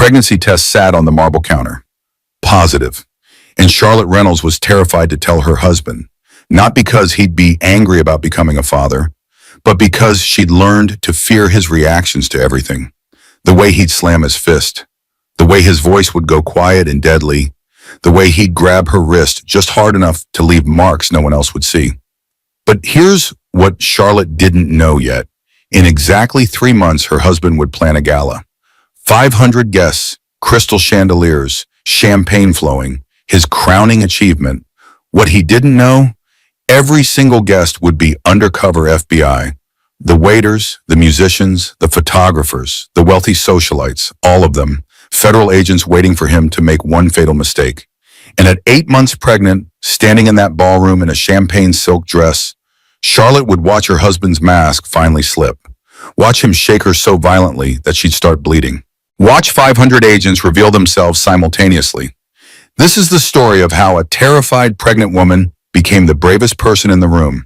pregnancy test sat on the marble counter. Positive. And Charlotte Reynolds was terrified to tell her husband, not because he'd be angry about becoming a father, but because she'd learned to fear his reactions to everything. The way he'd slam his fist, the way his voice would go quiet and deadly, the way he'd grab her wrist just hard enough to leave marks no one else would see. But here's what Charlotte didn't know yet. In exactly 3 months, her husband would plan a gala. 500 guests, crystal chandeliers, champagne flowing, his crowning achievement. What he didn't know, every single guest would be undercover FBI. The waiters, the musicians, the photographers, the wealthy socialites, all of them, federal agents waiting for him to make one fatal mistake. And at 8 months pregnant, standing in that ballroom in a champagne silk dress, Charlotte would watch her husband's mask finally slip. Watch him shake her so violently that she'd start bleeding. Watch 500 agents reveal themselves simultaneously. This is the story of how a terrified pregnant woman became the bravest person in the room,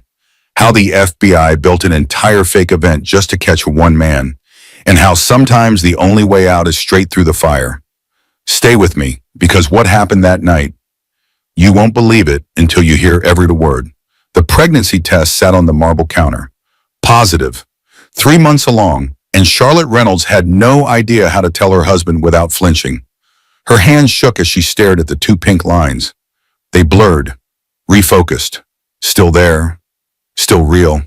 how the FBI built an entire fake event just to catch one man, and how sometimes the only way out is straight through the fire. Stay with me, because what happened that night, you won't believe it until you hear every word. The pregnancy test sat on the marble counter. Positive. 3 months along, and Charlotte Reynolds had no idea how to tell her husband without flinching. Her hands shook as she stared at the 2 pink lines. They blurred, refocused, still there, still real.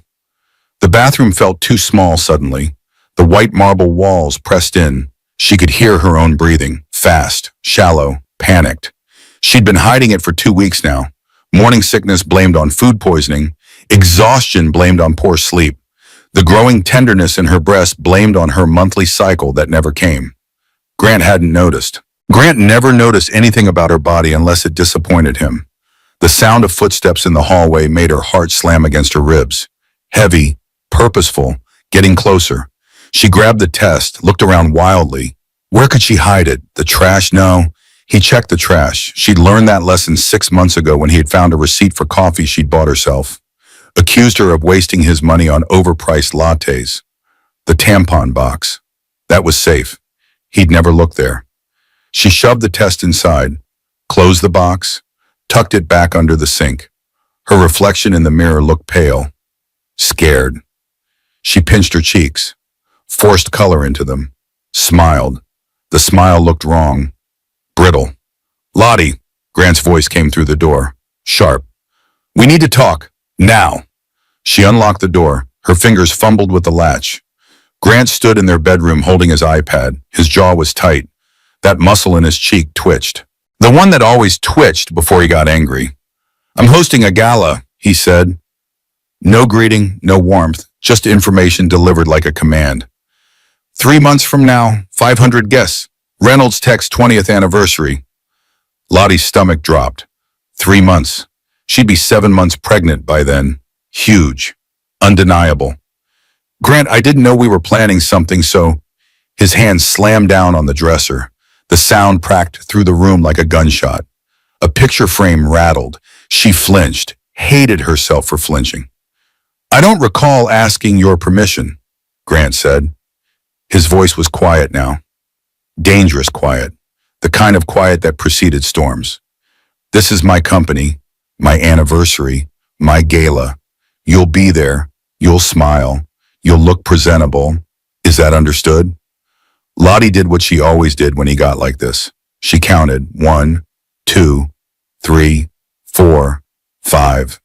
The bathroom felt too small suddenly. The white marble walls pressed in. She could hear her own breathing, fast, shallow, panicked. She'd been hiding it for 2 weeks now. Morning sickness blamed on food poisoning, exhaustion blamed on poor sleep. The growing tenderness in her breast blamed on her monthly cycle that never came. Grant hadn't noticed. Grant never noticed anything about her body unless it disappointed him. The sound of footsteps in the hallway made her heart slam against her ribs. Heavy, purposeful, getting closer. She grabbed the test, looked around wildly. Where could she hide it? The trash? No. He checked the trash. She'd learned that lesson 6 months ago when he had found a receipt for coffee she'd bought herself. Accused her of wasting his money on overpriced lattes. The tampon box. That was safe. He'd never looked there. She shoved the test inside, closed the box, tucked it back under the sink. Her reflection in the mirror looked pale, scared. She pinched her cheeks, forced color into them, smiled. The smile looked wrong, brittle. "Lottie," Grant's voice came through the door, sharp. "We need to talk, now." She unlocked the door. Her fingers fumbled with the latch. Grant stood in their bedroom holding his iPad. His jaw was tight. That muscle in his cheek twitched. The one that always twitched before he got angry. "I'm hosting a gala," he said. No greeting, no warmth, just information delivered like a command. 3 months from now, 500 guests. Reynolds text 20th anniversary. Lottie's stomach dropped. 3 months. She'd be 7 months pregnant by then. Huge. Undeniable. "Grant, I didn't know we were planning something, so..." His hand slammed down on the dresser. The sound cracked through the room like a gunshot. A picture frame rattled. She flinched, hated herself for flinching. "I don't recall asking your permission," Grant said. His voice was quiet now. Dangerous quiet. The kind of quiet that preceded storms. "This is my company, my anniversary, my gala. You'll be there. You'll smile. You'll look presentable. Is that understood?" Lottie did what she always did when he got like this. She counted 1, 2, 3, 4, 5.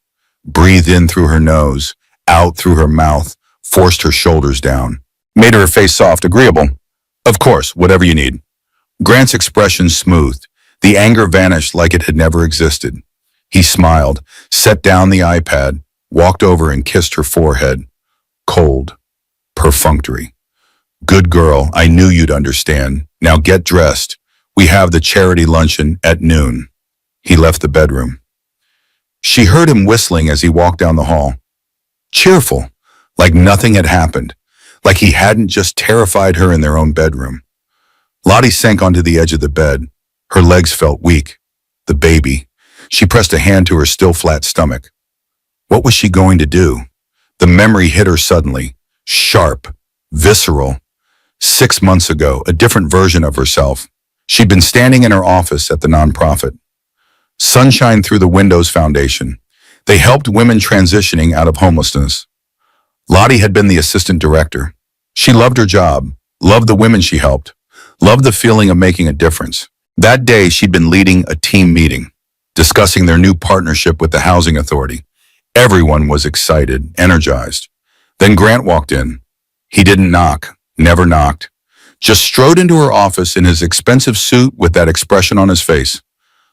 Breathed in through her nose, out through her mouth, forced her shoulders down. Made her face soft, agreeable. "Of course, whatever you need." Grant's expression smoothed. The anger vanished like it had never existed. He smiled, set down the iPad, walked over and kissed her forehead. Cold, perfunctory. "Good girl, I knew you'd understand. Now get dressed. We have the charity luncheon at noon." He left the bedroom. She heard him whistling as he walked down the hall. Cheerful, like nothing had happened, like he hadn't just terrified her in their own bedroom. Lottie sank onto the edge of the bed. Her legs felt weak. The baby. She pressed a hand to her still flat stomach. What was she going to do? The memory hit her suddenly, sharp, visceral. 6 months ago, a different version of herself, She'd been standing in her office at the nonprofit. Sunshine Through the Windows Foundation. They helped women transitioning out of homelessness. Lottie had been the assistant director. She loved her job, loved the women she helped, loved the feeling of making a difference. That day, she'd been leading a team meeting, discussing their new partnership with the housing authority. Everyone was excited, energized. Then Grant walked in. He didn't knock, never knocked, just strode into her office in his expensive suit with that expression on his face,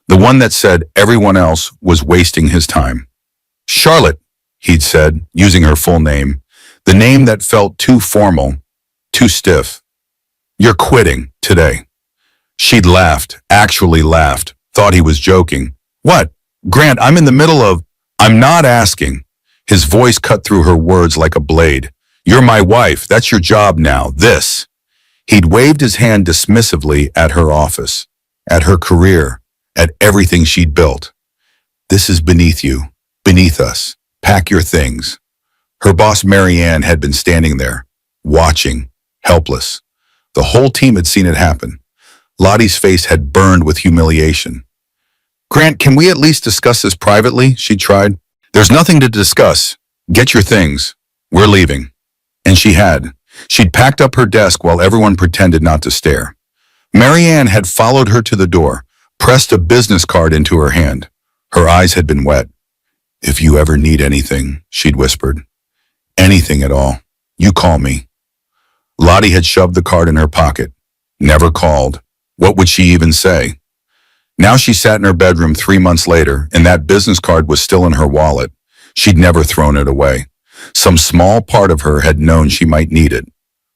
the one that said everyone else was wasting his time. Charlotte, he'd said, using her full name, the name that felt too formal, too stiff. You're quitting today. She'd laughed, actually laughed, thought he was joking. What? Grant, I'm in the middle of... I'm not asking. His voice cut through her words like a blade. You're my wife. That's your job now. This. He'd waved his hand dismissively at her office, at her career, at everything she'd built. This is beneath you, beneath us. Pack your things. Her boss, Marianne, had been standing there, watching, helpless. The whole team had seen it happen. Lottie's face had burned with humiliation. Grant, can we at least discuss this privately? She tried. There's nothing to discuss. Get your things. We're leaving. And she had. She'd packed up her desk while everyone pretended not to stare. Marianne had followed her to the door, pressed a business card into her hand. Her eyes had been wet. If you ever need anything, she'd whispered. Anything at all, you call me. Lottie had shoved the card in her pocket. Never called. What would she even say? Now she sat in her bedroom 3 months later, and that business card was still in her wallet. She'd never thrown it away. Some small part of her had known she might need it.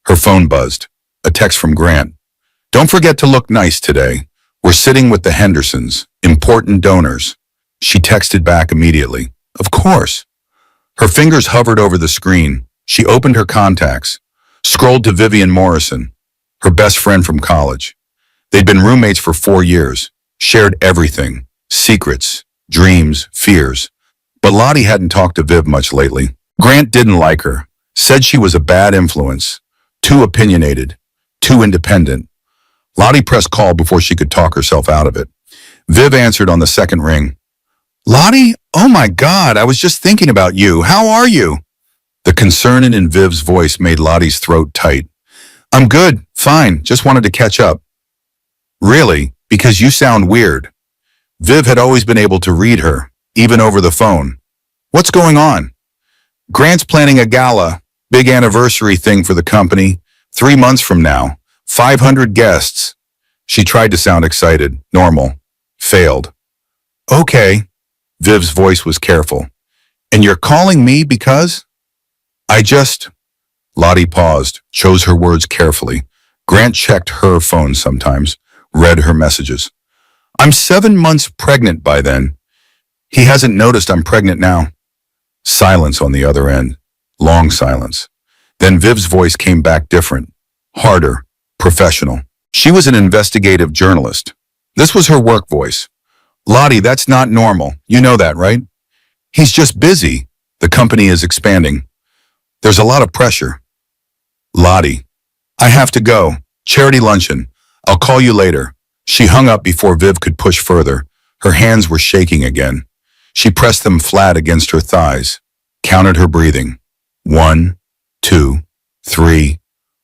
Her phone buzzed. A text from Grant. Don't forget to look nice today. We're sitting with the Hendersons, important donors. She texted back immediately. Of course. Her fingers hovered over the screen. She opened her contacts, scrolled to Vivian Morrison, her best friend from college. They'd been roommates for 4 years, shared everything, secrets, dreams, fears. But Lottie hadn't talked to Viv much lately. Grant didn't like her, said she was a bad influence, too opinionated, too independent. Lottie pressed call before she could talk herself out of it. Viv answered on the second ring. Lottie? Oh my God, I was just thinking about you. How are you? The concern in Viv's voice made Lottie's throat tight. I'm good, fine, just wanted to catch up. Really? Because you sound weird. Viv had always been able to read her, even over the phone. What's going on? Grant's planning a gala, big anniversary thing for the company, 3 months from now, 500 guests. She tried to sound excited, normal, failed. Okay. Viv's voice was careful. And you're calling me because? Lottie paused, chose her words carefully. Grant checked her phone sometimes, read her messages. I'm 7 months pregnant by then. He hasn't noticed I'm pregnant now. Silence on the other end, long silence. Then Viv's voice came back different, harder, professional. She was an investigative journalist. This was her work voice. Lottie, that's not normal. You know that, right? He's just busy. The company is expanding. There's a lot of pressure. Lottie, I have to go. Charity luncheon. I'll call you later. She hung up before Viv could push further. Her hands were shaking again. She pressed them flat against her thighs, counted her breathing. 1, 2, 3,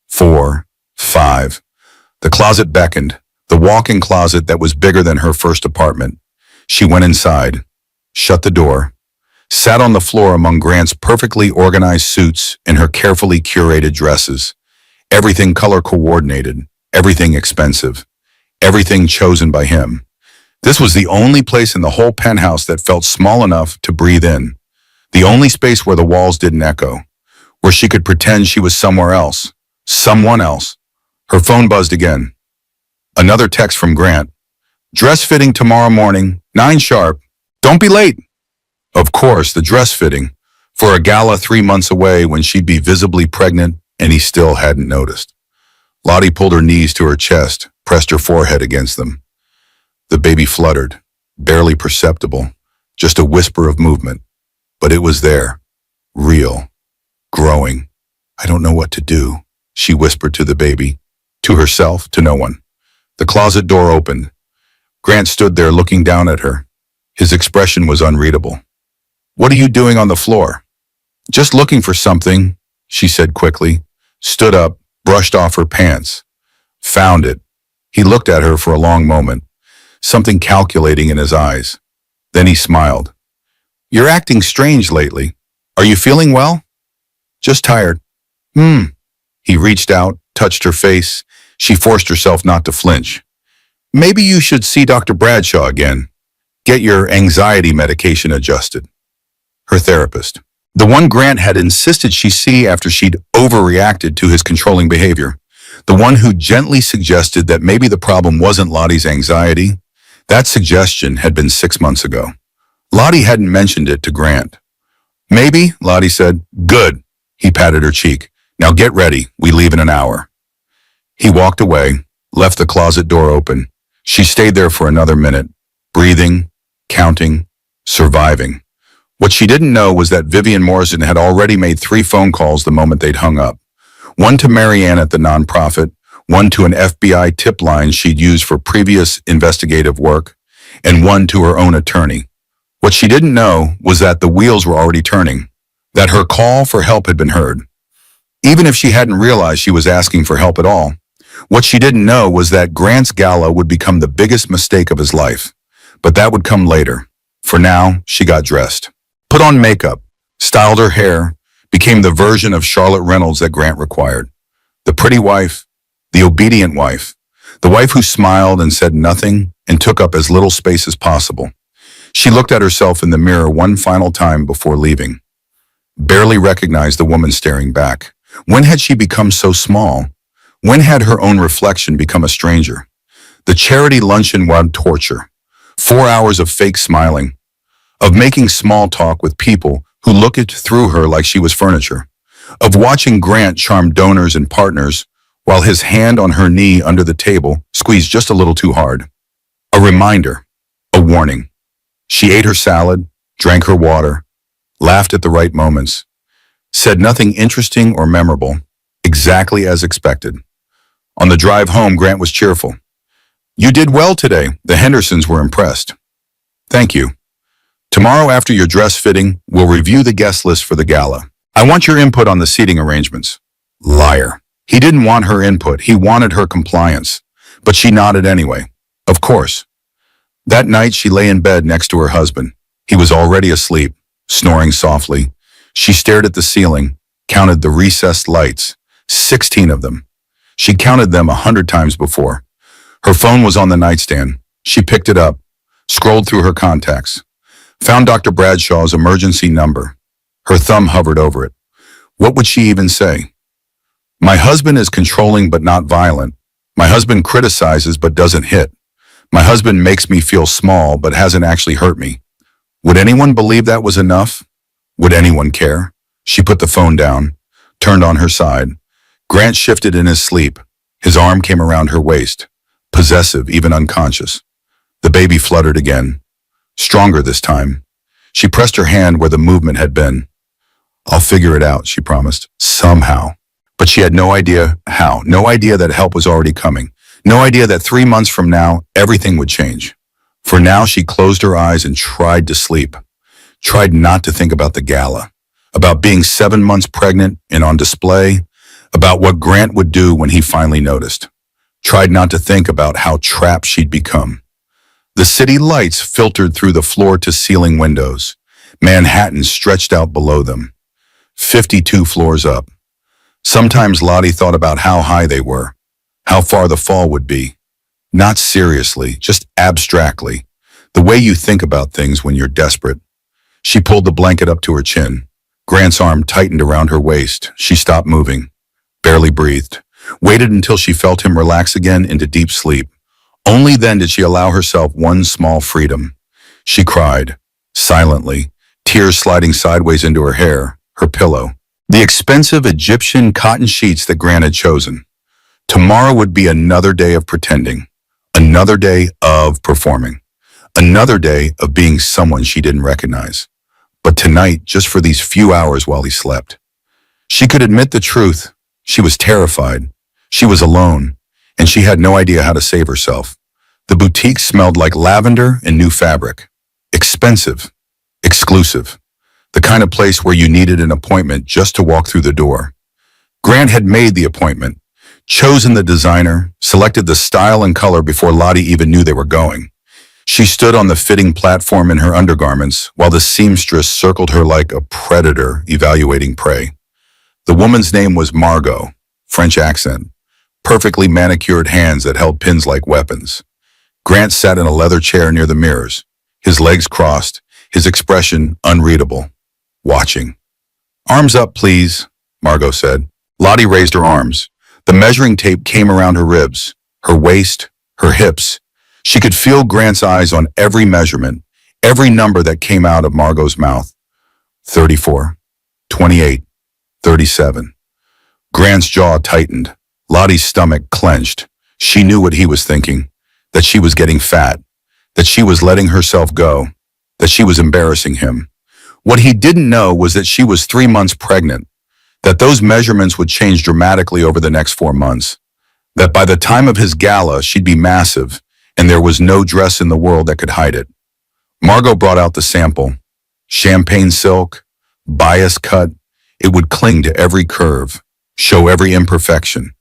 4, 5. The closet beckoned, the walk-in closet that was bigger than her first apartment. She went inside, shut the door, sat on the floor among Grant's perfectly organized suits and her carefully curated dresses. Everything color coordinated, everything expensive, everything chosen by him. This was the only place in the whole penthouse that felt small enough to breathe in. The only space where the walls didn't echo, where she could pretend she was somewhere else, someone else. Her phone buzzed again. Another text from Grant. Dress fitting tomorrow morning, 9 sharp. Don't be late. Of course, the dress fitting, for a gala 3 months away when she'd be visibly pregnant and he still hadn't noticed. Lottie pulled her knees to her chest, pressed her forehead against them. The baby fluttered, barely perceptible, just a whisper of movement. But it was there, real, growing. I don't know what to do, she whispered to the baby, to herself, to no one. The closet door opened. Grant stood there looking down at her. His expression was unreadable. "What are you doing on the floor?" "Just looking for something," she said quickly, stood up, brushed off her pants. "Found it." He looked at her for a long moment, something calculating in his eyes. Then he smiled. "You're acting strange lately. Are you feeling well?" "Just tired." He reached out, touched her face. She forced herself not to flinch. "Maybe you should see Dr. Bradshaw again. Get your anxiety medication adjusted." Her therapist. The one Grant had insisted she see after she'd overreacted to his controlling behavior. The one who gently suggested that maybe the problem wasn't Lottie's anxiety. That suggestion had been 6 months ago. Lottie hadn't mentioned it to Grant. "Maybe," Lottie said. "Good." He patted her cheek. "Now get ready. We leave in an hour." He walked away, left the closet door open. She stayed there for another minute, breathing, counting, surviving. What she didn't know was that Vivian Morrison had already made 3 phone calls the moment they'd hung up. One to Marianne at the nonprofit, one to an FBI tip line she'd used for previous investigative work, and one to her own attorney. What she didn't know was that the wheels were already turning, that her call for help had been heard. Even if she hadn't realized she was asking for help at all, what she didn't know was that Grant's gala would become the biggest mistake of his life. But that would come later. For now, she got dressed, put on makeup, styled her hair, became the version of Charlotte Reynolds that Grant required. The pretty wife, the obedient wife, the wife who smiled and said nothing and took up as little space as possible. She looked at herself in the mirror one final time before leaving. Barely recognized the woman staring back. When had she become so small? When had her own reflection become a stranger? The charity luncheon was torture. 4 hours of fake smiling, of making small talk with people who looked through her like she was furniture, of watching Grant charm donors and partners while his hand on her knee under the table squeezed just a little too hard. A reminder, a warning. She ate her salad, drank her water, laughed at the right moments, said nothing interesting or memorable, exactly as expected. On the drive home, Grant was cheerful. "You did well today." The Hendersons were impressed. "Thank you. Tomorrow after your dress fitting, we'll review the guest list for the gala. I want your input on the seating arrangements." Liar. He didn't want her input. He wanted her compliance. But she nodded anyway. Of course. That night, she lay in bed next to her husband. He was already asleep, snoring softly. She stared at the ceiling, counted the recessed lights, 16 of them. She counted them 100 times before. Her phone was on the nightstand. She picked it up, scrolled through her contacts, found Dr. Bradshaw's emergency number. Her thumb hovered over it. What would she even say? "My husband is controlling but not violent. My husband criticizes but doesn't hit. My husband makes me feel small but hasn't actually hurt me." Would anyone believe that was enough? Would anyone care? She put the phone down, turned on her side. Grant shifted in his sleep. His arm came around her waist, possessive, even unconscious. The baby fluttered again, stronger this time. She pressed her hand where the movement had been. "I'll figure it out," she promised, "somehow." But she had no idea how, no idea that help was already coming, no idea that 3 months from now, everything would change. For now, she closed her eyes and tried to sleep, tried not to think about the gala, about being 7 months pregnant and on display, about what Grant would do when he finally noticed. Tried not to think about how trapped she'd become. The city lights filtered through the floor-to-ceiling windows. Manhattan stretched out below them, 52 floors up. Sometimes Lottie thought about how high they were, how far the fall would be. Not seriously, just abstractly, the way you think about things when you're desperate. She pulled the blanket up to her chin. Grant's arm tightened around her waist. She stopped moving, barely breathed, waited until she felt him relax again into deep sleep. Only then did she allow herself one small freedom. She cried, silently, tears sliding sideways into her hair, her pillow. The expensive Egyptian cotton sheets that Grant had chosen. Tomorrow would be another day of pretending, another day of performing, another day of being someone she didn't recognize. But tonight, just for these few hours while he slept. She could admit the truth. She was terrified. She was alone. and she had no idea how to save herself. The boutique smelled like lavender and new fabric. Expensive. Exclusive. The kind of place where you needed an appointment just to walk through the door. Grant had made the appointment, chosen the designer, selected the style and color before Lottie even knew they were going. She stood on the fitting platform in her undergarments while the seamstress circled her like a predator evaluating prey. The woman's name was Margot, French accent, perfectly manicured hands that held pins like weapons. Grant sat in a leather chair near the mirrors, his legs crossed, his expression unreadable. Watching. "Arms up, please," Margot said. Lottie raised her arms. The measuring tape came around her ribs, her waist, her hips. She could feel Grant's eyes on every measurement, every number that came out of Margot's mouth. 34, 28, 37. Grant's jaw tightened. Lottie's stomach clenched. She knew what he was thinking, that she was getting fat, that she was letting herself go, that she was embarrassing him. What he didn't know was that she was 3 months pregnant, that those measurements would change dramatically over the next 4 months, that by the time of his gala, she'd be massive, and there was no dress in the world that could hide it. Margot brought out the sample. Champagne silk, bias cut, it would cling to every curve, show every imperfection.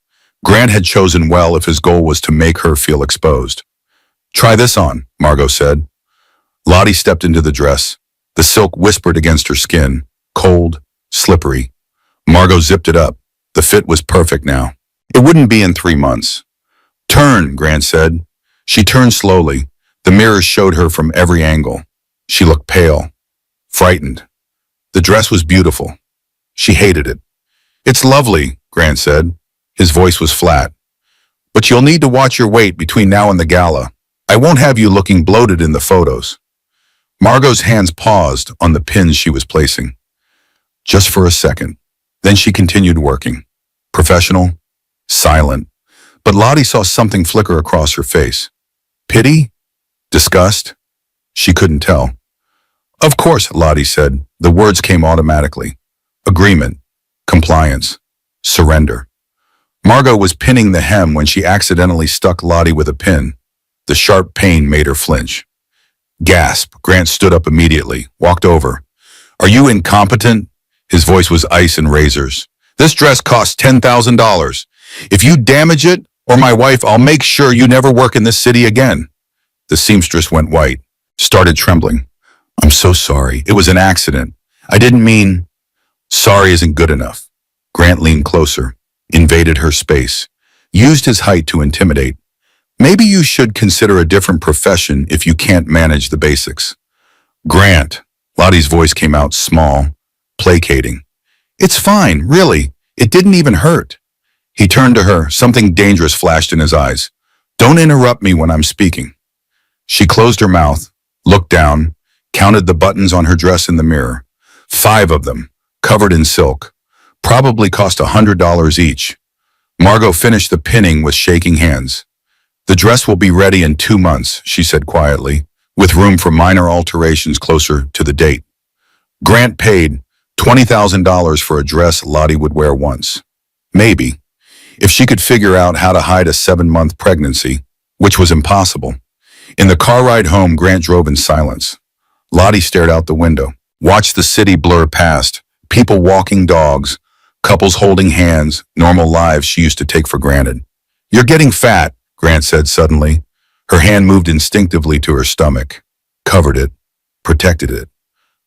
Grant had chosen well if his goal was to make her feel exposed. "Try this on," Margot said. Lottie stepped into the dress. The silk whispered against her skin, cold, slippery. Margot zipped it up. The fit was perfect now. It wouldn't be in 3 months. "Turn," Grant said. She turned slowly. The mirrors showed her from every angle. She looked pale, frightened. The dress was beautiful. She hated it. "It's lovely," Grant said. His voice was flat. "But you'll need to watch your weight between now and the gala. I won't have you looking bloated in the photos." Margot's hands paused on the pins she was placing. Just for a second. Then she continued working. Professional, silent. But Lottie saw something flicker across her face. Pity? Disgust? She couldn't tell. "Of course," Lottie said. The words came automatically. Agreement. Compliance. Surrender. Margot was pinning the hem when she accidentally stuck Lottie with a pin. The sharp pain made her flinch. Gasp. Grant stood up immediately, walked over. "Are you incompetent?" His voice was ice and razors. "This dress costs $10,000. If you damage it, or my wife, I'll make sure you never work in this city again." The seamstress went white, started trembling. "I'm so sorry. It was an accident. I didn't mean..." "Sorry isn't good enough." Grant leaned closer, invaded her space, used his height to intimidate. "Maybe you should consider a different profession if you can't manage the basics." "Grant," Lottie's voice came out small, placating. "It's fine, really. It didn't even hurt." He turned to her, something dangerous flashed in his eyes. "Don't interrupt me when I'm speaking." She closed her mouth, looked down, counted the buttons on her dress in the mirror. 5 of them, covered in silk. Probably cost $100 each. Margot finished the pinning with shaking hands. "The dress will be ready in 2 months, she said quietly, with room for minor alterations closer to the date. Grant paid $20,000 for a dress Lottie would wear once. Maybe, if she could figure out how to hide a 7-month pregnancy, which was impossible. In the car ride home, Grant drove in silence. Lottie stared out the window, watched the city blur past, people walking dogs, couples holding hands, normal lives she used to take for granted. "You're getting fat," Grant said suddenly. Her hand moved instinctively to her stomach, covered it, protected it.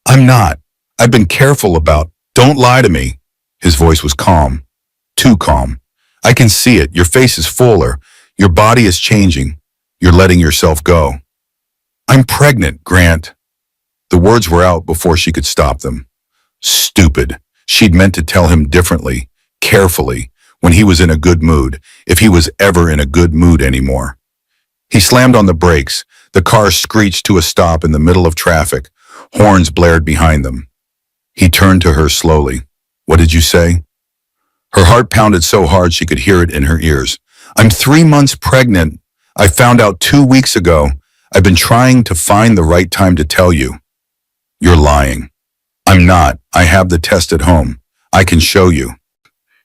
"I'm not. I've been careful about..." "Don't lie to me." His voice was calm, too calm. "I can see it. Your face is fuller. Your body is changing. You're letting yourself go." "I'm pregnant, Grant." The words were out before she could stop them. Stupid. She'd meant to tell him differently, carefully, when he was in a good mood, if he was ever in a good mood anymore. He slammed on the brakes. The car screeched to a stop in the middle of traffic. Horns blared behind them. He turned to her slowly. "What did you say?" Her heart pounded so hard she could hear it in her ears. "I'm 3 months pregnant. I found out 2 weeks ago. I've been trying to find the right time to tell you." "You're lying." "I'm not. I have the test at home. I can show you."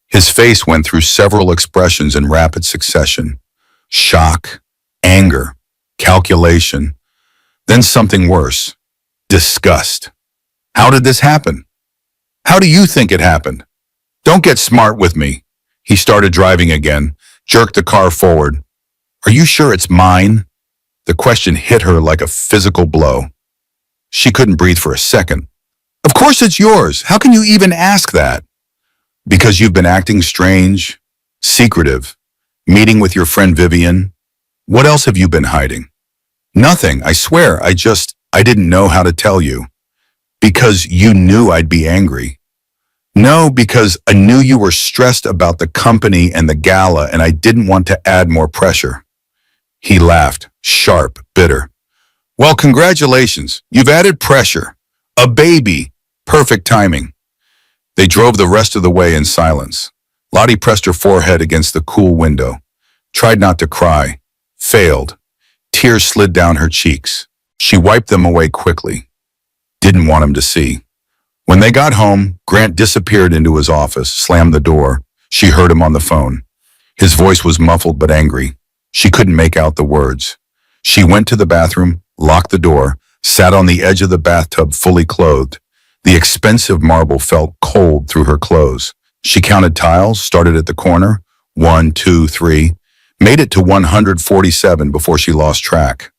His face went through several expressions in rapid succession. Shock, anger, calculation, then something worse, disgust. How did this happen? How do you think it happened? Don't get smart with me. He started driving again, jerked the car forward. Are you sure it's mine? The question hit her like a physical blow. She couldn't breathe for a second. Of course it's yours. How can you even ask that? Because you've been acting strange, secretive, meeting with your friend Vivian. What else have you been hiding? Nothing, I swear. I didn't know how to tell you. Because you knew I'd be angry. No, because I knew you were stressed about the company and the gala and I didn't want to add more pressure. He laughed, sharp, bitter. Well, congratulations. You've added pressure. A baby. Perfect timing. They drove the rest of the way in silence. Lottie pressed her forehead against the cool window. Tried not to cry. Failed. Tears slid down her cheeks. She wiped them away quickly. Didn't want him to see. When they got home, Grant disappeared into his office, slammed the door. She heard him on the phone. His voice was muffled but angry. She couldn't make out the words. She went to the bathroom, locked the door, sat on the edge of the bathtub fully clothed. The expensive marble felt cold through her clothes. She counted tiles, started at the corner, 1, 2, 3, made it to 147 before she lost track.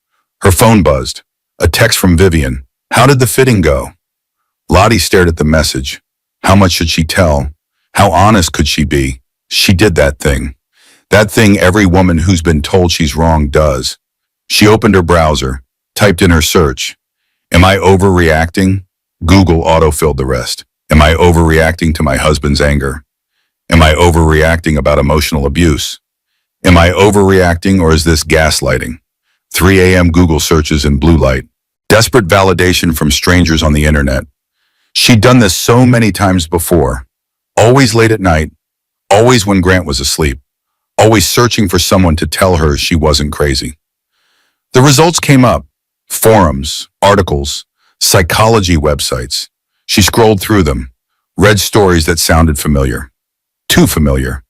Her phone buzzed. A text from Vivian. How did the fitting go? Lottie stared at the message. How much should she tell? How honest could she be? She did that thing. That thing every woman who's been told she's wrong does. She opened her browser, typed in her search. Am I overreacting? Google autofilled the rest. Am I overreacting to my husband's anger? Am I overreacting about emotional abuse? Am I overreacting or is this gaslighting? 3 a.m. Google searches in blue light. Desperate validation from strangers on the internet. She'd done this so many times before. Always late at night. Always when Grant was asleep. Always searching for someone to tell her she wasn't crazy. The results came up. Forums, articles, psychology websites. She scrolled through them, read stories that sounded familiar. Too familiar.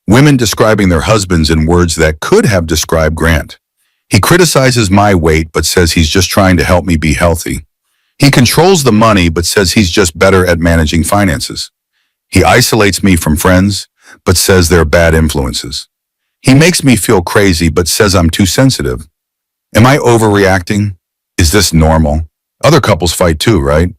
Women describing their husbands in words that could have described Grant. He criticizes my weight but says he's just trying to help me be healthy. He controls the money but says he's just better at managing finances. He isolates me from friends but says they're bad influences. He makes me feel crazy but says I'm too sensitive. Am I overreacting? Is this normal? Other couples fight too, right?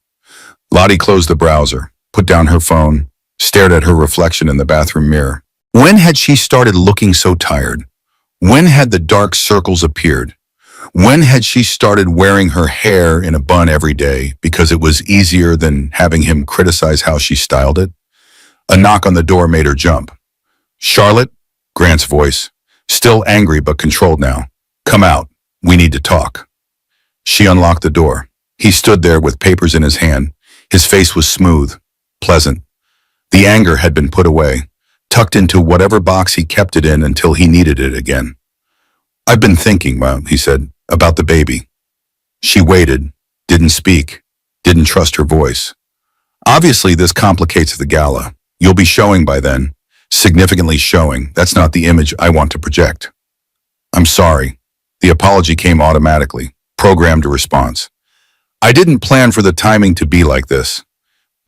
Lottie closed the browser, put down her phone, stared at her reflection in the bathroom mirror. When had she started looking so tired? When had the dark circles appeared? When had she started wearing her hair in a bun every day because it was easier than having him criticize how she styled it? A knock on the door made her jump. Charlotte? Grant's voice, still angry but controlled now. Come out. We need to talk. She unlocked the door. He stood there with papers in his hand. His face was smooth, pleasant. The anger had been put away, tucked into whatever box he kept it in until he needed it again. I've been thinking, he said, about the baby. She waited, didn't speak, didn't trust her voice. Obviously, this complicates the gala. You'll be showing by then. Significantly showing. That's not the image I want to project. I'm sorry. The apology came automatically, programmed response. I didn't plan for the timing to be like this.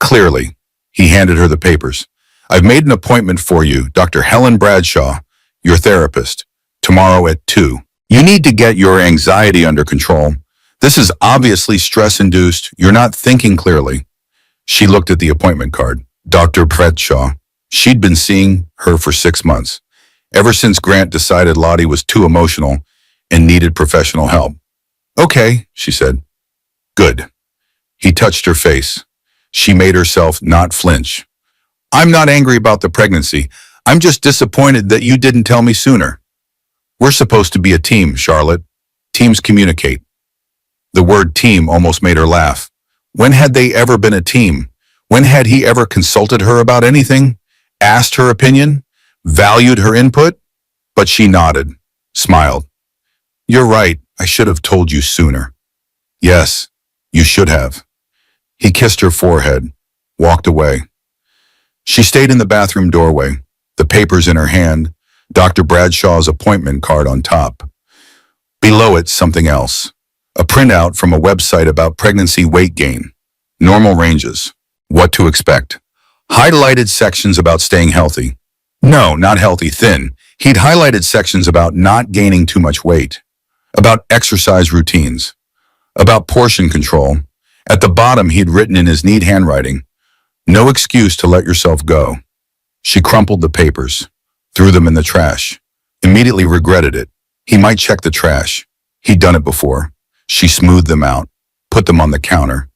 Clearly, he handed her the papers. I've made an appointment for you, Dr. Helen Bradshaw, your therapist, tomorrow at 2. You need to get your anxiety under control. This is obviously stress-induced. You're not thinking clearly. She looked at the appointment card. Dr. Bradshaw. She'd been seeing her for 6 months, ever since Grant decided Lottie was too emotional and needed professional help. Okay, she said. Good. He touched her face. She made herself not flinch. I'm not angry about the pregnancy. I'm just disappointed that you didn't tell me sooner. We're supposed to be a team, Charlotte. Teams communicate. The word team almost made her laugh. When had they ever been a team? When had he ever consulted her about anything? Asked her opinion? Valued her input? But she nodded, smiled. You're right. I should have told you sooner. Yes, you should have. He kissed her forehead, walked away. She stayed in the bathroom doorway, the papers in her hand, Dr. Bradshaw's appointment card on top. Below it, something else. A printout from a website about pregnancy weight gain. Normal ranges. What to expect. Highlighted sections about staying healthy. No, not healthy, thin. He'd highlighted sections about not gaining too much weight. About exercise routines. About portion control. At the bottom, he'd written in his neat handwriting, "No excuse to let yourself go." She crumpled the papers, threw them in the trash, immediately regretted it. He might check the trash. He'd done it before. She smoothed them out, put them on the counter.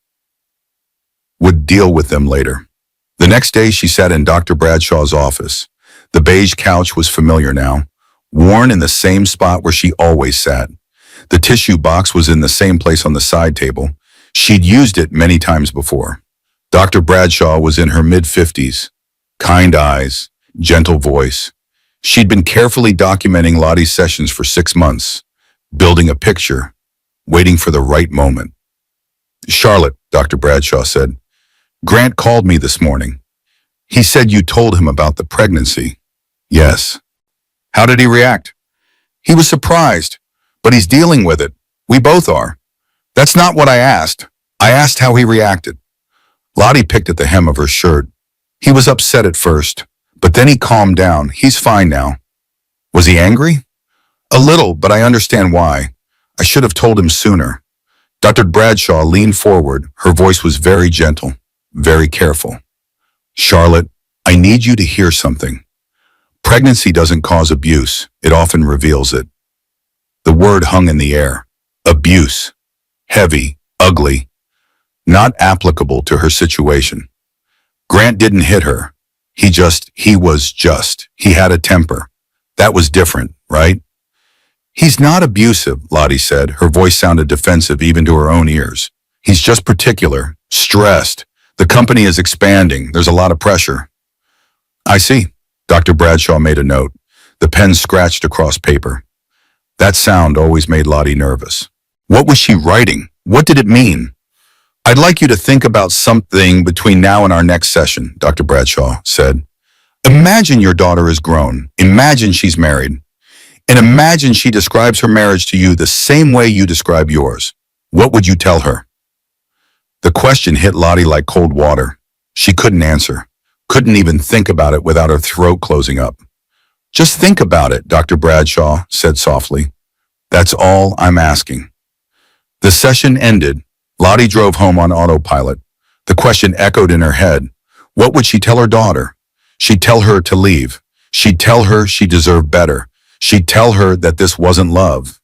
Would deal with them later. The next day, she sat in Dr. Bradshaw's office. The beige couch was familiar now, worn in the same spot where she always sat. The tissue box was in the same place on the side table. She'd used it many times before. Dr. Bradshaw was in her mid-50s. Kind eyes, gentle voice. She'd been carefully documenting Lottie's sessions for 6 months, building a picture, waiting for the right moment. "Charlotte," Dr. Bradshaw said, "Grant called me this morning. He said you told him about the pregnancy." "Yes." "How did he react?" "He was surprised, but he's dealing with it. We both are." "That's not what I asked. I asked how he reacted." Lottie picked at the hem of her shirt. "He was upset at first, but then he calmed down. He's fine now." "Was he angry?" "A little, but I understand why. I should have told him sooner." Dr. Bradshaw leaned forward. Her voice was very gentle, very careful. "Charlotte, I need you to hear something. Pregnancy doesn't cause abuse. It often reveals it." The word hung in the air. Abuse. Heavy, ugly, not applicable to her situation. Grant didn't hit her. He had a temper. That was different, right? "He's not abusive," Lottie said. Her voice sounded defensive even to her own ears. "He's just particular, stressed. The company is expanding. There's a lot of pressure." "I see." Dr. Bradshaw made a note. The pen scratched across paper. That sound always made Lottie nervous. What was she writing? What did it mean? "I'd like you to think about something between now and our next session," Dr. Bradshaw said. "Imagine your daughter is grown. Imagine she's married. And imagine she describes her marriage to you the same way you describe yours. What would you tell her?" The question hit Lottie like cold water. She couldn't answer, couldn't even think about it without her throat closing up. "Just think about it," Dr. Bradshaw said softly. "That's all I'm asking." The session ended. Lottie drove home on autopilot. The question echoed in her head. What would she tell her daughter? She'd tell her to leave. She'd tell her she deserved better. She'd tell her that this wasn't love,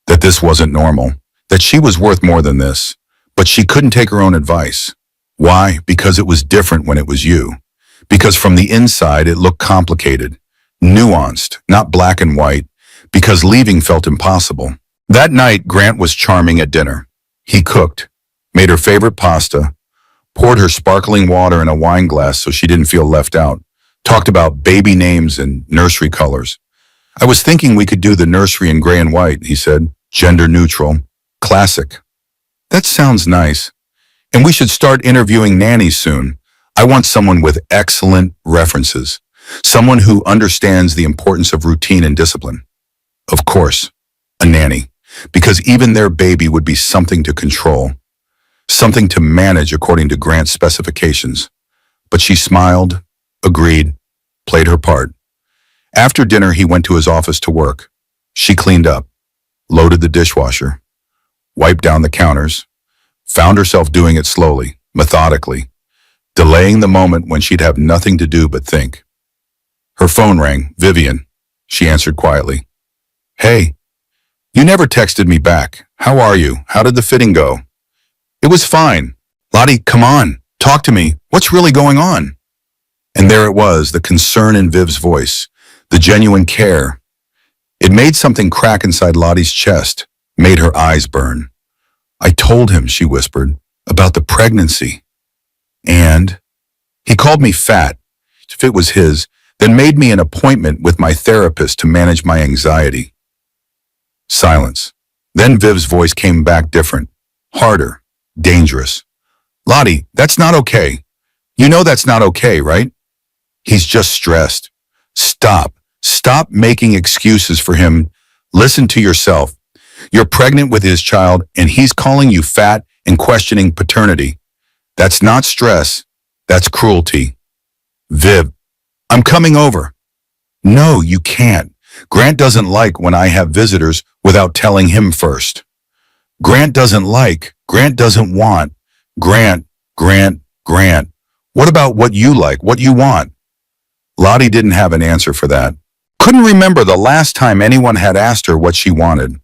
that this wasn't normal, that she was worth more than this. But she couldn't take her own advice. Why? Because it was different when it was you. Because from the inside it looked complicated, nuanced, not black and white. Because leaving felt impossible. That night, Grant was charming at dinner. He cooked, made her favorite pasta, poured her sparkling water in a wine glass so she didn't feel left out, talked about baby names and nursery colors. "I was thinking we could do the nursery in gray and white," he said. "Gender neutral. Classic." "That sounds nice. And we should start interviewing nannies soon. I want someone with excellent references. Someone who understands the importance of routine and discipline." Of course, a nanny. Because even their baby would be something to control. Something to manage according to Grant's specifications. But she smiled, agreed, played her part. After dinner, he went to his office to work. She cleaned up, loaded the dishwasher, wiped down the counters, found herself doing it slowly, methodically, delaying the moment when she'd have nothing to do but think. Her phone rang. "Vivian," she answered quietly. "Hey, you never texted me back. How are you? How did the fitting go?" "It was fine." "Lottie, come on, talk to me. What's really going on?" And there it was, the concern in Viv's voice, the genuine care. It made something crack inside Lottie's chest, made her eyes burn. "I told him," she whispered, "about the pregnancy. And he called me fat, if it was his, then made me an appointment with my therapist to manage my anxiety." Silence. Then Viv's voice came back different, harder, dangerous. "Lottie, that's not okay. You know that's not okay, right? He's just stressed. Stop. Stop making excuses for him. Listen to yourself. You're pregnant with his child and he's calling you fat and questioning paternity. That's not stress. That's cruelty. Viv, I'm coming over. No, you can't. Grant doesn't like when I have visitors without telling him first. Grant doesn't want. Grant. What about what you like, what you want? Lottie didn't have an answer for that. Couldn't remember the last time anyone had asked her what she wanted.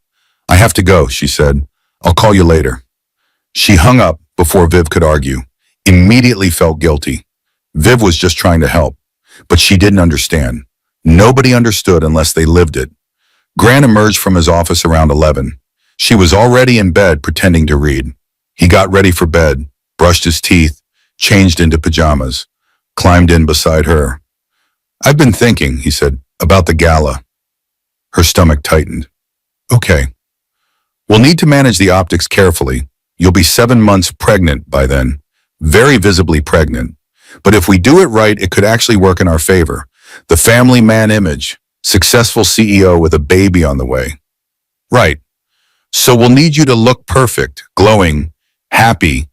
I have to go, she said. I'll call you later. She hung up before Viv could argue. Immediately felt guilty. Viv was just trying to help, but she didn't understand. Nobody understood unless they lived it. Grant emerged from his office around 11. She was already in bed pretending to read. He got ready for bed, brushed his teeth, changed into pajamas, climbed in beside her. I've been thinking, he said, about the gala. Her stomach tightened. Okay. We'll need to manage the optics carefully. You'll be 7 months pregnant by then. Very visibly pregnant. But if we do it right, it could actually work in our favor. The family man image. Successful CEO with a baby on the way. Right. So we'll need you to look perfect, glowing, happy.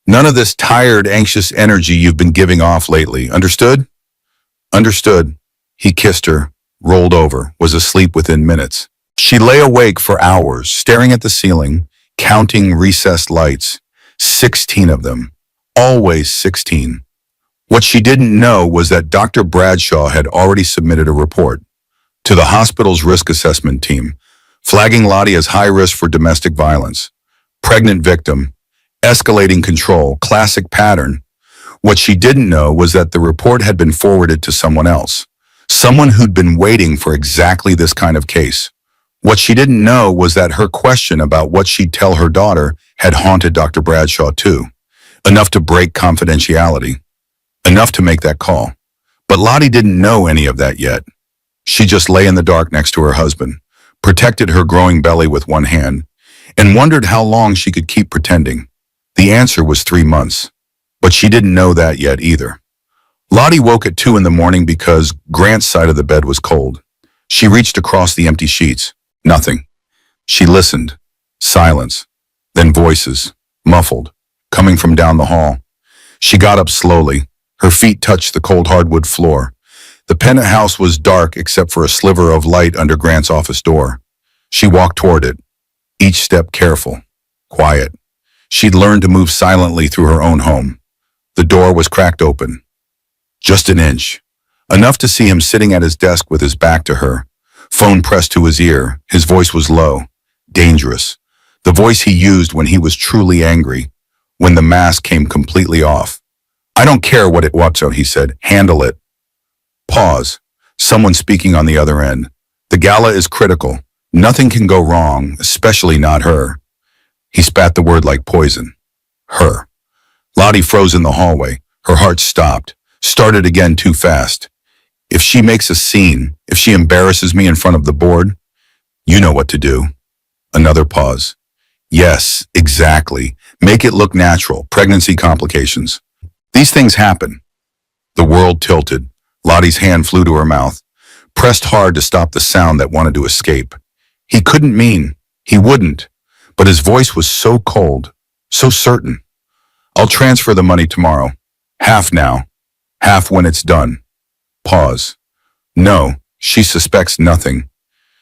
None of this tired, anxious energy you've been giving off lately. Understood? Understood. He kissed her, rolled over, was asleep within minutes. She lay awake for hours, staring at the ceiling, counting recessed lights. 16 of them. Always 16. What she didn't know was that Dr. Bradshaw had already submitted a report to the hospital's risk assessment team, flagging Lottie as high risk for domestic violence. Pregnant victim, escalating control, classic pattern. What she didn't know was that the report had been forwarded to someone else, someone who'd been waiting for exactly this kind of case. What she didn't know was that her question about what she'd tell her daughter had haunted Dr. Bradshaw too, enough to break confidentiality, enough to make that call. But Lottie didn't know any of that yet. She just lay in the dark next to her husband, protected her growing belly with one hand, and wondered how long she could keep pretending. The answer was 3 months, but she didn't know that yet either. Lottie woke at 2 in the morning because Grant's side of the bed was cold. She reached across the empty sheets. Nothing. She listened. Silence. Then voices, muffled, coming from down the hall. She got up slowly. Her feet touched the cold hardwood floor. The penthouse was dark except for a sliver of light under Grant's office door. She walked toward it, each step careful, quiet. She'd learned to move silently through her own home. The door was cracked open. Just an inch. Enough to see him sitting at his desk with his back to her, phone pressed to his ear. His voice was low, dangerous. The voice he used when he was truly angry, when the mask came completely off. I don't care what it was, he said. Handle it. Pause. Someone speaking on the other end. The gala is critical. Nothing can go wrong, especially not her. He spat the word like poison. Her. Lottie froze in the hallway. Her heart stopped. Started again too fast. If she makes a scene, if she embarrasses me in front of the board, you know what to do. Another pause. Yes, exactly. Make it look natural. Pregnancy complications. These things happen. The world tilted. Lottie's hand flew to her mouth, pressed hard to stop the sound that wanted to escape. He couldn't mean. He wouldn't. But his voice was so cold, so certain. I'll transfer the money tomorrow. Half now. Half when it's done. Pause. No, she suspects nothing.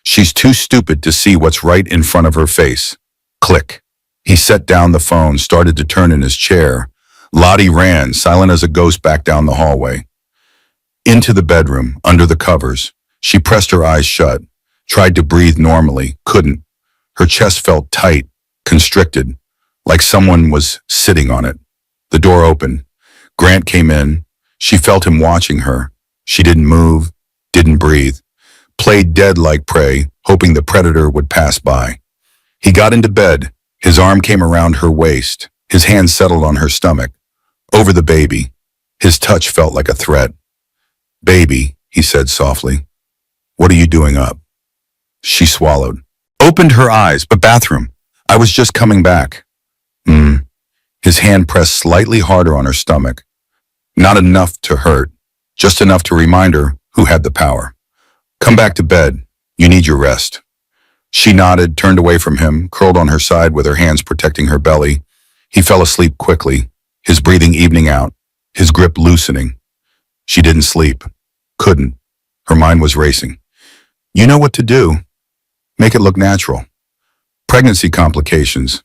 She's too stupid to see what's right in front of her face. Click. He set down the phone, started to turn in his chair. Lottie ran, silent as a ghost, back down the hallway. Into the bedroom, under the covers. She pressed her eyes shut, tried to breathe normally, couldn't. Her chest felt tight, constricted, like someone was sitting on it. The door opened. Grant came in. She felt him watching her. She didn't move, didn't breathe. Played dead like prey, hoping the predator would pass by. He got into bed. His arm came around her waist. His hand settled on her stomach. Over the baby. His touch felt like a threat. Baby, he said softly. What are you doing up? She swallowed. Opened her eyes, but bathroom. I was just coming back. His hand pressed slightly harder on her stomach. Not enough to hurt, just enough to remind her who had the power. Come back to bed. You need your rest. She nodded, turned away from him, curled on her side with her hands protecting her belly. He fell asleep quickly, his breathing evening out, his grip loosening. She didn't sleep. Couldn't. Her mind was racing. You know what to do. Make it look natural. Pregnancy complications.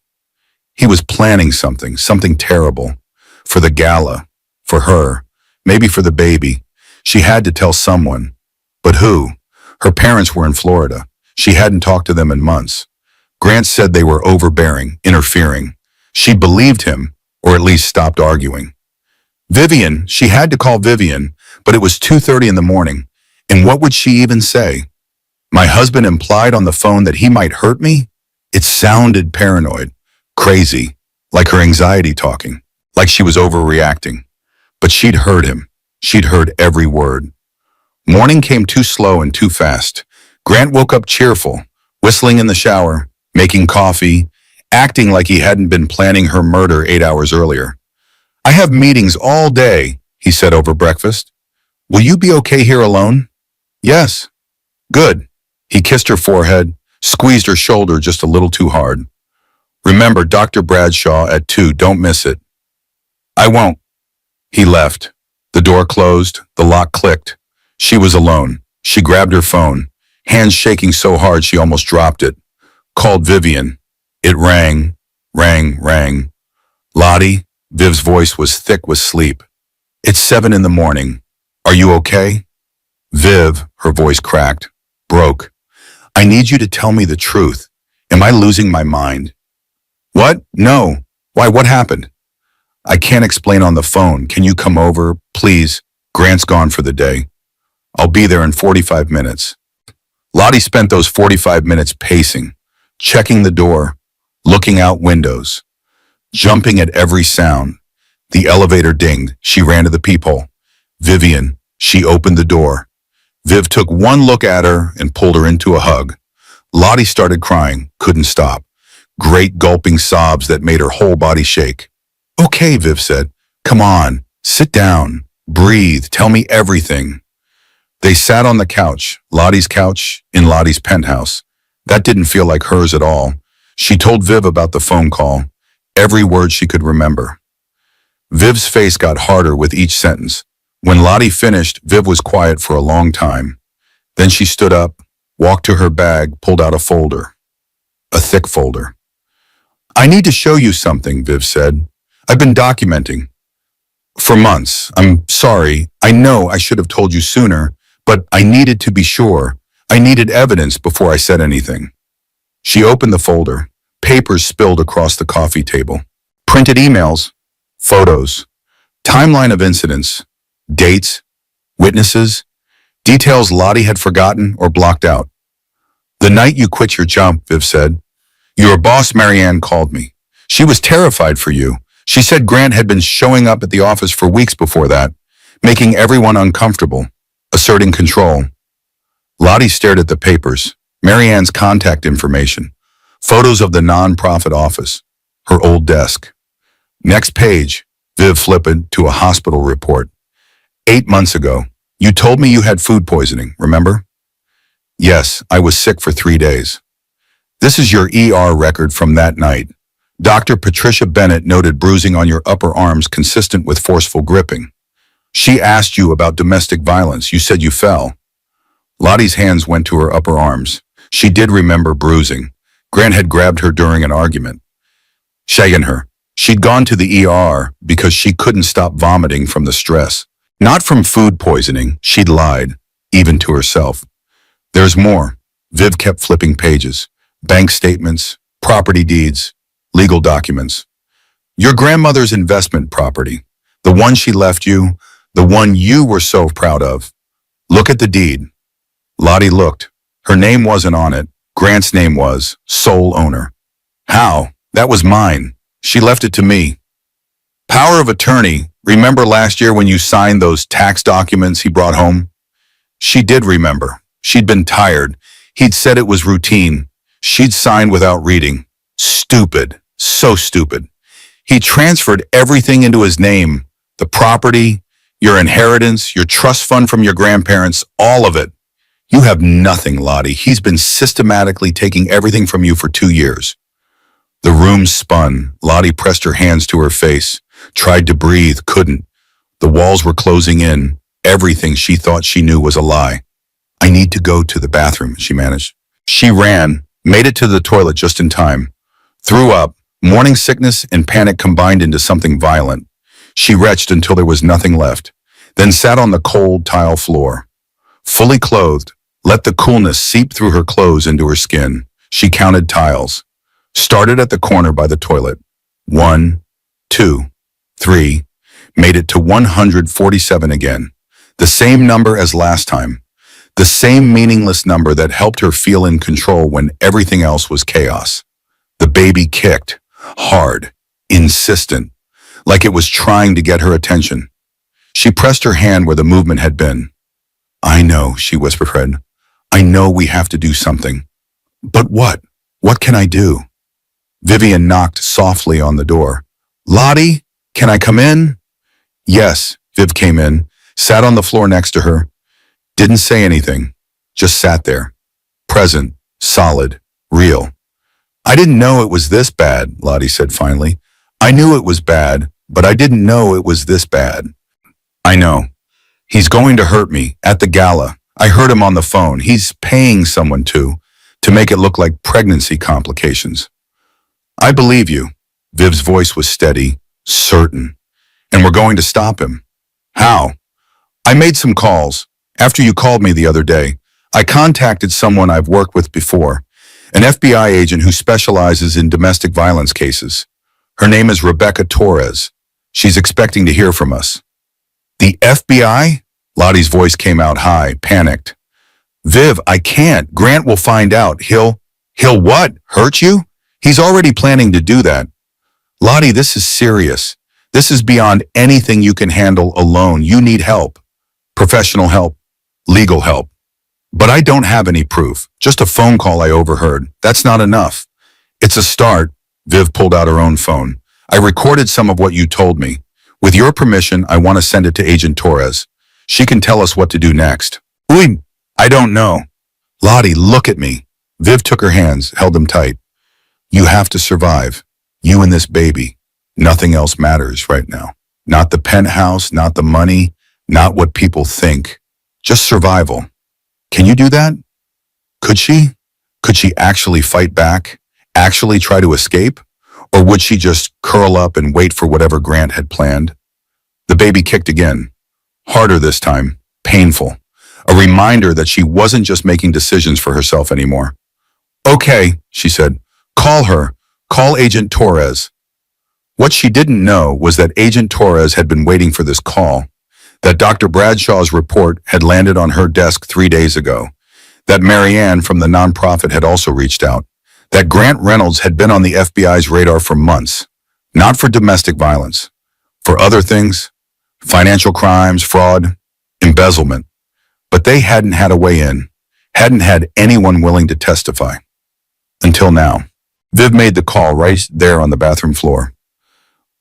He was planning something terrible. For the gala. For her. Maybe for the baby. She had to tell someone. But who? Her parents were in Florida. She hadn't talked to them in months. Grant said they were overbearing, interfering. She believed him, or at least stopped arguing. Vivian, she had to call Vivian, but it was 2:30 in the morning. And what would she even say? My husband implied on the phone that he might hurt me? It sounded paranoid, crazy, like her anxiety talking, like she was overreacting. But she'd heard him. She'd heard every word. Morning came too slow and too fast. Grant woke up cheerful, whistling in the shower, making coffee, acting like he hadn't been planning her murder 8 hours earlier. I have meetings all day, he said over breakfast. Will you be okay here alone? Yes. Good. He kissed her forehead, squeezed her shoulder just a little too hard. Remember Dr. Bradshaw at 2, don't miss it. I won't. He left. The door closed, the lock clicked. She was alone. She grabbed her phone, hands shaking so hard she almost dropped it. Called Vivian. It rang, rang. Lottie, Viv's voice was thick with sleep. It's 7 in the morning. Are you okay? Viv, her voice cracked, broke. I need you to tell me the truth. Am I losing my mind? What? No. Why, what happened? I can't explain on the phone. Can you come over, please? Grant's gone for the day. I'll be there in 45 minutes. Lottie spent those 45 minutes pacing, checking the door, looking out windows, jumping at every sound. The elevator dinged. She ran to the peephole. Vivian, she opened the door. Viv took one look at her and pulled her into a hug. Lottie started crying, couldn't stop. Great gulping sobs that made her whole body shake. Okay, Viv said. Come on, sit down, breathe, tell me everything. They sat on the couch, Lottie's couch, in Lottie's penthouse. That didn't feel like hers at all. She told Viv about the phone call, every word she could remember. Viv's face got harder with each sentence. When Lottie finished, Viv was quiet for a long time. Then she stood up, walked to her bag, pulled out a folder. A thick folder. I need to show you something, Viv said. I've been documenting. For months. I'm sorry. I know I should have told you sooner, but I needed to be sure. I needed evidence before I said anything. She opened the folder. Papers spilled across the coffee table. Printed emails. Photos. Timeline of incidents. Dates. Witnesses. Details Lottie had forgotten or blocked out. The night you quit your job, Viv said, your boss Marianne called me. She was terrified for you. She said Grant had been showing up at the office for weeks before that, making everyone uncomfortable, asserting control. Lottie stared at the papers, Marianne's contact information, photos of the non-profit office, her old desk. Next page, Viv flipped to a hospital report. 8 months ago, you told me you had food poisoning, remember? Yes, I was sick for 3 days. This is your ER record from that night. Dr. Patricia Bennett noted bruising on your upper arms consistent with forceful gripping. She asked you about domestic violence. You said you fell. Lottie's hands went to her upper arms. She did remember bruising. Grant had grabbed her during an argument. Shagging her. She'd gone to the ER because she couldn't stop vomiting from the stress. Not from food poisoning. She'd lied, even to herself. There's more. Viv kept flipping pages. Bank statements, property deeds, legal documents. Your grandmother's investment property, the one she left you, the one you were so proud of. Look at the deed. Lottie looked. Her name wasn't on it. Grant's name was, sole owner. How? That was mine. She left it to me. Power of attorney. Remember last year when you signed those tax documents he brought home? She did remember. She'd been tired. He'd said it was routine. She'd signed without reading. Stupid. So stupid. He transferred everything into his name. The property, your inheritance, your trust fund from your grandparents, all of it. You have nothing, Lottie. He's been systematically taking everything from you for 2 years. The room spun. Lottie pressed her hands to her face, tried to breathe, couldn't. The walls were closing in. Everything she thought she knew was a lie. I need to go to the bathroom, she managed. She ran, made it to the toilet just in time. Threw up. Morning sickness and panic combined into something violent. She retched until there was nothing left, then sat on the cold tile floor. Fully clothed, let the coolness seep through her clothes into her skin. She counted tiles. Started at the corner by the toilet. 1, 2, 3. Made it to 147 again. The same number as last time. The same meaningless number that helped her feel in control when everything else was chaos. The baby kicked. Hard. Insistent. Like it was trying to get her attention. She pressed her hand where the movement had been. I know, she whispered. I know we have to do something. But what? What can I do? Vivian knocked softly on the door. Lottie, can I come in? Yes, Viv came in, sat on the floor next to her. Didn't say anything, just sat there. Present, solid, real. I didn't know it was this bad, Lottie said finally. I knew it was bad, but I didn't know it was this bad. I know. He's going to hurt me at the gala. I heard him on the phone. He's paying someone to make it look like pregnancy complications. I believe you. Viv's voice was steady, certain. And we're going to stop him. How? I made some calls. After you called me the other day, I contacted someone I've worked with before, an FBI agent who specializes in domestic violence cases. Her name is Rebecca Torres. She's expecting to hear from us. The FBI? Lottie's voice came out high, panicked. Viv, I can't. Grant will find out. He'll what? Hurt you? He's already planning to do that. Lottie, this is serious. This is beyond anything you can handle alone. You need help. Professional help. Legal help. But I don't have any proof. Just a phone call I overheard. That's not enough. It's a start. Viv pulled out her own phone. I recorded some of what you told me. With your permission, I want to send it to Agent Torres. She can tell us what to do next. Uy, I don't know. Lottie, look at me. Viv took her hands, held them tight. You have to survive. You and this baby. Nothing else matters right now. Not the penthouse, not the money, not what people think. Just survival. Can you do that? Could she? Could she actually fight back? Actually try to escape? Or would she just curl up and wait for whatever Grant had planned? The baby kicked again. Harder this time. Painful. A reminder that she wasn't just making decisions for herself anymore. Okay, she said. Call her. Call Agent Torres. What she didn't know was that Agent Torres had been waiting for this call, that Dr. Bradshaw's report had landed on her desk 3 days ago, that Marianne from the nonprofit had also reached out, that Grant Reynolds had been on the FBI's radar for months, not for domestic violence, for other things, financial crimes, fraud, embezzlement. But they hadn't had a way in, hadn't had anyone willing to testify. Until now. Viv made the call right there on the bathroom floor.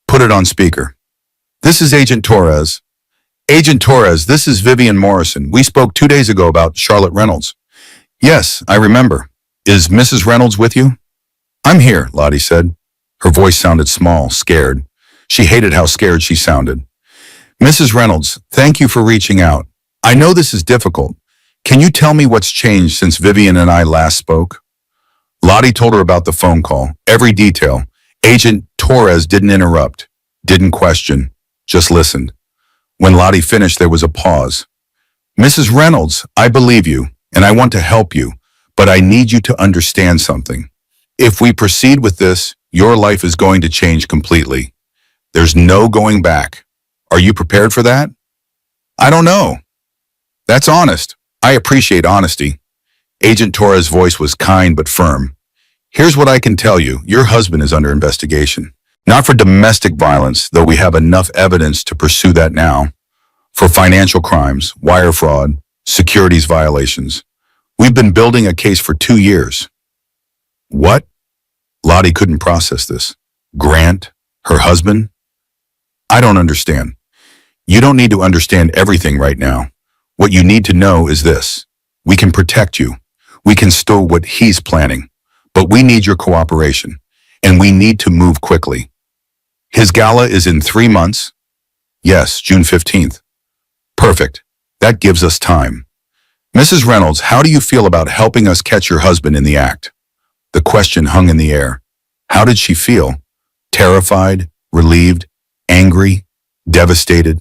Put it on speaker. This is Agent Torres. Agent Torres, this is Vivian Morrison. We spoke 2 days ago about Charlotte Reynolds. Yes, I remember. Is Mrs. Reynolds with you? I'm here, Lottie said. Her voice sounded small, scared. She hated how scared she sounded. Mrs. Reynolds, thank you for reaching out. I know this is difficult. Can you tell me what's changed since Vivian and I last spoke? Lottie told her about the phone call, every detail. Agent Torres didn't interrupt, didn't question, just listened. When Lottie finished, there was a pause. Mrs. Reynolds, I believe you, and I want to help you, but I need you to understand something. If we proceed with this, your life is going to change completely. There's no going back. Are you prepared for that? I don't know. That's honest. I appreciate honesty. Agent Torres' voice was kind but firm. Here's what I can tell you. Your husband is under investigation. Not for domestic violence, though we have enough evidence to pursue that now. For financial crimes, wire fraud, securities violations. We've been building a case for 2 years. What? Lottie couldn't process this. Grant? Her husband? I don't understand. You don't need to understand everything right now. What you need to know is this. We can protect you. We can stow what he's planning. But we need your cooperation. And we need to move quickly. His gala is in 3 months. Yes, June 15th. Perfect. That gives us time. Mrs. Reynolds, how do you feel about helping us catch your husband in the act? The question hung in the air. How did she feel? Terrified, relieved, angry, devastated,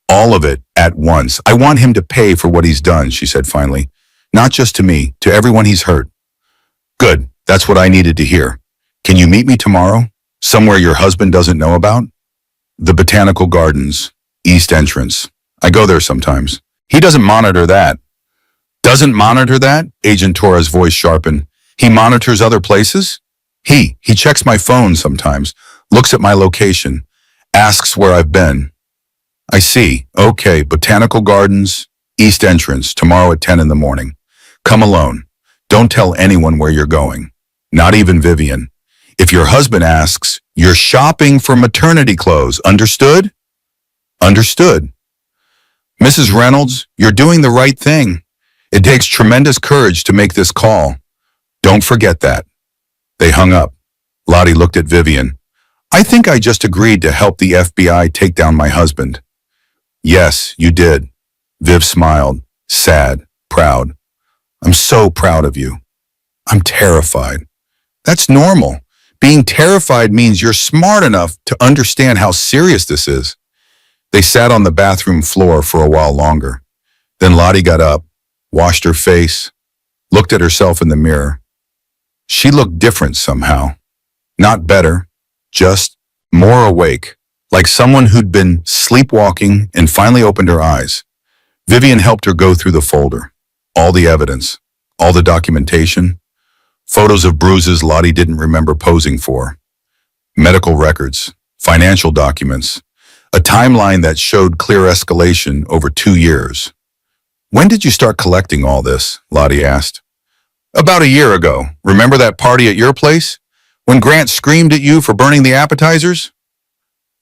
all of it at once. I want him to pay for what he's done, she said finally. Not just to me, to everyone he's hurt. Good, that's what I needed to hear. Can you meet me tomorrow? Somewhere your husband doesn't know about? The Botanical Gardens, East Entrance. I go there sometimes. He doesn't monitor that. Doesn't monitor that? Agent Torres' voice sharpened. He monitors other places? He checks my phone sometimes, looks at my location, asks where I've been. I see. Okay, Botanical Gardens, East Entrance, tomorrow at 10 in the morning. Come alone. Don't tell anyone where you're going. Not even Vivian. If your husband asks, you're shopping for maternity clothes. Understood? Understood. Mrs. Reynolds, you're doing the right thing. It takes tremendous courage to make this call. Don't forget that. They hung up. Lottie looked at Vivian. I think I just agreed to help the FBI take down my husband. Yes, you did. Viv smiled, sad, proud. I'm so proud of you. I'm terrified. That's normal. Being terrified means you're smart enough to understand how serious this is. They sat on the bathroom floor for a while longer. Then Lottie got up, washed her face, looked at herself in the mirror. She looked different somehow. Not better, just more awake, like someone who'd been sleepwalking and finally opened her eyes. Vivian helped her go through the folder. All the evidence, all the documentation, photos of bruises Lottie didn't remember posing for, medical records, financial documents, a timeline that showed clear escalation over 2 years. When did you start collecting all this? Lottie asked. About a year ago. Remember that party at your place? When Grant screamed at you for burning the appetizers?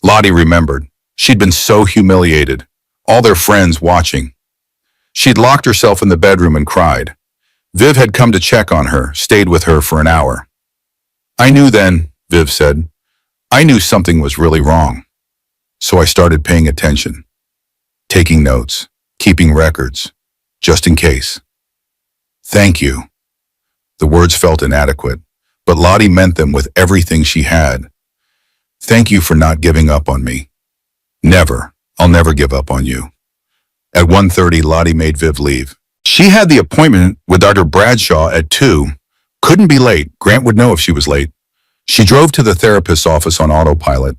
Lottie remembered. She'd been so humiliated. All their friends watching. She'd locked herself in the bedroom and cried. Viv had come to check on her, stayed with her for an hour. I knew then, Viv said. I knew something was really wrong. So I started paying attention. Taking notes, keeping records, just in case. Thank you. The words felt inadequate, but Lottie meant them with everything she had. Thank you for not giving up on me. Never. I'll never give up on you. At 1:30, Lottie made Viv leave. She had the appointment with Dr. Bradshaw at 2. Couldn't be late. Grant would know if she was late. She drove to the therapist's office on autopilot.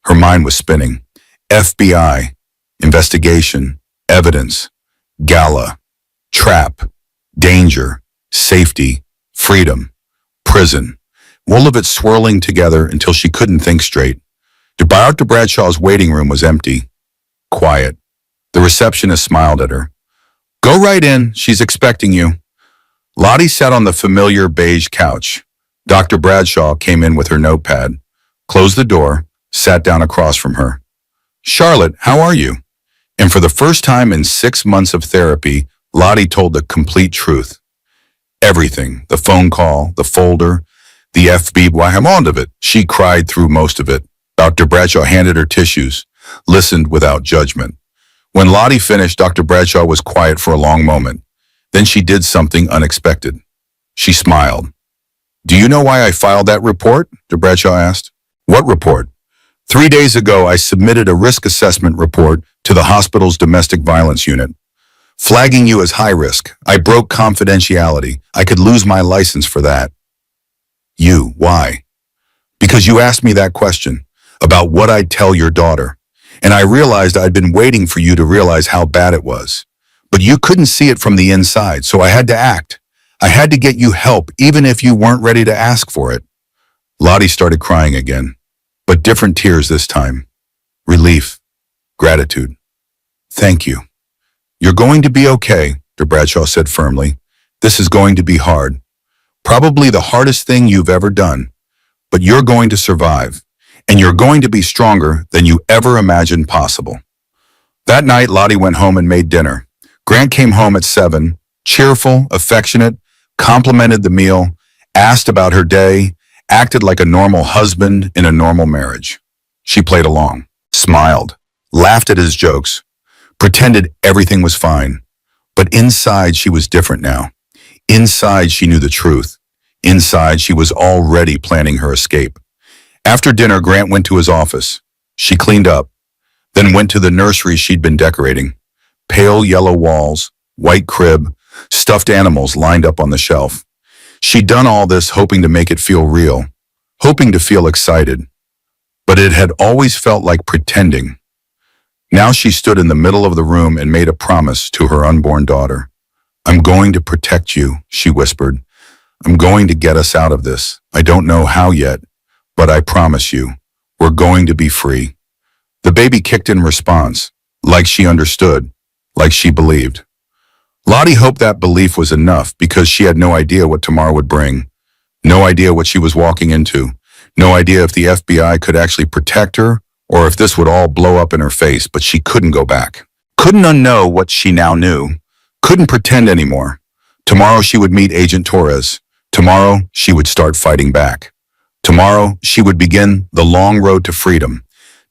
Her mind was spinning. FBI, investigation, evidence, Gala, trap, danger, safety, freedom, prison. All of it swirling together until she couldn't think straight. Dr. Bradshaw's waiting room was empty. Quiet. The receptionist smiled at her. Go right in. She's expecting you. Lottie sat on the familiar beige couch. Dr. Bradshaw came in with her notepad, closed the door, sat down across from her. Charlotte, how are you? And for the first time in 6 months of therapy, Lottie told the complete truth. Everything, the phone call, the folder, the FBI, I'm on of it. She cried through most of it. Dr. Bradshaw handed her tissues, listened without judgment. When Lottie finished, Dr. Bradshaw was quiet for a long moment. Then she did something unexpected. She smiled. Do you know why I filed that report? Dr. Bradshaw asked. What report? 3 days ago, I submitted a risk assessment report to the hospital's domestic violence unit, flagging you as high risk. I broke confidentiality. I could lose my license for that. You, why? Because you asked me that question about what I'd tell your daughter, and I realized I'd been waiting for you to realize how bad it was. But you couldn't see it from the inside, so I had to act. I had to get you help, even if you weren't ready to ask for it. Lottie started crying again, but different tears this time. Relief, gratitude. Thank you. You're going to be okay, Dr. Bradshaw said firmly. This is going to be hard. Probably the hardest thing you've ever done. But you're going to survive, and you're going to be stronger than you ever imagined possible. That night, Lottie went home and made dinner. Grant came home at 7, Cheerful, affectionate, complimented the meal, asked about her day, acted like a normal husband in a normal marriage. She played along, smiled, laughed at his jokes, pretended everything was fine. But inside she was different now. Inside she knew the truth. Inside she was already planning her escape. After dinner, Grant went to his office. She cleaned up, then went to the nursery she'd been decorating. Pale yellow walls, white crib, stuffed animals lined up on the shelf. She'd done all this hoping to make it feel real, hoping to feel excited. But it had always felt like pretending. Now she stood in the middle of the room and made a promise to her unborn daughter. "I'm going to protect you," she whispered. "I'm going to get us out of this. I don't know how yet, but I promise you, we're going to be free." The baby kicked in response, like she understood, like she believed. Lottie hoped that belief was enough because she had no idea what tomorrow would bring, no idea what she was walking into, no idea if the FBI could actually protect her or if this would all blow up in her face, but she couldn't go back. Couldn't unknow what she now knew. Couldn't pretend anymore. Tomorrow she would meet Agent Torres. Tomorrow she would start fighting back. Tomorrow she would begin the long road to freedom.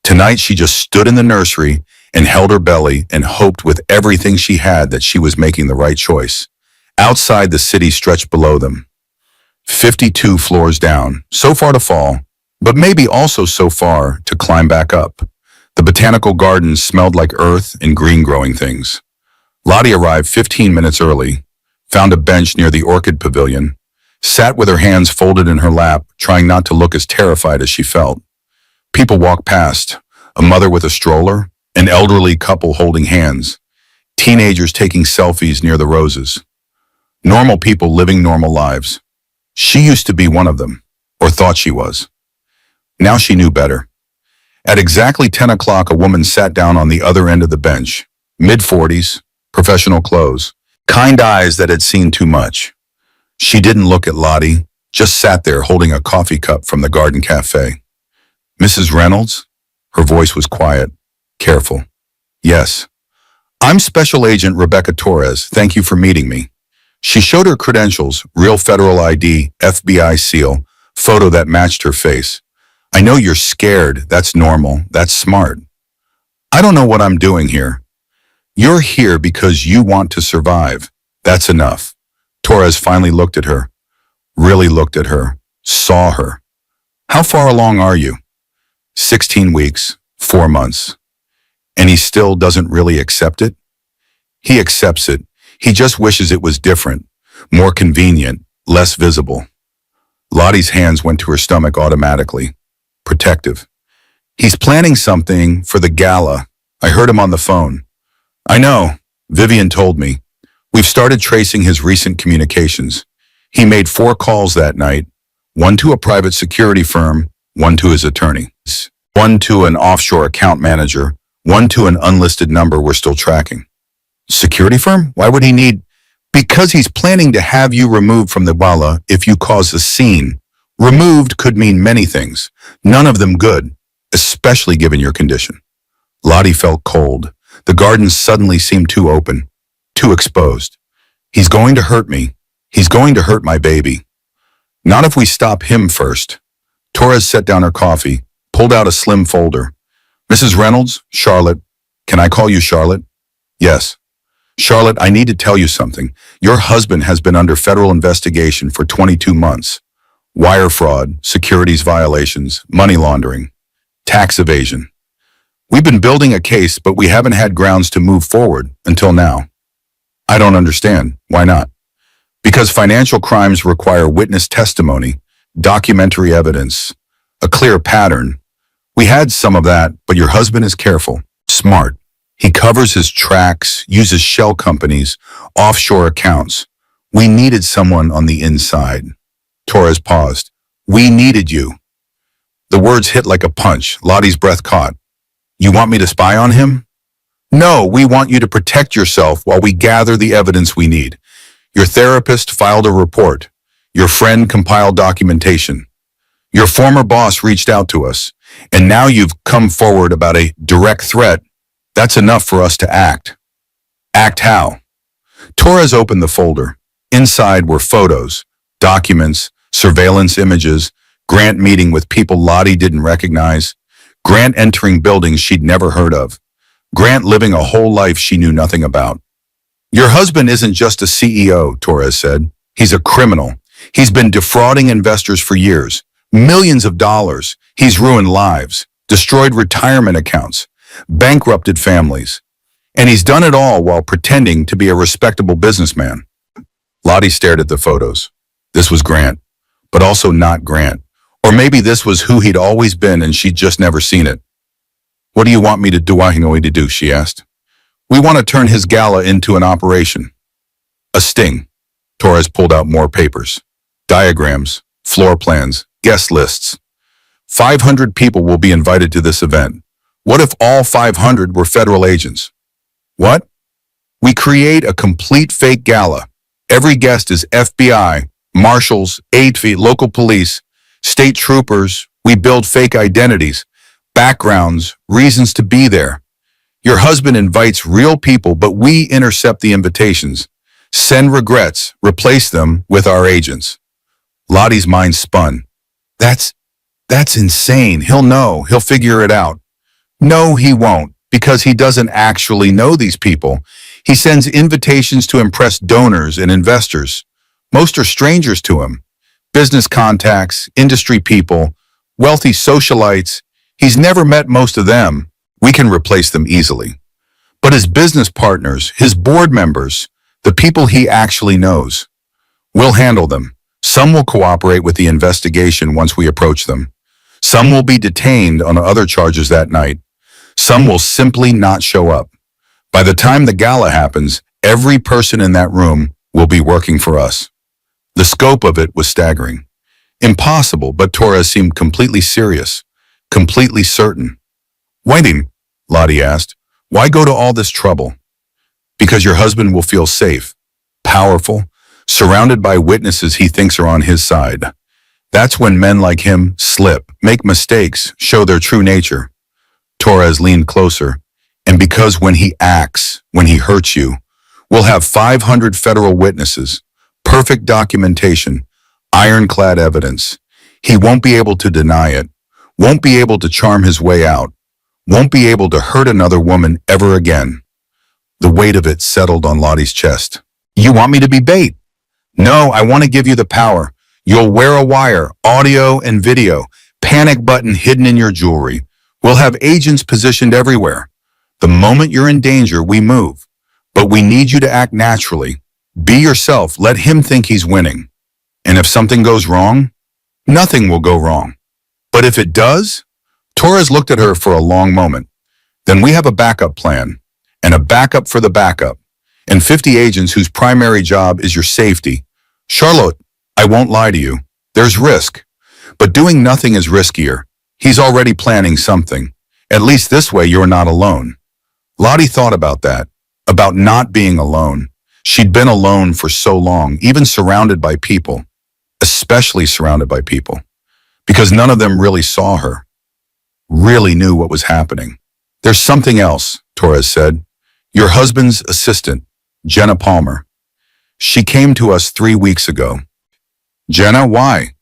Tonight she just stood in the nursery and held her belly and hoped with everything she had that she was making the right choice. Outside, the city stretched below them. 52 floors down, so far to fall, but maybe also so far to climb back up. The botanical gardens smelled like earth and green growing things. Lottie arrived 15 minutes early, found a bench near the orchid pavilion, sat with her hands folded in her lap, trying not to look as terrified as she felt. People walked past, a mother with a stroller, an elderly couple holding hands, teenagers taking selfies near the roses. Normal people living normal lives. She used to be one of them, or thought she was. Now she knew better. At exactly 10 o'clock, a woman sat down on the other end of the bench, mid-40s, professional clothes, kind eyes that had seen too much. She didn't look at Lottie, just sat there holding a coffee cup from the garden cafe. "Mrs. Reynolds?" Her voice was quiet, careful. "Yes. I'm Special Agent Rebecca Torres. Thank you for meeting me." She showed her credentials, real federal ID, FBI seal, photo that matched her face. "I know you're scared. That's normal. That's smart. I don't know what I'm doing here. You're here because you want to survive. That's enough." Torres finally looked at her, really looked at her, saw her. "How far along are you?" 16 weeks, 4 months. And he still doesn't really accept it? He accepts it. He just wishes it was different, more convenient, less visible. Lottie's hands went to her stomach automatically, protective. "He's planning something for the gala. I heard him on the phone." "I know. Vivian told me. We've started tracing his recent communications. He made 4 calls that night, 1 to a private security firm, 1 to his attorney, 1 to an offshore account manager, 1 to an unlisted number we're still tracking." "Security firm? Why would he need—" "Because he's planning to have you removed from the gala if you cause a scene. Removed could mean many things, none of them good, especially given your condition." Lottie felt cold. The garden suddenly seemed too open, too exposed. "He's going to hurt me. He's going to hurt my baby." "Not if we stop him first." Torres set down her coffee, pulled out a slim folder. "Mrs. Reynolds, Charlotte. Can I call you Charlotte?" "Yes." "Charlotte, I need to tell you something. Your husband has been under federal investigation for 22 months. Wire fraud, securities violations, money laundering, tax evasion. We've been building a case, but we haven't had grounds to move forward until now." "I don't understand. Why not?" "Because financial crimes require witness testimony, documentary evidence, a clear pattern. We had some of that, but your husband is careful, smart. He covers his tracks, uses shell companies, offshore accounts. We needed someone on the inside." Torres paused. "We needed you." The words hit like a punch. Lottie's breath caught. "You want me to spy on him?" "No, we want you to protect yourself while we gather the evidence we need. Your therapist filed a report. Your friend compiled documentation. Your former boss reached out to us. And now you've come forward about a direct threat. That's enough for us to act." "Act how?" Torres opened the folder. Inside were photos, documents, surveillance images, Grant meeting with people Lottie didn't recognize, Grant entering buildings she'd never heard of, Grant living a whole life she knew nothing about. Your husband isn't just a CEO, Torres said. He's a criminal. He's been defrauding investors for years. Millions of dollars. He's ruined lives, destroyed retirement accounts, bankrupted families. And he's done it all while pretending to be a respectable businessman. Lottie stared at the photos. This was Grant, but also not Grant. Or maybe this was who he'd always been and she'd just never seen it. What do you want me to do, she asked. We want to turn his gala into an operation. A sting. Torres pulled out more papers. Diagrams, floor plans, guest lists. 500 people will be invited to this event. What if all 500 were federal agents? What? We create a complete fake gala. Every guest is FBI, marshals, local police, state troopers. We build fake identities, backgrounds, reasons to be there. Your husband invites real people, but we intercept the invitations, send regrets, replace them with our agents. Lottie's mind spun. That's insane. He'll know. He'll figure it out. No, he won't, because he doesn't actually know these people. He sends invitations to impress donors and investors. Most are strangers to him. Business contacts, industry people, wealthy socialites. He's never met most of them. We can replace them easily. But his business partners, his board members, the people he actually knows, we'll handle them. Some will cooperate with the investigation once we approach them. Some will be detained on other charges that night. Some will simply not show up. By the time the gala happens, every person in that room will be working for us. The scope of it was staggering. Impossible, but Torres seemed completely serious, completely certain. Why didn't, Lottie asked, why go to all this trouble? Because your husband will feel safe, powerful, surrounded by witnesses he thinks are on his side. That's when men like him slip, make mistakes, show their true nature. Torres leaned closer. And because when he acts, when he hurts you, we'll have 500 federal witnesses, perfect documentation, ironclad evidence. He won't be able to deny it, won't be able to charm his way out, won't be able to hurt another woman ever again. The weight of it settled on Lottie's chest. You want me to be bait? No, I want to give you the power. You'll wear a wire, audio and video, panic button hidden in your jewelry. We'll have agents positioned everywhere. The moment you're in danger, we move. But we need you to act naturally. Be yourself. Let him think he's winning. And if something goes wrong, nothing will go wrong. But if it does, Torres looked at her for a long moment. Then we have a backup plan, and a backup for the backup, and 50 agents whose primary job is your safety. Charlotte, I won't lie to you. There's risk. But doing nothing is riskier. He's already planning something. At least this way you're not alone. Lottie thought about that, about not being alone. She'd been alone for so long, even surrounded by people, especially surrounded by people, because none of them really saw her, really knew what was happening. There's something else, Torres said. Your husband's assistant, Jenna Palmer. She came to us 3 weeks ago. Jenna, why?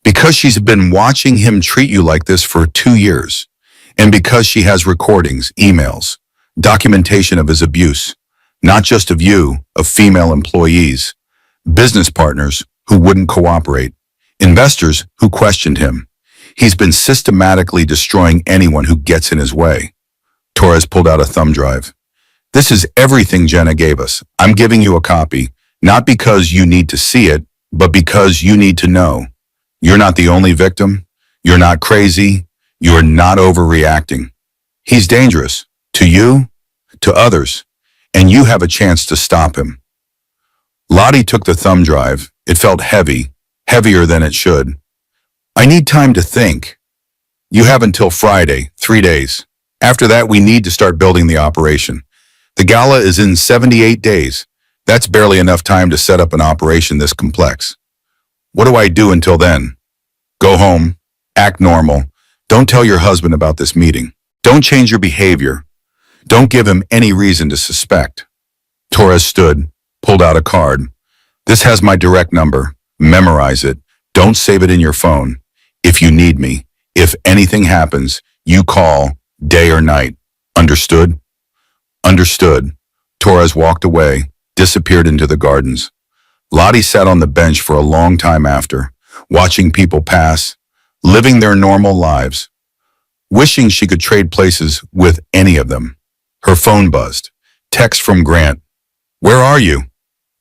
Because she's been watching him treat you like this for 2 years, and because she has recordings, emails, documentation of his abuse, not just of you, of female employees, business partners who wouldn't cooperate, investors who questioned him. He's been systematically destroying anyone who gets in his way. Torres pulled out a thumb drive. This is everything Jenna gave us. I'm giving you a copy, not because you need to see it, but because you need to know. You're not the only victim. You're not crazy. You're not overreacting. He's dangerous. To you, to others, and you have a chance to stop him. Lottie took the thumb drive. It felt heavy, heavier than it should. I need time to think. You have until Friday, 3 days. After that, we need to start building the operation. The gala is in 78 days. That's barely enough time to set up an operation this complex. What do I do until then? Go home, act normal. Don't tell your husband about this meeting. Don't change your behavior. Don't give him any reason to suspect. Torres stood, pulled out a card. This has my direct number. Memorize it. Don't save it in your phone. If you need me, if anything happens, you call, day or night. Understood? Understood. Torres walked away, disappeared into the gardens. Lottie sat on the bench for a long time after, watching people pass, living their normal lives, wishing she could trade places with any of them. Her phone buzzed. Text from Grant. Where are you?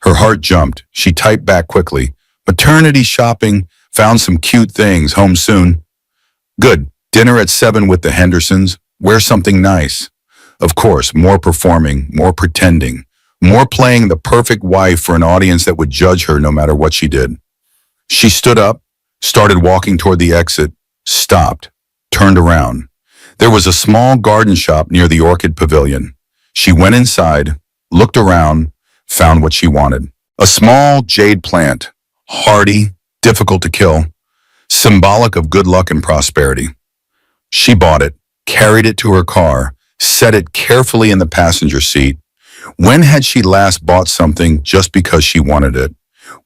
Her heart jumped. She typed back quickly. Maternity shopping, found some cute things, home soon. Good. Dinner at 7 with the Hendersons. Wear something nice. Of course, more performing, more pretending, more playing the perfect wife for an audience that would judge her no matter what she did. She stood up, started walking toward the exit, stopped, turned around. There was a small garden shop near the Orchid Pavilion. She went inside, looked around, found what she wanted. A small jade plant, hardy, difficult to kill, symbolic of good luck and prosperity. She bought it, carried it to her car, set it carefully in the passenger seat. When had she last bought something just because she wanted it?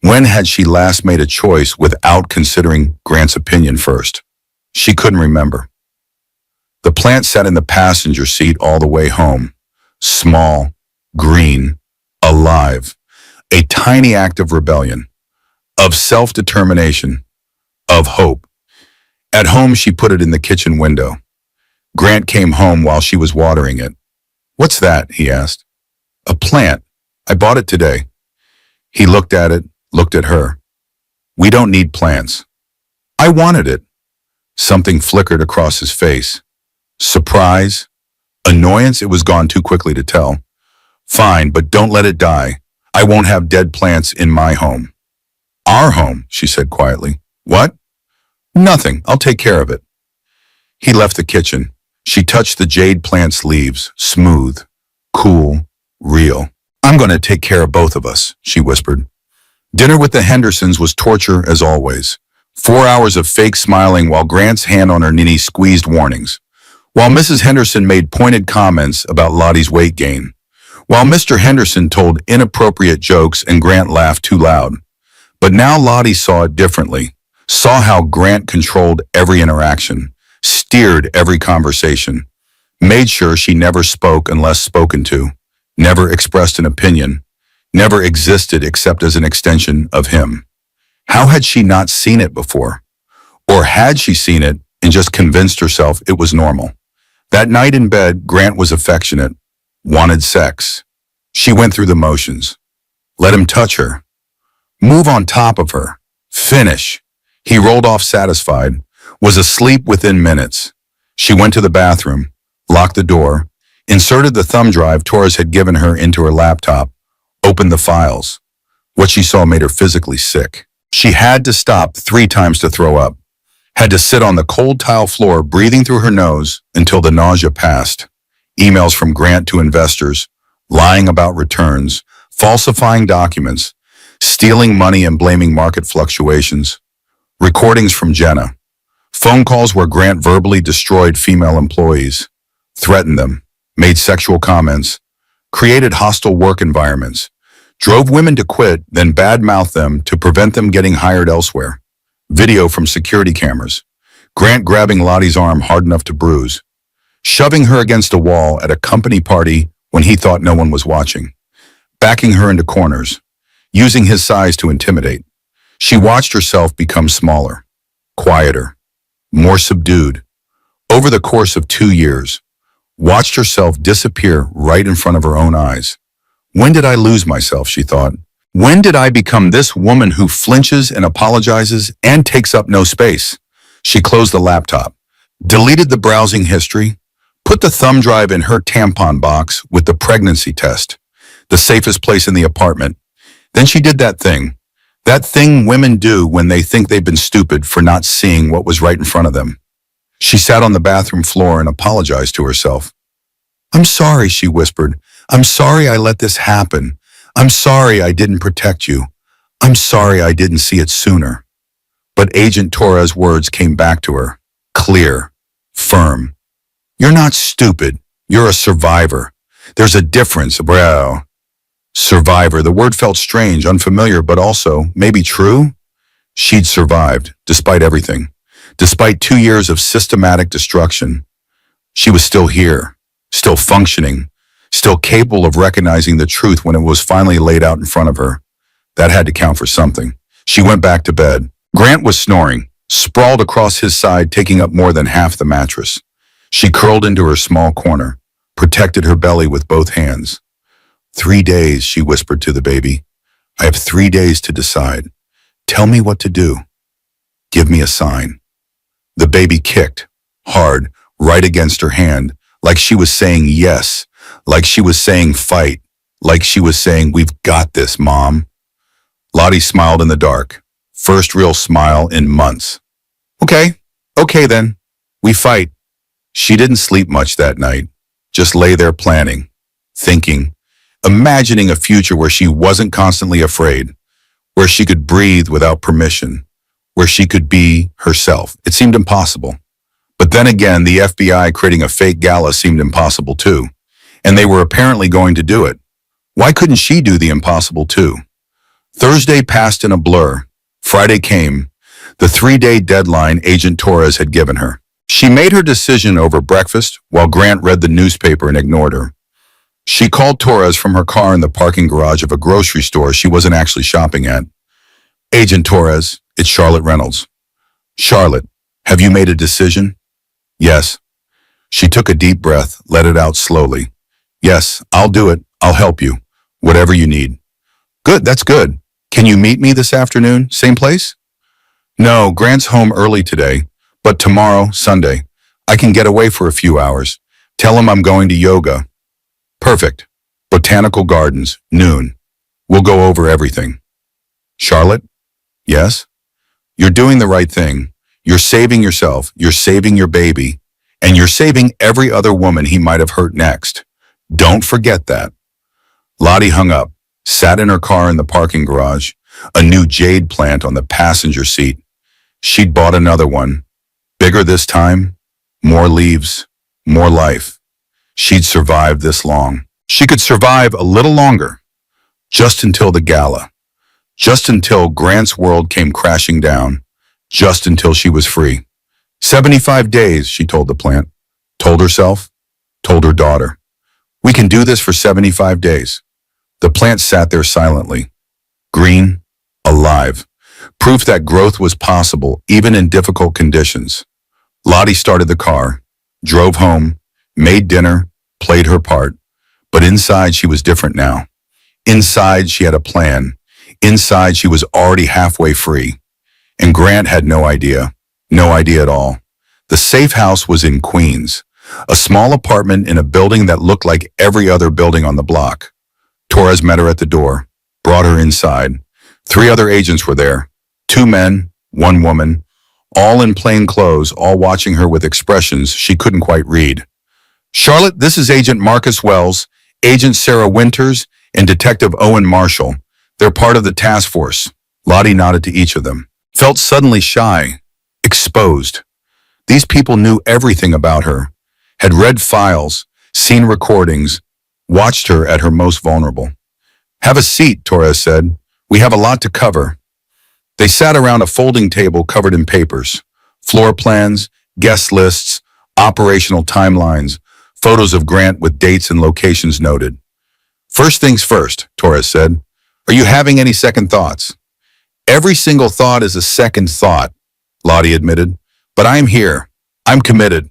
When had she last made a choice without considering Grant's opinion first? She couldn't remember. The plant sat in the passenger seat all the way home. Small, green, alive. A tiny act of rebellion, of self-determination, of hope. At home, she put it in the kitchen window. Grant came home while she was watering it. What's that? He asked. A plant. I bought it today. He looked at it, looked at her. We don't need plants. I wanted it. Something flickered across his face. Surprise? Annoyance? It was gone too quickly to tell. Fine, but don't let it die. I won't have dead plants in my home. Our home, she said quietly. What? Nothing. I'll take care of it. He left the kitchen. She touched the jade plant's leaves, smooth, cool, real. I'm going to take care of both of us, she whispered. Dinner with the Hendersons was torture as always. 4 hours of fake smiling while Grant's hand on her knee squeezed warnings. While Mrs. Henderson made pointed comments about Lottie's weight gain. While Mr. Henderson told inappropriate jokes and Grant laughed too loud. But now Lottie saw it differently, saw how Grant controlled every interaction, steered every conversation, made sure she never spoke unless spoken to, never expressed an opinion, never existed except as an extension of him. How had she not seen it before? Or had she seen it and just convinced herself it was normal? That night in bed, Grant was affectionate, wanted sex. She went through the motions. Let him touch her. Move on top of her. Finish. He rolled off satisfied, was asleep within minutes. She went to the bathroom, locked the door, inserted the thumb drive Torres had given her into her laptop, opened the files. What she saw made her physically sick. She had to stop 3 times to throw up, had to sit on the cold tile floor breathing through her nose until the nausea passed. Emails from Grant to investors, lying about returns, falsifying documents, stealing money and blaming market fluctuations. Recordings from Jenna. Phone calls where Grant verbally destroyed female employees, threatened them, made sexual comments, created hostile work environments, drove women to quit, then badmouthed them to prevent them getting hired elsewhere. Video from security cameras. Grant grabbing Lottie's arm hard enough to bruise, shoving her against a wall at a company party when he thought no one was watching, backing her into corners, using his size to intimidate. She watched herself become smaller, quieter, more subdued. Over the course of 2 years, watched herself disappear right in front of her own eyes. When did I lose myself, she thought. When did I become this woman who flinches and apologizes and takes up no space? She closed the laptop, deleted the browsing history, put the thumb drive in her tampon box with the pregnancy test, the safest place in the apartment. Then she did that thing women do when they think they've been stupid for not seeing what was right in front of them. She sat on the bathroom floor and apologized to herself. I'm sorry, she whispered. I'm sorry I let this happen. I'm sorry I didn't protect you. I'm sorry I didn't see it sooner. But Agent Torres' words came back to her, clear, firm. You're not stupid. You're a survivor. There's a difference, bro. Survivor. The word felt strange, unfamiliar, but also maybe true. She'd survived, despite everything. Despite 2 years of systematic destruction, she was still here, still functioning, still capable of recognizing the truth when it was finally laid out in front of her. That had to count for something. She went back to bed. Grant was snoring, sprawled across his side, taking up more than half the mattress. She curled into her small corner, protected her belly with both hands. 3 days, she whispered to the baby. I have 3 days to decide. Tell me what to do. Give me a sign. The baby kicked, hard, right against her hand, like she was saying yes, like she was saying fight, like she was saying, we've got this, Mom. Lottie smiled in the dark. First real smile in months. Okay then. We fight. She didn't sleep much that night. Just lay there planning, thinking, imagining a future where she wasn't constantly afraid, where she could breathe without permission, where she could be herself. It seemed impossible. But then again, the FBI creating a fake gala seemed impossible too. And they were apparently going to do it. Why couldn't she do the impossible too? Thursday passed in a blur. Friday came, the 3-day deadline Agent Torres had given her. She made her decision over breakfast while Grant read the newspaper and ignored her. She called Torres from her car in the parking garage of a grocery store she wasn't actually shopping at. Agent Torres, it's Charlotte Reynolds. Charlotte, have you made a decision? Yes. She took a deep breath, let it out slowly. Yes, I'll do it. I'll help you. Whatever you need. Good, that's good. Can you meet me this afternoon? Same place? No, Grant's home early today, but tomorrow, Sunday, I can get away for a few hours. Tell him I'm going to yoga. Perfect. Botanical Gardens, noon. We'll go over everything. Charlotte? Yes? You're doing the right thing. You're saving yourself, you're saving your baby, and you're saving every other woman he might have hurt next. Don't forget that. Lottie hung up, sat in her car in the parking garage, a new jade plant on the passenger seat. She'd bought another one. Bigger this time, more leaves, more life. She'd survived this long. She could survive a little longer, just until the gala, just until Grant's world came crashing down, just until she was free. 75 days, she told the plant, told herself, told her daughter. We can do this for 75 days. The plant sat there silently, green, alive, proof that growth was possible even in difficult conditions. Lottie started the car, drove home, made dinner, played her part, but inside she was different now. Inside she had a plan. Inside she was already halfway free. And Grant had no idea at all. The safe house was in Queens, a small apartment in a building that looked like every other building on the block. Torres met her at the door, brought her inside. 3 other agents were there, 2 men, 1 woman, all in plain clothes, all watching her with expressions she couldn't quite read. Charlotte, this is Agent Marcus Wells, Agent Sarah Winters, and Detective Owen Marshall. They're part of the task force. Lottie nodded to each of them. Felt suddenly shy, exposed. These people knew everything about her, had read files, seen recordings, watched her at her most vulnerable. Have a seat, Torres said. We have a lot to cover. They sat around a folding table covered in papers, floor plans, guest lists, operational timelines, photos of Grant with dates and locations noted. First things first, Torres said. Are you having any second thoughts? Every single thought is a second thought, Lottie admitted. But I'm here. I'm committed.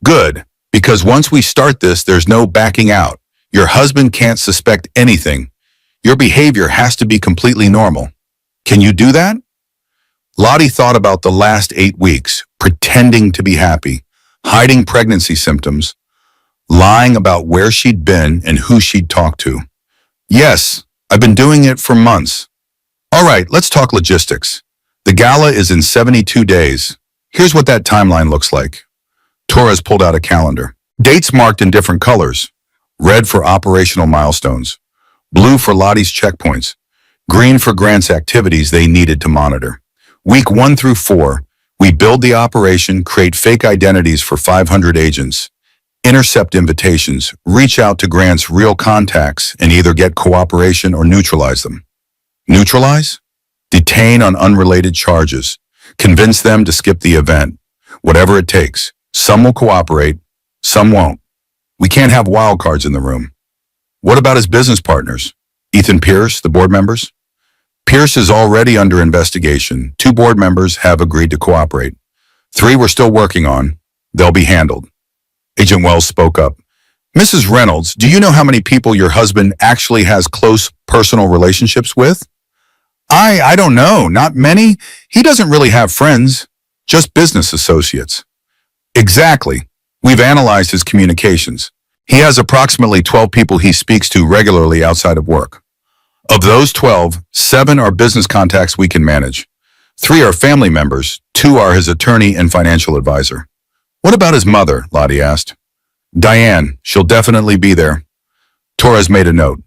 Good, because once we start this, there's no backing out. Your husband can't suspect anything. Your behavior has to be completely normal. Can you do that? Lottie thought about the last 8 weeks, pretending to be happy, hiding pregnancy symptoms, lying about where she'd been and who she'd talked to. Yes, I've been doing it for months. All right, let's talk logistics. The gala is in 72 days. Here's what that timeline looks like. Torres pulled out a calendar. Dates marked in different colors. Red for operational milestones. Blue for Lottie's checkpoints. Green for Grant's activities they needed to monitor. Week 1 through 4, we build the operation, create fake identities for 500 agents. Intercept invitations, reach out to Grant's real contacts and either get cooperation or neutralize them. Neutralize? Detain on unrelated charges. Convince them to skip the event. Whatever it takes. Some will cooperate, some won't. We can't have wild cards in the room. What about his business partners? Ethan Pierce, the board members? Pierce is already under investigation. 2 board members have agreed to cooperate. 3 we're still working on. They'll be handled. Agent Wells spoke up. Mrs. Reynolds, do you know how many people your husband actually has close personal relationships with? I don't know. Not many. He doesn't really have friends, just business associates. Exactly. We've analyzed his communications. He has approximately 12 people he speaks to regularly outside of work. Of those 12, 7 are business contacts we can manage. 3 are family members, 2 are his attorney and financial advisor. What about his mother? Lottie asked. Diane, she'll definitely be there. Torres made a note.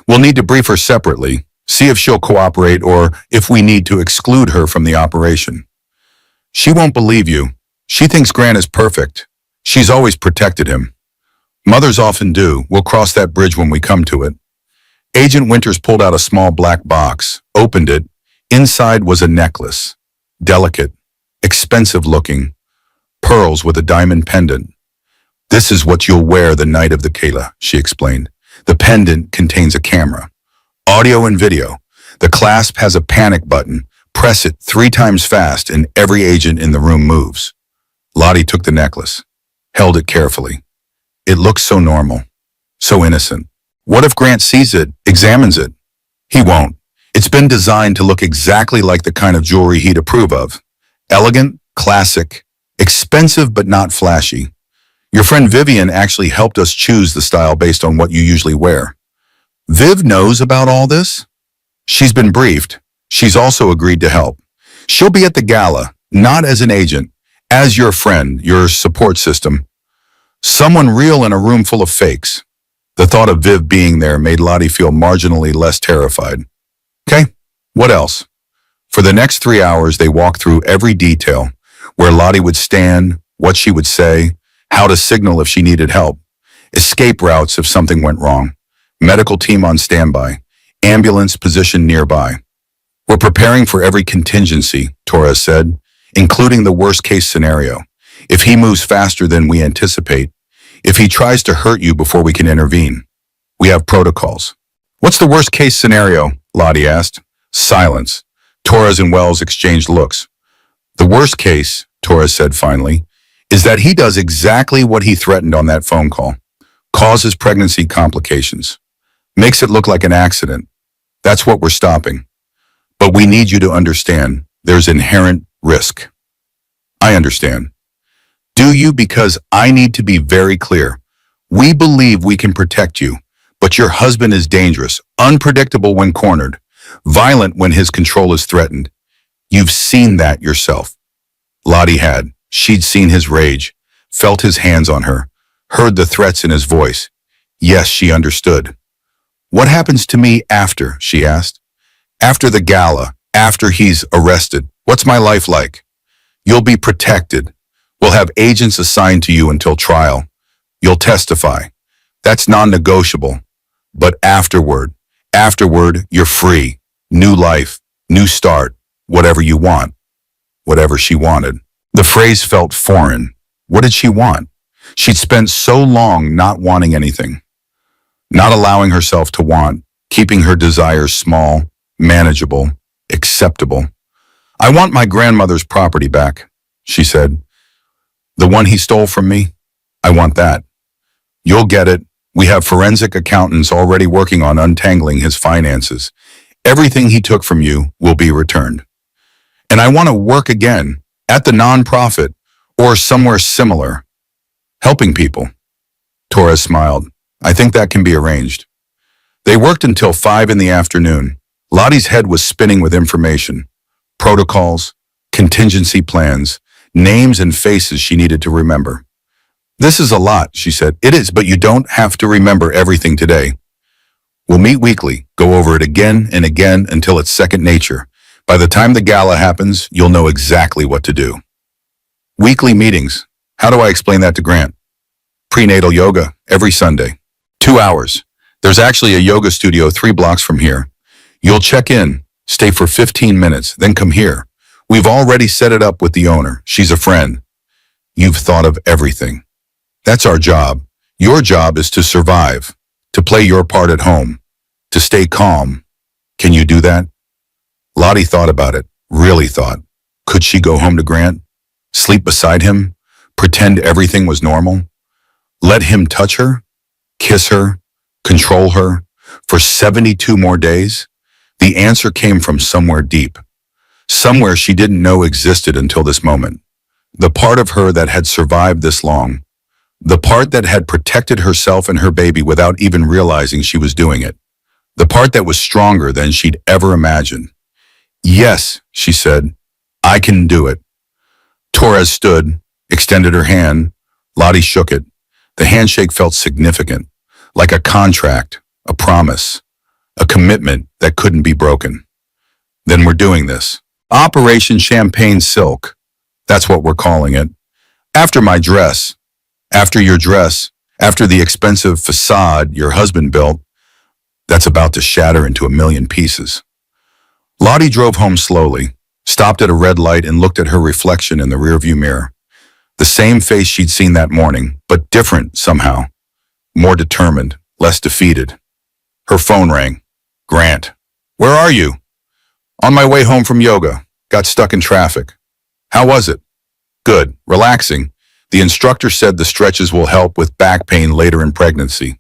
We'll need to brief her separately, see if she'll cooperate or if we need to exclude her from the operation. She won't believe you. She thinks Grant is perfect. She's always protected him. Mothers often do. We'll cross that bridge when we come to it. Agent Winters pulled out a small black box, opened it. Inside was a necklace. Delicate, expensive looking. Pearls with a diamond pendant. This is what you'll wear the night of the Gala, she explained. The pendant contains a camera. Audio and video. The clasp has a panic button. Press it 3 times fast and every agent in the room moves. Lottie took the necklace, held it carefully. It looks so normal, so innocent. What if Grant sees it, examines it? He won't. It's been designed to look exactly like the kind of jewelry he'd approve of. Elegant, classic, expensive but not flashy. Your friend Vivian actually helped us choose the style based on what you usually wear. Viv knows about all this? She's been briefed. She's also agreed to help. She'll be at the gala, not as an agent, as your friend, your support system. Someone real in a room full of fakes. The thought of Viv being there made Lottie feel marginally less terrified. Okay, what else? For the next 3 hours, they walked through every detail, where Lottie would stand, what she would say, how to signal if she needed help, escape routes if something went wrong, medical team on standby, ambulance positioned nearby. We're preparing for every contingency, Torres said, including the worst-case scenario. If he moves faster than we anticipate, if he tries to hurt you before we can intervene. We have protocols. What's the worst-case scenario? Lottie asked. Silence. Torres and Wells exchanged looks. The worst case, Torres said finally, is that he does exactly what he threatened on that phone call. Causes pregnancy complications. Makes it look like an accident. That's what we're stopping. But we need you to understand there's inherent risk. I understand. Do you? Because I need to be very clear. We believe we can protect you, but your husband is dangerous, unpredictable when cornered, violent when his control is threatened. You've seen that yourself. Lottie had. She'd seen his rage, felt his hands on her, heard the threats in his voice. Yes, she understood. What happens to me after? She asked. After the gala, after he's arrested, what's my life like? You'll be protected. We'll have agents assigned to you until trial. You'll testify. That's non-negotiable. But afterward, you're free. New life, new start, whatever you want. Whatever she wanted. The phrase felt foreign. What did she want? She'd spent so long not wanting anything. Not allowing herself to want, keeping her desires small, manageable, acceptable. I want my grandmother's property back, she said. The one he stole from me? I want that. You'll get it. We have forensic accountants already working on untangling his finances. Everything he took from you will be returned. And I want to work again, at the nonprofit, or somewhere similar, helping people. Torres smiled. I think that can be arranged. They worked until 5 in the afternoon. Lottie's head was spinning with information, protocols, contingency plans, names and faces she needed to remember. This is a lot, she said. It is, but you don't have to remember everything today. We'll meet weekly, go over it again and again until it's second nature. By the time the gala happens, you'll know exactly what to do. Weekly meetings. How do I explain that to Grant? prenatal yoga every Sunday. 2 hours. There's actually a yoga studio 3 blocks from here. You'll check in, stay for 15 minutes, then come here. We've already set it up with the owner. She's a friend. You've thought of everything. That's our job. Your job is to survive, to play your part at home, to stay calm. Can you do that? Lottie thought about it, really thought. Could she go home to Grant? Sleep beside him? Pretend everything was normal? Let him touch her? Kiss her? Control her? For 72 more days? The answer came from somewhere deep. Somewhere she didn't know existed until this moment. The part of her that had survived this long. The part that had protected herself and her baby without even realizing she was doing it. The part that was stronger than she'd ever imagined. Yes, she said, I can do it. Torres stood, extended her hand. Lottie shook it. The handshake felt significant, like a contract, a promise, a commitment that couldn't be broken. Then we're doing this. Operation Champagne Silk. That's what we're calling it. After my dress, after your dress, after the expensive facade your husband built, that's about to shatter into a million pieces. Lottie drove home slowly, stopped at a red light and looked at her reflection in the rearview mirror. The same face she'd seen that morning, but different somehow. More determined, less defeated. Her phone rang. Grant. Where are you? On my way home from yoga. Got stuck in traffic. How was it? Good. Relaxing. The instructor said the stretches will help with back pain later in pregnancy.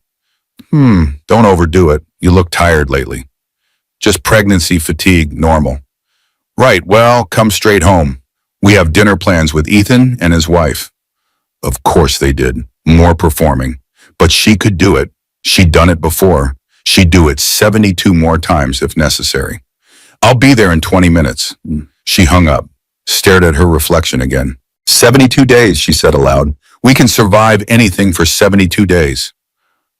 Don't overdo it. You look tired lately. Just pregnancy fatigue, normal. Right, well, come straight home. We have dinner plans with Ethan and his wife. Of course they did. More performing. But she could do it. She'd done it before. She'd do it 72 more times if necessary. I'll be there in 20 minutes. She hung up, stared at her reflection again. 72 days, she said aloud. We can survive anything for 72 days.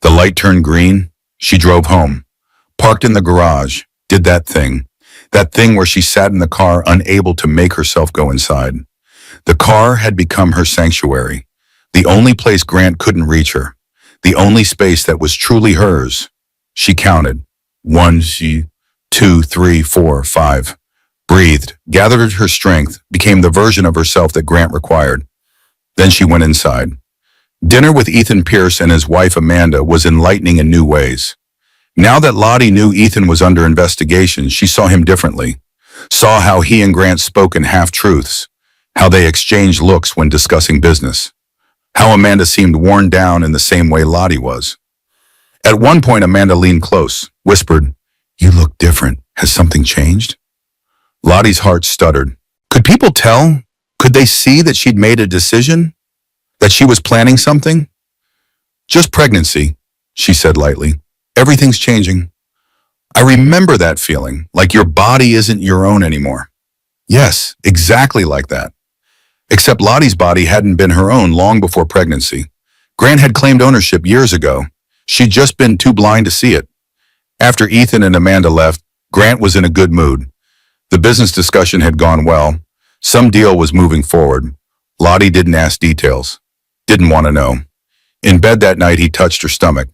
The light turned green. She drove home, parked in the garage, did that thing where she sat in the car unable to make herself go inside. The car had become her sanctuary, the only place Grant couldn't reach her, the only space that was truly hers. She counted. 1, 2, 3, 4, 5. Breathed, gathered her strength, became the version of herself that Grant required. Then she went inside. Dinner with Ethan Pierce and his wife Amanda was enlightening in new ways. Now that Lottie knew Ethan was under investigation, she saw him differently. Saw how he and Grant spoke in half-truths, how they exchanged looks when discussing business, how Amanda seemed worn down in the same way Lottie was. At one point, Amanda leaned close, whispered, "You look different. Has something changed?" Lottie's heart stuttered. Could people tell? Could they see that she'd made a decision? That she was planning something? Just pregnancy, she said lightly. Everything's changing. I remember that feeling, like your body isn't your own anymore. Yes, exactly like that. Except Lottie's body hadn't been her own long before pregnancy. Grant had claimed ownership years ago. She'd just been too blind to see it. After Ethan and Amanda left, Grant was in a good mood. The business discussion had gone well. Some deal was moving forward. Lottie didn't ask details. Didn't want to know. In bed that night, he touched her stomach.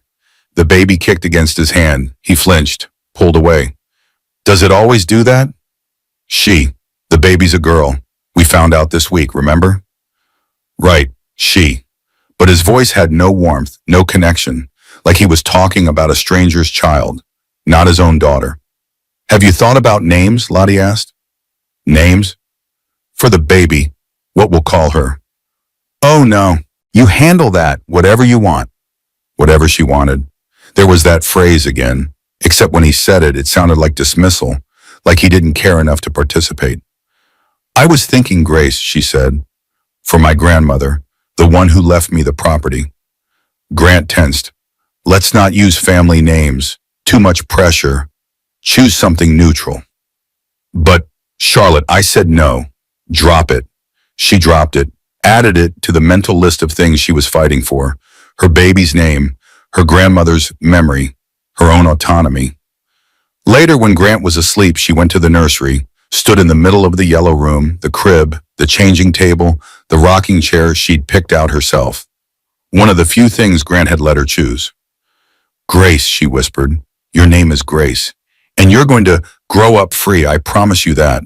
The baby kicked against his hand. He flinched, pulled away. Does it always do that? The baby's a girl. We found out this week, remember? Right, she. But his voice had no warmth, no connection, like he was talking about a stranger's child, not his own daughter. Have you thought about names? Lottie asked. Names? For the baby, what we'll call her. Oh no, you handle that, whatever you want. Whatever she wanted. There was that phrase again, except when he said it, it sounded like dismissal, like he didn't care enough to participate. I was thinking, Grace, she said, for my grandmother, the one who left me the property. Grant tensed. Let's not use family names. Too much pressure. Choose something neutral. But, Charlotte, I said no. Drop it. She dropped it, added it to the mental list of things she was fighting for. Her baby's name, her grandmother's memory, her own autonomy. Later, when Grant was asleep, she went to the nursery, stood in the middle of the yellow room, the crib, the changing table, the rocking chair she'd picked out herself. One of the few things Grant had let her choose. Grace, she whispered. Your name is Grace. And you're going to grow up free, I promise you that.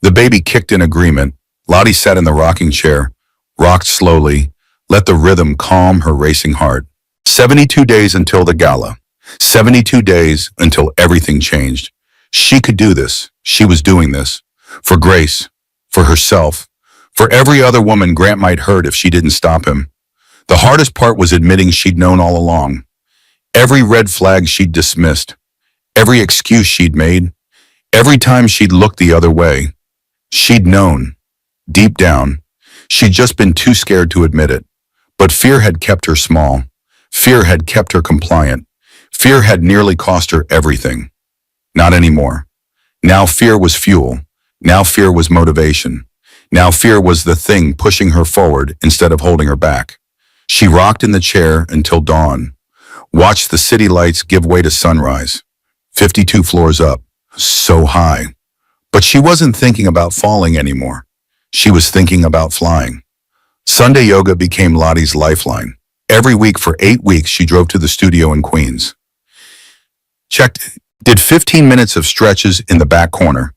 The baby kicked in agreement. Lottie sat in the rocking chair, rocked slowly, let the rhythm calm her racing heart. 72 days until the gala. 72 days until everything changed. She could do this. She was doing this. For Grace. For herself. For every other woman Grant might hurt if she didn't stop him. The hardest part was admitting she'd known all along. Every red flag she'd dismissed. Every excuse she'd made. Every time she'd looked the other way. She'd known. Deep down. She'd just been too scared to admit it. But fear had kept her small. Fear had kept her compliant. Fear had nearly cost her everything. Not anymore. Now fear was fuel. Now fear was motivation. Now fear was the thing pushing her forward instead of holding her back. She rocked in the chair until dawn. Watched the city lights give way to sunrise. 52 floors up. So high. But she wasn't thinking about falling anymore. She was thinking about flying. Sunday yoga became Lottie's lifeline. Every week for 8 weeks, she drove to the studio in Queens. Did 15 minutes of stretches in the back corner,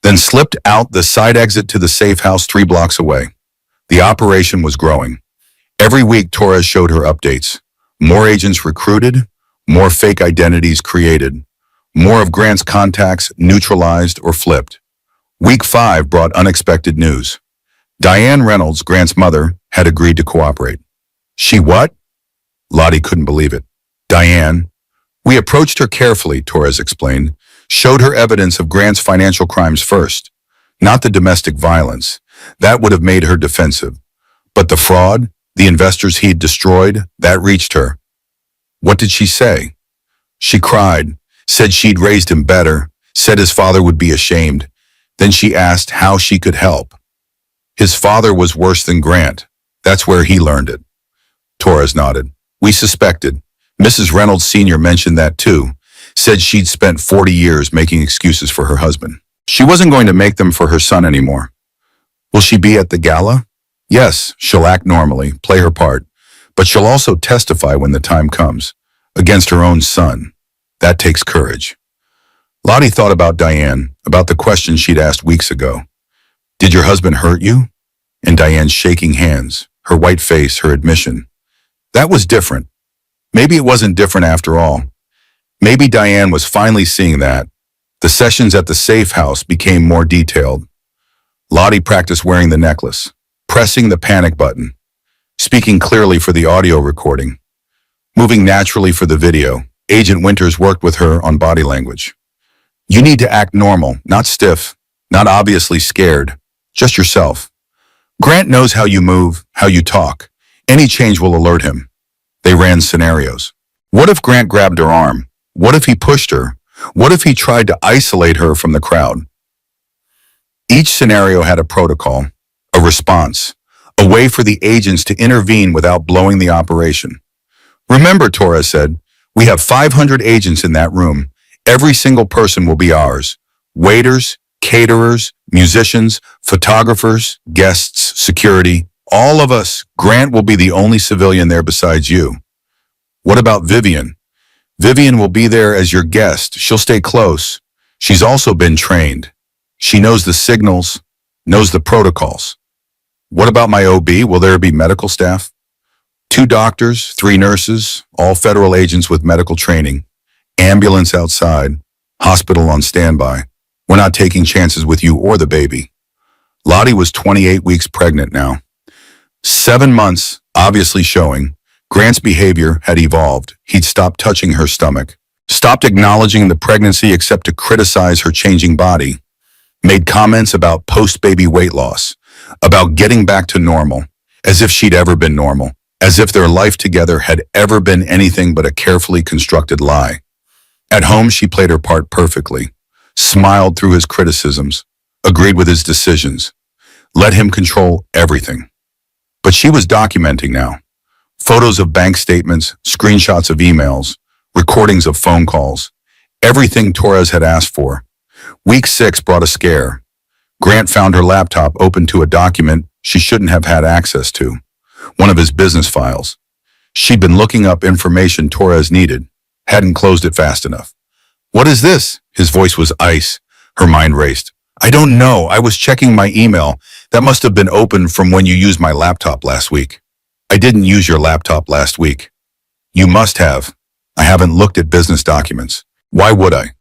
then slipped out the side exit to the safe house 3 blocks away. The operation was growing. Every week, Torres showed her updates. More agents recruited, more fake identities created, more of Grant's contacts neutralized or flipped. Week 5 brought unexpected news. Diane Reynolds, Grant's mother, had agreed to cooperate. She what? Lottie couldn't believe it. Diane. We approached her carefully, Torres explained, showed her evidence of Grant's financial crimes first, not the domestic violence. That would have made her defensive. But the fraud, the investors he'd destroyed, that reached her. What did she say? She cried, said she'd raised him better, said his father would be ashamed. Then she asked how she could help. His father was worse than Grant. That's where he learned it. Torres nodded. We suspected. Mrs. Reynolds Sr. mentioned that too. Said she'd spent 40 years making excuses for her husband. She wasn't going to make them for her son anymore. Will she be at the gala? Yes, she'll act normally, play her part, but she'll also testify when the time comes, against her own son. That takes courage. Lottie thought about Diane, about the question she'd asked weeks ago. Did your husband hurt you? And Diane's shaking hands, her white face, her admission. That was different. Maybe it wasn't different after all. Maybe Diane was finally seeing that. The sessions at the safe house became more detailed. Lottie practiced wearing the necklace, pressing the panic button, speaking clearly for the audio recording, moving naturally for the video. Agent Winters worked with her on body language. You need to act normal, not stiff, not obviously scared, just yourself. Grant knows how you move, how you talk. Any change will alert him. They ran scenarios. What if Grant grabbed her arm? What if he pushed her? What if he tried to isolate her from the crowd? Each scenario had a protocol, a response, a way for the agents to intervene without blowing the operation. Remember, Torres said, we have 500 agents in that room. Every single person will be ours. Waiters, caterers, musicians, photographers, guests, security, all of us. Grant will be the only civilian there besides you. What about Vivian? Vivian will be there as your guest. She'll stay close. She's also been trained. She knows the signals, knows the protocols. What about my OB? Will there be medical staff? 2 doctors, 3 nurses, all federal agents with medical training. Ambulance outside, hospital on standby. We're not taking chances with you or the baby. Lottie was 28 weeks pregnant now. 7 months, obviously showing, Grant's behavior had evolved. He'd stopped touching her stomach, stopped acknowledging the pregnancy except to criticize her changing body, made comments about post-baby weight loss, about getting back to normal, as if she'd ever been normal, as if their life together had ever been anything but a carefully constructed lie. At home, she played her part perfectly, smiled through his criticisms, agreed with his decisions, let him control everything. But she was documenting now. Photos of bank statements, screenshots of emails, recordings of phone calls, everything Torres had asked for. Week 6 brought a scare. Grant found her laptop open to a document she shouldn't have had access to, one of his business files. She'd been looking up information Torres needed, hadn't closed it fast enough. What is this? His voice was ice. Her mind raced. I don't know. I was checking my email. That must have been open from when you used my laptop last week. I didn't use your laptop last week. You must have. I haven't looked at business documents. Why would I?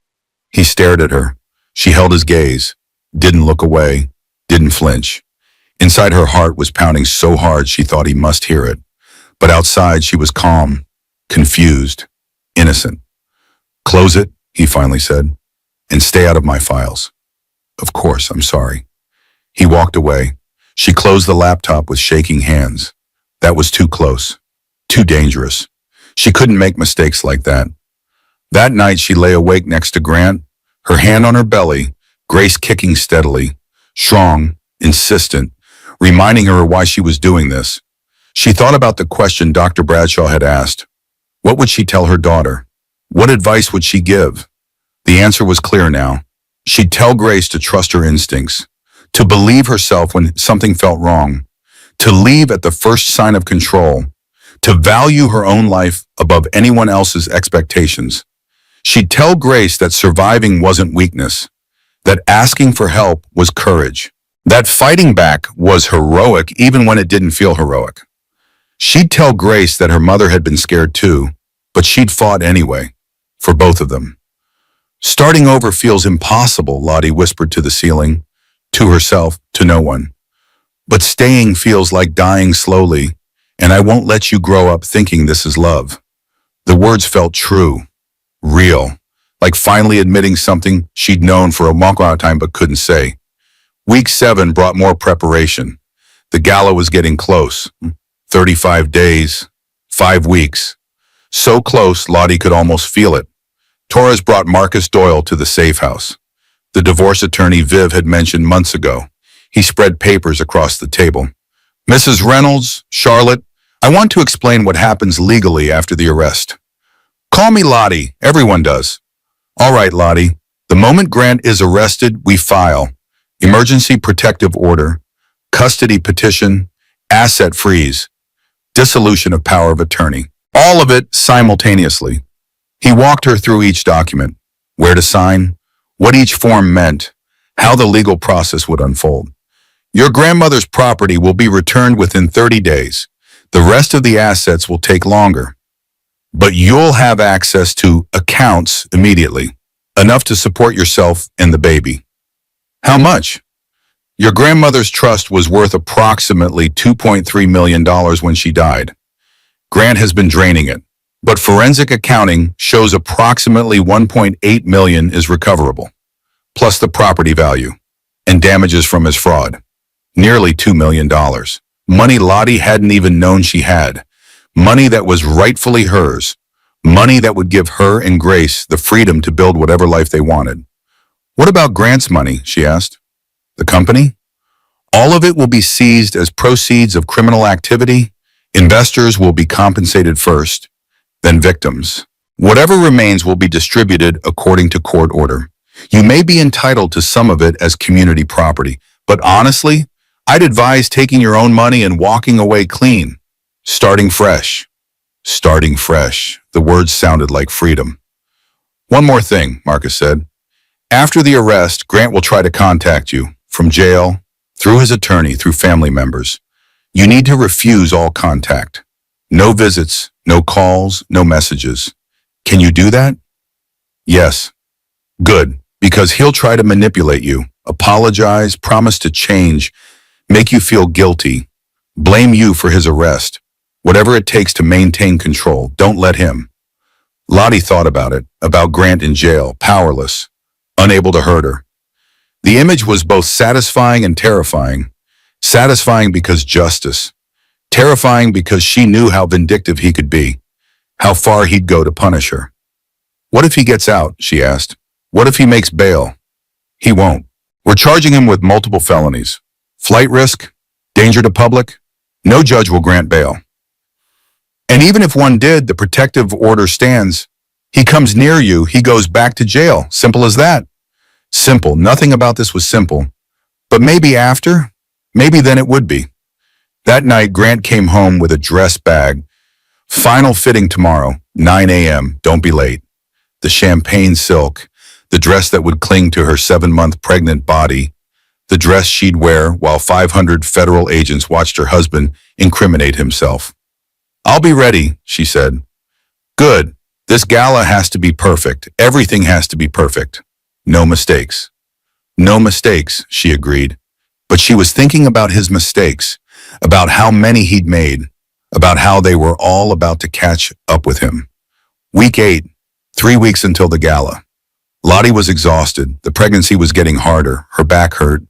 He stared at her. She held his gaze, didn't look away, didn't flinch. Inside her heart was pounding so hard she thought he must hear it. But outside she was calm, confused, innocent. Close it, he finally said, and stay out of my files. Of course, I'm sorry. He walked away. She closed the laptop with shaking hands. That was too close, too dangerous. She couldn't make mistakes like that. That night she lay awake next to Grant, her hand on her belly, Grace kicking steadily, strong, insistent, reminding her why she was doing this. She thought about the question Dr. Bradshaw had asked. What would she tell her daughter? What advice would she give? The answer was clear now. She'd tell Grace to trust her instincts, to believe herself when something felt wrong, to leave at the first sign of control, to value her own life above anyone else's expectations. She'd tell Grace that surviving wasn't weakness, that asking for help was courage, that fighting back was heroic even when it didn't feel heroic. She'd tell Grace that her mother had been scared too, but she'd fought anyway, for both of them. Starting over feels impossible, Lottie whispered to the ceiling, to herself, to no one. But staying feels like dying slowly, and I won't let you grow up thinking this is love. The words felt true, real, like finally admitting something she'd known for a long time but couldn't say. Week 7 brought more preparation. The gala was getting close. 35 days, 5 weeks. So close, Lottie could almost feel it. Torres brought Marcus Doyle to the safe house. The divorce attorney Viv had mentioned months ago. He spread papers across the table. Mrs. Reynolds, Charlotte, I want to explain what happens legally after the arrest. Call me Lottie, everyone does. All right, Lottie. The moment Grant is arrested, we file. Emergency protective order, custody petition, asset freeze, dissolution of power of attorney. All of it simultaneously. He walked her through each document, where to sign, what each form meant, how the legal process would unfold. Your grandmother's property will be returned within 30 days. The rest of the assets will take longer. But you'll have access to accounts immediately, enough to support yourself and the baby. How much? Your grandmother's trust was worth approximately $2.3 million when she died. Grant has been draining it, but forensic accounting shows approximately $1.8 million is recoverable, plus the property value and damages from his fraud. Nearly $2 million. Money Lottie hadn't even known she had. Money that was rightfully hers. Money that would give her and Grace the freedom to build whatever life they wanted. What about Grant's money, she asked. The company? All of it will be seized as proceeds of criminal activity. Investors will be compensated first, then victims. Whatever remains will be distributed according to court order. You may be entitled to some of it as community property, but honestly, I'd advise taking your own money and walking away clean. Starting fresh. Starting fresh. The words sounded like freedom. One more thing, Marcus said. After the arrest, Grant will try to contact you, from jail, through his attorney, through family members. You need to refuse all contact. No visits, no calls, no messages. Can you do that? Yes. Good, because he'll try to manipulate you, apologize, promise to change, make you feel guilty, blame you for his arrest. Whatever it takes to maintain control, don't let him. Lottie thought about it, about Grant in jail, powerless, unable to hurt her. The image was both satisfying and terrifying. Satisfying because justice. Terrifying because she knew how vindictive he could be, how far he'd go to punish her. What if he gets out, she asked. What if he makes bail? He won't. We're charging him with multiple felonies. Flight risk, danger to public. No judge will grant bail. And even if one did, the protective order stands. He comes near you, he goes back to jail. Simple as that. Simple. Nothing about this was simple. But maybe after, maybe then it would be. That night, Grant came home with a dress bag Final fitting tomorrow, 9 a.m., don't be late. The champagne silk, the dress that would cling to her 7-month pregnant body, the dress she'd wear while 500 federal agents watched her husband incriminate himself. I'll be ready, she said. Good. This gala has to be perfect. Everything has to be perfect. No mistakes. No mistakes, she agreed. But she was thinking about his mistakes, about how many he'd made, about how they were all about to catch up with him. Week 8, 3 weeks until the gala. Lottie was exhausted. The pregnancy was getting harder. Her back hurt.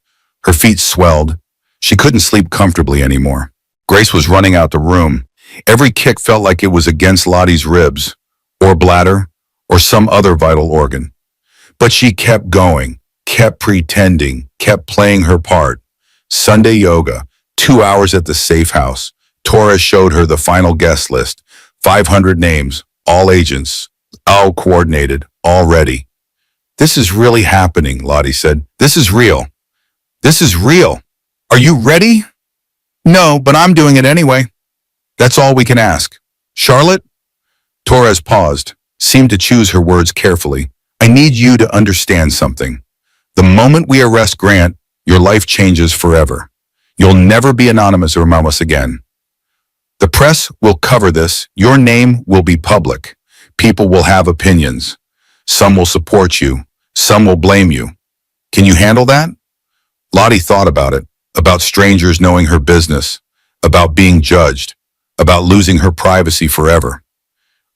Her feet swelled. She couldn't sleep comfortably anymore. Grace was running out the room. Every kick felt like it was against Lottie's ribs, or bladder, or some other vital organ. But she kept going, kept pretending, kept playing her part. Sunday yoga, 2 hours at the safe house. Torres showed her the final guest list, 500 names, all agents, all coordinated, all ready. This is really happening, Lottie said. This is real. This is real. Are you ready? No, but I'm doing it anyway. That's all we can ask. Charlotte? Torres paused, seemed to choose her words carefully. I need you to understand something. The moment we arrest Grant, your life changes forever. You'll never be anonymous or anonymous again. The press will cover this. Your name will be public. People will have opinions. Some will support you. Some will blame you. Can you handle that? Lottie thought about it, about strangers knowing her business, about being judged, about losing her privacy forever.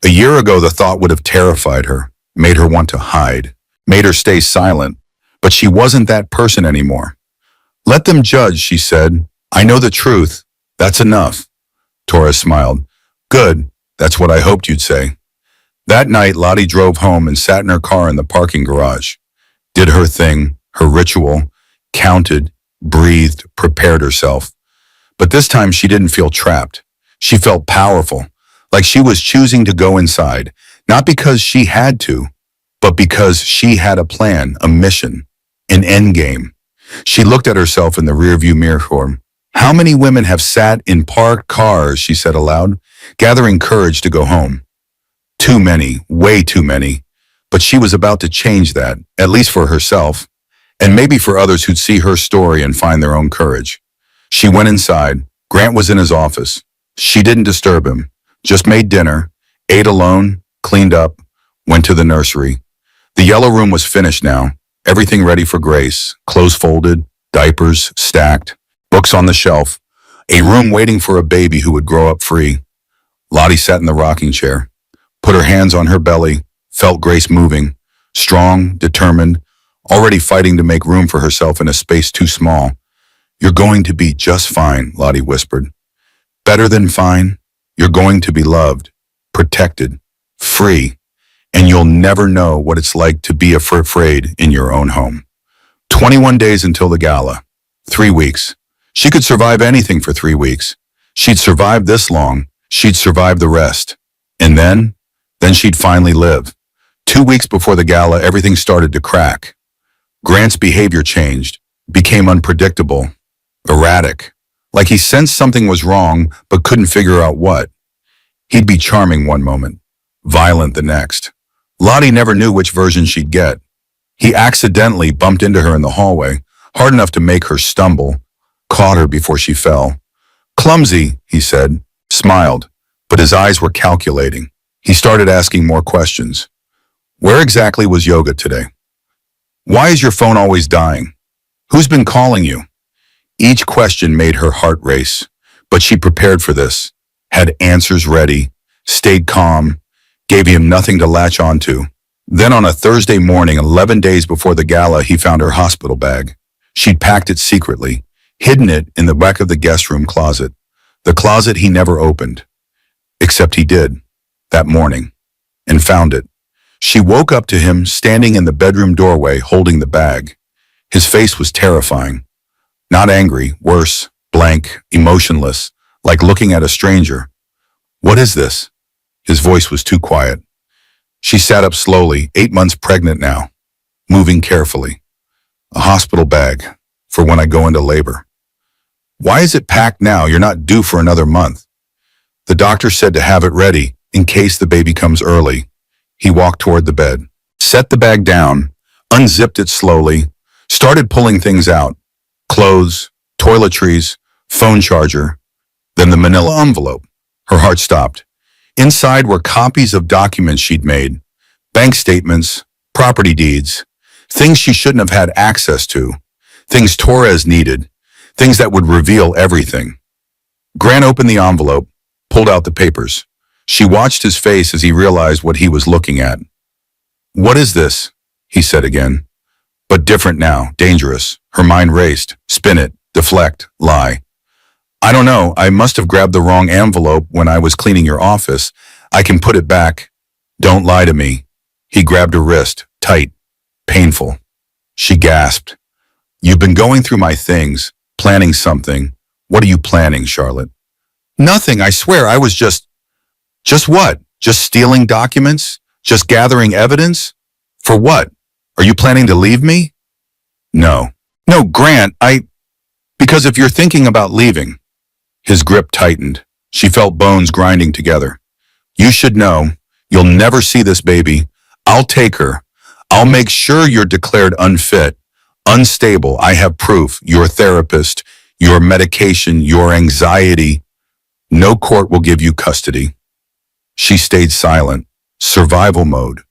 A year ago, the thought would have terrified her, made her want to hide, made her stay silent, but she wasn't that person anymore. Let them judge, she said. I know the truth. That's enough. Torres smiled. Good. That's what I hoped you'd say. That night, Lottie drove home and sat in her car in the parking garage. Did her thing, her ritual, counted, breathed, prepared herself. But this time she didn't feel trapped. She felt powerful, like she was choosing to go inside, not because she had to, but because she had a plan, a mission, an end game. She looked at herself in the rearview mirror. How many women have sat in parked cars, she said aloud, gathering courage to go home. Too many, way too many. But she was about to change that, at least for herself, and maybe for others who'd see her story and find their own courage. She went inside. Grant was in his office. She didn't disturb him, just made dinner, ate alone, cleaned up, went to the nursery. The yellow room was finished now, everything ready for Grace, clothes folded, diapers stacked, books on the shelf, a room waiting for a baby who would grow up free. Lottie sat in the rocking chair, put her hands on her belly, felt Grace moving, strong, determined, already fighting to make room for herself in a space too small. You're going to be just fine, Lottie whispered. Better than fine. You're going to be loved, protected, free, and you'll never know what it's like to be afraid in your own home. 21 days until the gala. 3 weeks. She could survive anything for 3 weeks. She'd survived this long. She'd survive the rest. And then she'd finally live. 2 weeks before the gala, everything started to crack. Grant's behavior changed, became unpredictable, erratic, like he sensed something was wrong but couldn't figure out what. He'd be charming one moment, violent the next. Lottie never knew which version she'd get. He accidentally bumped into her in the hallway, hard enough to make her stumble, caught her before she fell. Clumsy, he said, smiled, but his eyes were calculating. He started asking more questions. Where exactly was yoga today? Why is your phone always dying? Who's been calling you? Each question made her heart race, but she prepared for this, had answers ready, stayed calm, gave him nothing to latch onto. Then on a Thursday morning, 11 days before the gala, he found her hospital bag. She'd packed it secretly, hidden it in the back of the guest room closet, the closet he never opened. Except he did, that morning, and found it. She woke up to him standing in the bedroom doorway holding the bag. His face was terrifying. Not angry, worse, blank, emotionless, like looking at a stranger. What is this? His voice was too quiet. She sat up slowly, 8 months pregnant now, moving carefully. A hospital bag, for when I go into labor. Why is it packed now? You're not due for another month. The doctor said to have it ready in case the baby comes early. He walked toward the bed, set the bag down, unzipped it slowly, started pulling things out. Clothes, toiletries, phone charger, then the manila envelope. Her heart stopped. Inside were copies of documents she'd made, bank statements, property deeds, things she shouldn't have had access to, things Torres needed, things that would reveal everything. Grant opened the envelope, pulled out the papers. She watched his face as he realized what he was looking at. "What is this?" he said again. But different now, dangerous. Her mind raced. Spin it, deflect, lie. "I don't know, I must have grabbed the wrong envelope when I was cleaning your office. I can put it back." "Don't lie to me." He grabbed her wrist, tight, painful. She gasped. "You've been going through my things, planning something. What are you planning, Charlotte?" "Nothing, I swear, I was just..." "Just what? Just stealing documents? Just gathering evidence? For what? Are you planning to leave me?" "No. No, Grant, Because if you're thinking about leaving..." His grip tightened. She felt bones grinding together. "You should know. You'll never see this baby. I'll take her. I'll make sure you're declared unfit, unstable. I have proof. Your therapist, your medication, your anxiety. No court will give you custody." She stayed silent. Survival mode.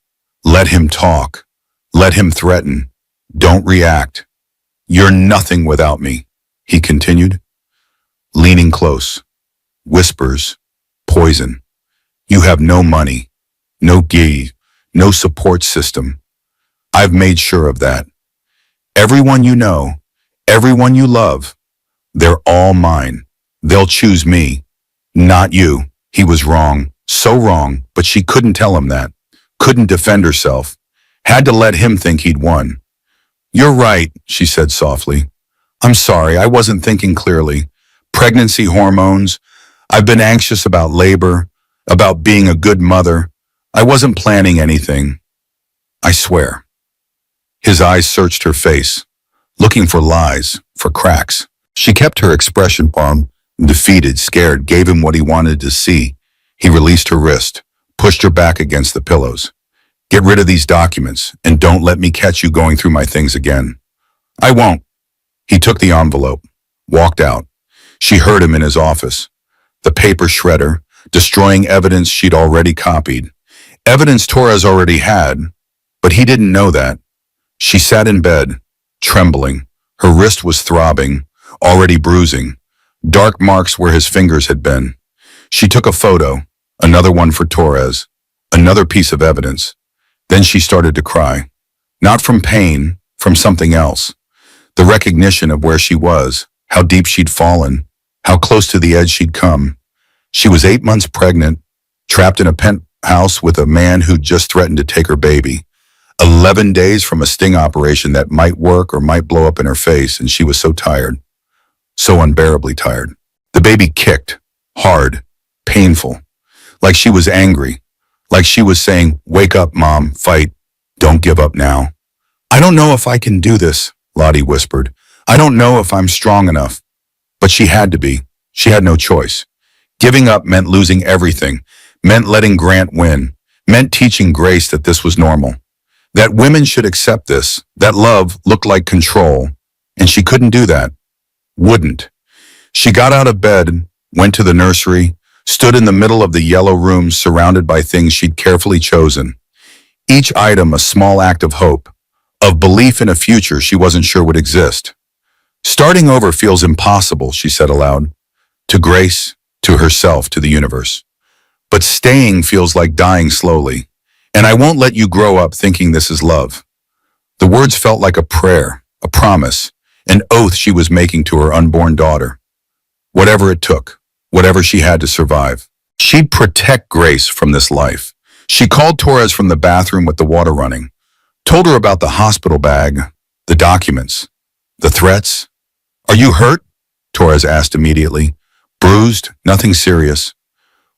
Let him talk. Let him threaten. Don't react. "You're nothing without me," he continued, leaning close. Whispers. Poison. "You have no money, no gig, no support system. I've made sure of that. Everyone you know, everyone you love, they're all mine. They'll choose me, not you." He was wrong, so wrong, but she couldn't tell him that. Couldn't defend herself. Had to let him think he'd won. "You're right," she said softly. "I'm sorry, I wasn't thinking clearly. Pregnancy hormones. I've been anxious about labor, about being a good mother. I wasn't planning anything. I swear." His eyes searched her face, looking for lies, for cracks. She kept her expression calm, defeated, scared, gave him what he wanted to see. He released her wrist, pushed her back against the pillows. "Get rid of these documents, and don't let me catch you going through my things again." "I won't." He took the envelope, walked out. She heard him in his office. The paper shredder, destroying evidence she'd already copied. Evidence Torres already had, but he didn't know that. She sat in bed, trembling. Her wrist was throbbing, already bruising. Dark marks where his fingers had been. She took a photo, another one for Torres, another piece of evidence. Then she started to cry. Not from pain, from something else. The recognition of where she was, how deep she'd fallen, how close to the edge she'd come. She was 8 months pregnant, trapped in a penthouse with a man who'd just threatened to take her baby. 11 days from a sting operation that might work or might blow up in her face, and she was so tired. So unbearably tired. The baby kicked, hard, painful, like she was angry, like she was saying, "Wake up, Mom, fight, don't give up now." "I don't know if I can do this," Lottie whispered. "I don't know if I'm strong enough." But she had to be. She had no choice. Giving up meant losing everything, meant letting Grant win, meant teaching Grace that this was normal, that women should accept this, that love looked like control, and she couldn't do that. Wouldn't. She got out of bed, went to the nursery, stood in the middle of the yellow room surrounded by things she'd carefully chosen. Each item a small act of hope, of belief in a future she wasn't sure would exist. "Starting over feels impossible," she said aloud. To Grace, to herself, to the universe. "But staying feels like dying slowly. And I won't let you grow up thinking this is love." The words felt like a prayer, a promise, an oath she was making to her unborn daughter. Whatever it took, whatever she had to survive. She'd protect Grace from this life. She called Torres from the bathroom with the water running, told her about the hospital bag, the documents, the threats. "Are you hurt?" Torres asked immediately. "Bruised, nothing serious."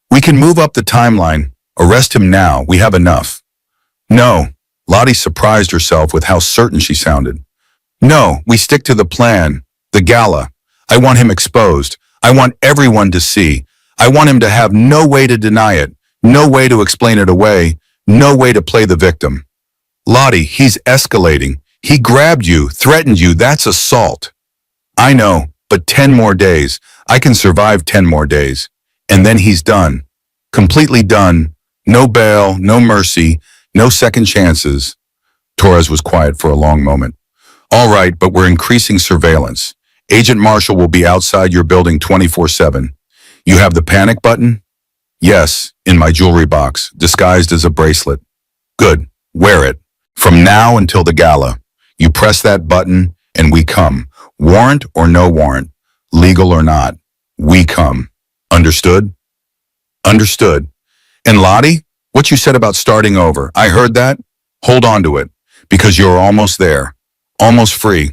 "We can move up the timeline. Arrest him now. We have enough." "No." Lottie surprised herself with how certain she sounded. "No, we stick to the plan. The Gala. I want him exposed. I want everyone to see. I want him to have no way to deny it, no way to explain it away, no way to play the victim. Lottie, he's escalating. He grabbed you, threatened you. That's assault. I know, but 10 more days. I can survive 10 more days. And then he's done. Completely done. No bail, no mercy, no second chances. Torres was quiet for a long moment. All right, but we're increasing surveillance. Agent Marshall will be outside your building 24/7. You have the panic button? Yes, in my jewelry box, disguised as a bracelet. Good, wear it. From now until the gala, you press that button and we come. Warrant or no warrant, legal or not, we come. Understood? Understood. And Lottie, what you said about starting over, I heard that. Hold on to it, because you're almost there. Almost free.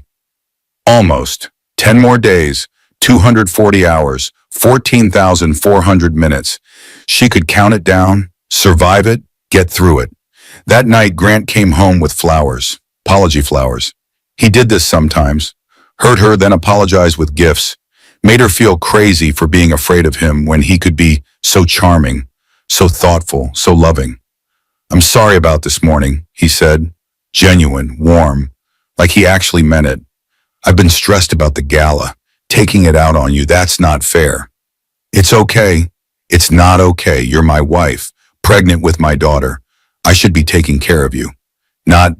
Almost. 10 more days, 240 hours, 14,400 minutes. She could count it down, survive it, get through it. That night, Grant came home with flowers, apology flowers. He did this sometimes. Hurt her, then apologized with gifts. Made her feel crazy for being afraid of him when he could be so charming, so thoughtful, so loving. I'm sorry about this morning, he said. Genuine, warm, like he actually meant it. I've been stressed about the gala, taking it out on you. That's not fair. It's okay. It's not okay. You're my wife, pregnant with my daughter. I should be taking care of you. Not,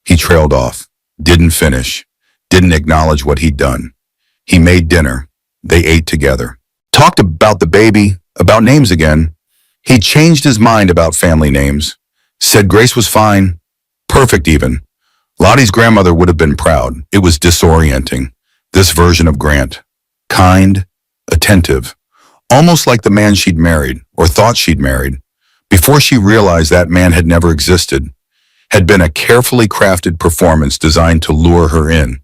he trailed off, didn't finish, didn't acknowledge what he'd done. He made dinner. They ate together. Talked about the baby, about names again. He changed his mind about family names. Said Grace was fine, perfect even. Lottie's grandmother would have been proud. It was disorienting. This version of Grant. Kind, attentive. Almost like the man she'd married, or thought she'd married, before she realized that man had never existed. Had been a carefully crafted performance designed to lure her in,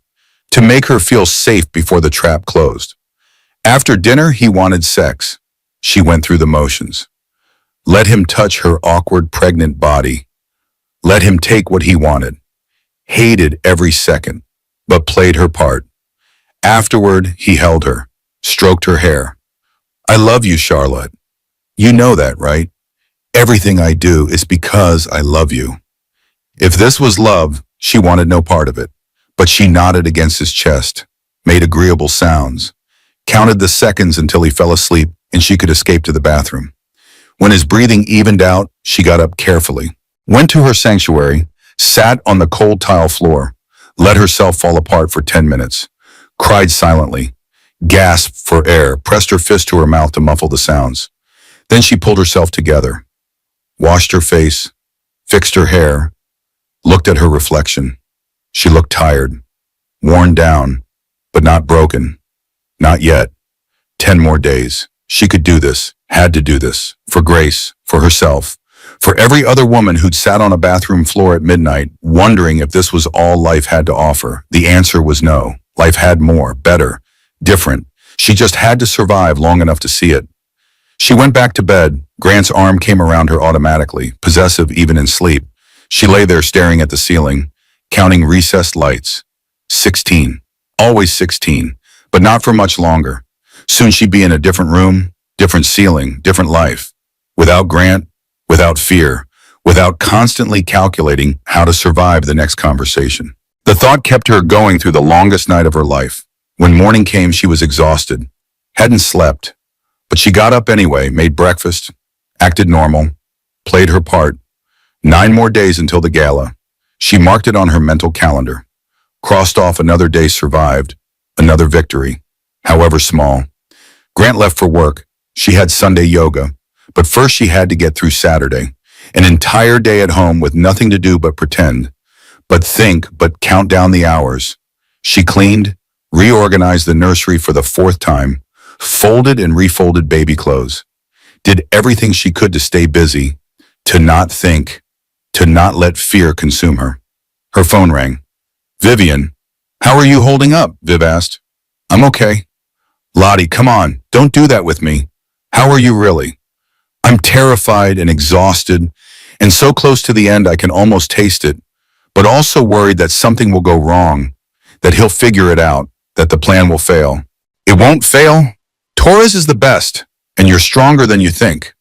to make her feel safe before the trap closed. After dinner, he wanted sex. She went through the motions. Let him touch her awkward, pregnant body. Let him take what he wanted. Hated every second, but played her part. Afterward, he held her, stroked her hair. I love you, Charlotte. You know that, right? Everything I do is because I love you. If this was love, she wanted no part of it, but she nodded against his chest, made agreeable sounds, counted the seconds until he fell asleep and she could escape to the bathroom. When his breathing evened out, she got up carefully, went to her sanctuary, sat on the cold tile floor, let herself fall apart for 10 minutes, cried silently, gasped for air, pressed her fist to her mouth to muffle the sounds. Then she pulled herself together, washed her face, fixed her hair, looked at her reflection. She looked tired, worn down, but not broken. Not yet. 10 more days. She could do this, had to do this, for Grace, for herself, for every other woman who'd sat on a bathroom floor at midnight, wondering if this was all life had to offer. The answer was no. Life had more, better, different. She just had to survive long enough to see it. She went back to bed. Grant's arm came around her automatically, possessive even in sleep. She lay there staring at the ceiling, counting recessed lights. 16. Always 16, but not for much longer. Soon she'd be in a different room, different ceiling, different life. Without Grant, without fear, without constantly calculating how to survive the next conversation. The thought kept her going through the longest night of her life. When morning came, she was exhausted, hadn't slept, but she got up anyway, made breakfast, acted normal, played her part. 9 more days until the gala. She marked it on her mental calendar, crossed off another day survived, another victory, however small. Grant left for work. She had Sunday yoga, but first she had to get through Saturday, an entire day at home with nothing to do but pretend, but think, but count down the hours. She cleaned, reorganized the nursery for the 4th time, folded and refolded baby clothes, did everything she could to stay busy, to not think, to not let fear consume her. Her phone rang. Vivian, how are you holding up? Viv asked. I'm okay. Lottie, come on, don't do that with me. How are you really? I'm terrified and exhausted, and so close to the end I can almost taste it, but also worried that something will go wrong, that he'll figure it out, that the plan will fail. It won't fail. Torres is the best. And you're stronger than you think.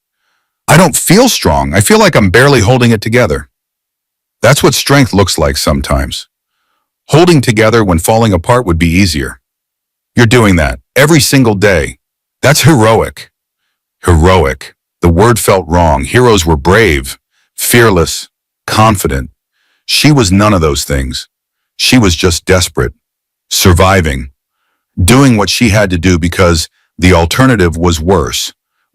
I don't feel strong. I feel like I'm barely holding it together. That's what strength looks like sometimes. Holding together when falling apart would be easier. You're doing that every single day. That's heroic. Heroic. The word felt wrong. Heroes were brave, fearless, confident. She was none of those things. She was just desperate, surviving, doing what she had to do because the alternative was worse.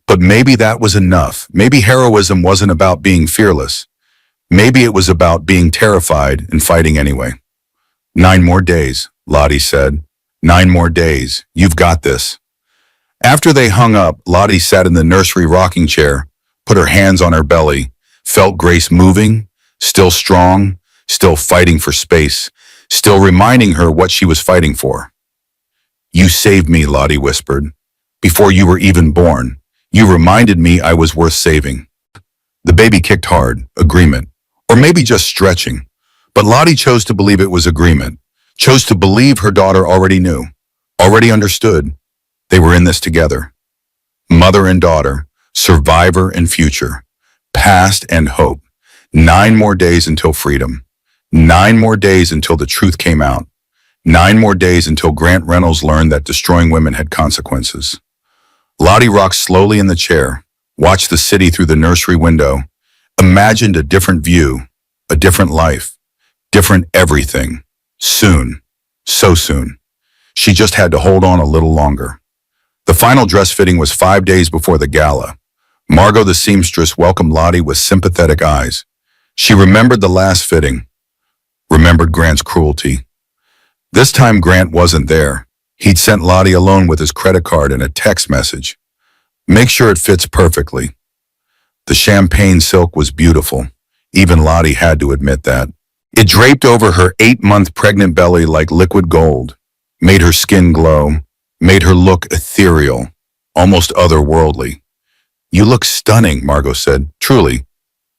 But maybe that was enough. Maybe heroism wasn't about being fearless. Maybe it was about being terrified and fighting anyway. 9 more days, Lottie said. 9 more days. You've got this. After they hung up, Lottie sat in the nursery rocking chair, put her hands on her belly, felt Grace moving, still strong, still fighting for space, still reminding her what she was fighting for. You saved me, Lottie whispered. Before you were even born, you reminded me I was worth saving. The baby kicked hard, agreement, or maybe just stretching. But Lottie chose to believe it was agreement, chose to believe her daughter already knew, already understood. They were in this together. Mother and daughter, survivor and future, past and hope. 9 more days until freedom. 9 more days until the truth came out. 9 more days until Grant Reynolds learned that destroying women had consequences. Lottie rocked slowly in the chair, watched the city through the nursery window, imagined a different view, a different life, different everything. Soon, so soon. She just had to hold on a little longer. The final dress fitting was 5 days before the gala. Margot the seamstress welcomed Lottie with sympathetic eyes. She remembered the last fitting, remembered Grant's cruelty. This time Grant wasn't there. He'd sent Lottie alone with his credit card and a text message. Make sure it fits perfectly. The champagne silk was beautiful. Even Lottie had to admit that. It draped over her 8-month pregnant belly like liquid gold, made her skin glow, made her look ethereal, almost otherworldly. You look stunning, Margot said, truly,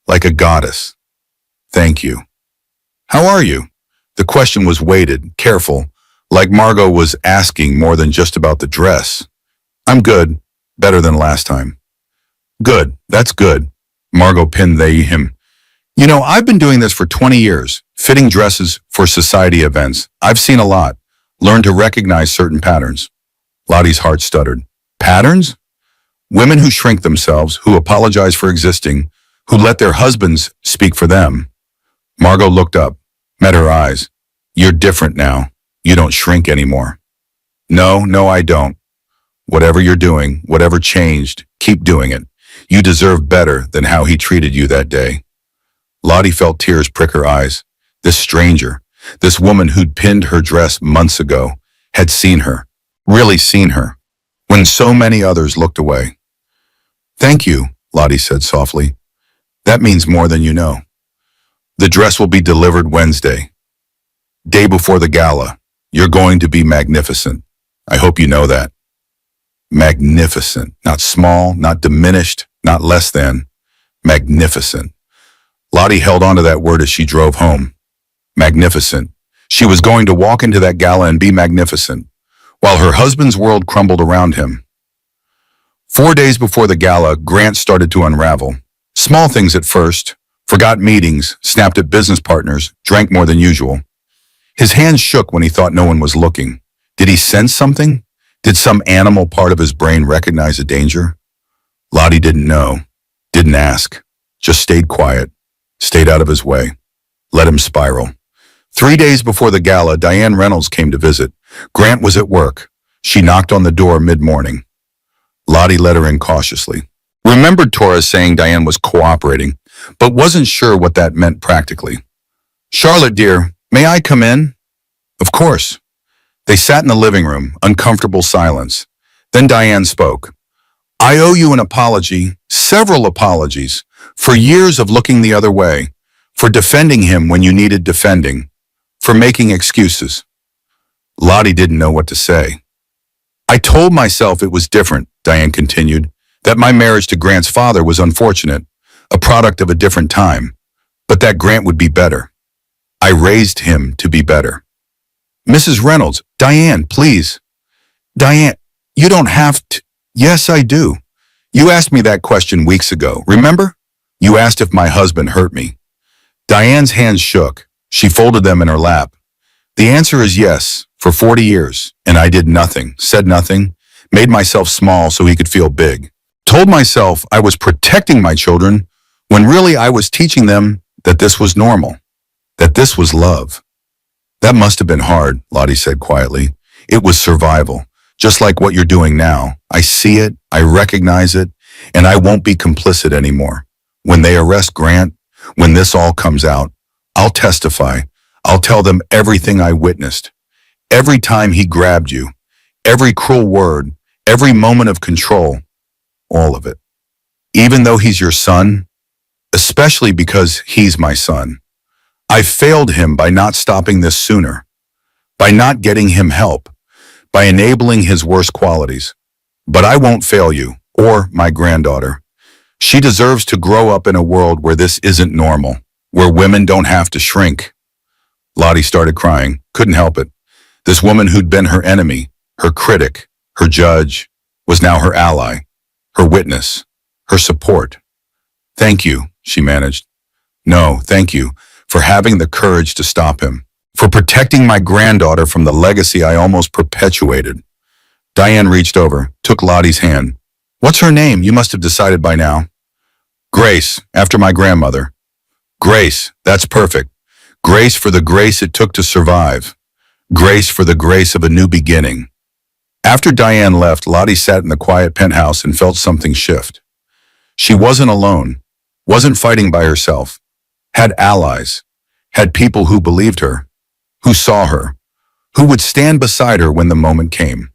like a goddess. Thank you. How are you? The question was weighted, careful, like Margot was asking more than just about the dress. I'm good, better than last time. Good, that's good. Margot pinned him. You know, I've been doing this for 20 years, fitting dresses for society events. I've seen a lot, learned to recognize certain patterns. Lottie's heart stuttered. Patterns? Women who shrink themselves, who apologize for existing, who let their husbands speak for them. Margot looked up, met her eyes. You're different now. You don't shrink anymore. No, I don't. Whatever you're doing, whatever changed, keep doing it. You deserve better than how he treated you that day. Lottie felt tears prick her eyes. This stranger, this woman who'd pinned her dress months ago, had seen her, really seen her, when so many others looked away. Thank you, Lottie said softly. That means more than you know. The dress will be delivered Wednesday. Day before the gala. You're going to be magnificent. I hope you know that. Magnificent. Not small, not diminished, not less than. Magnificent. Lottie held on to that word as she drove home. Magnificent. She was going to walk into that gala and be magnificent, while her husband's world crumbled around him. 4 days before the gala, Grant started to unravel. Small things at first. Forgot meetings, snapped at business partners, drank more than usual. His hands shook when he thought no one was looking. Did he sense something? Did some animal part of his brain recognize a danger? Lottie didn't know, didn't ask, just stayed quiet, stayed out of his way, let him spiral. 3 days before the gala, Diane Reynolds came to visit. Grant was at work. She knocked on the door mid-morning. Lottie let her in cautiously. Remembered Torres saying Diane was cooperating, but wasn't sure what that meant practically. Charlotte, dear, may I come in? Of course. They sat in the living room, uncomfortable silence. Then Diane spoke. I owe you an apology, several apologies, for years of looking the other way, for defending him when you needed defending, for making excuses. Lottie didn't know what to say. I told myself it was different, Diane continued, that my marriage to Grant's father was unfortunate, a product of a different time, but that Grant would be better. I raised him to be better. Mrs. Reynolds, Diane, please. Diane, you don't have to. Yes, I do. You asked me that question weeks ago, remember? You asked if my husband hurt me. Diane's hands shook. She folded them in her lap. The answer is yes, for 40 years. And I did nothing, said nothing, made myself small so he could feel big. Told myself I was protecting my children when really I was teaching them that this was normal, that this was love. That must have been hard, Lottie said quietly. It was survival, just like what you're doing now. I see it, I recognize it, and I won't be complicit anymore. When they arrest Grant, when this all comes out, I'll testify. I'll tell them everything I witnessed. Every time he grabbed you, every cruel word, every moment of control, all of it. Even though he's your son, especially because he's my son, I failed him by not stopping this sooner, by not getting him help, by enabling his worst qualities. But I won't fail you, or my granddaughter. She deserves to grow up in a world where this isn't normal, where women don't have to shrink. Lottie started crying, couldn't help it. This woman who'd been her enemy, her critic, her judge, was now her ally, her witness, her support. Thank you, she managed. No, thank you for having the courage to stop him, for protecting my granddaughter from the legacy I almost perpetuated. Diane reached over, took Lottie's hand. What's her name? You must have decided by now. Grace, after my grandmother. Grace, that's perfect. Grace for the grace it took to survive. Grace for the grace of a new beginning. After Diane left, Lottie sat in the quiet penthouse and felt something shift. She wasn't alone, wasn't fighting by herself, had allies, had people who believed her, who saw her, who would stand beside her when the moment came.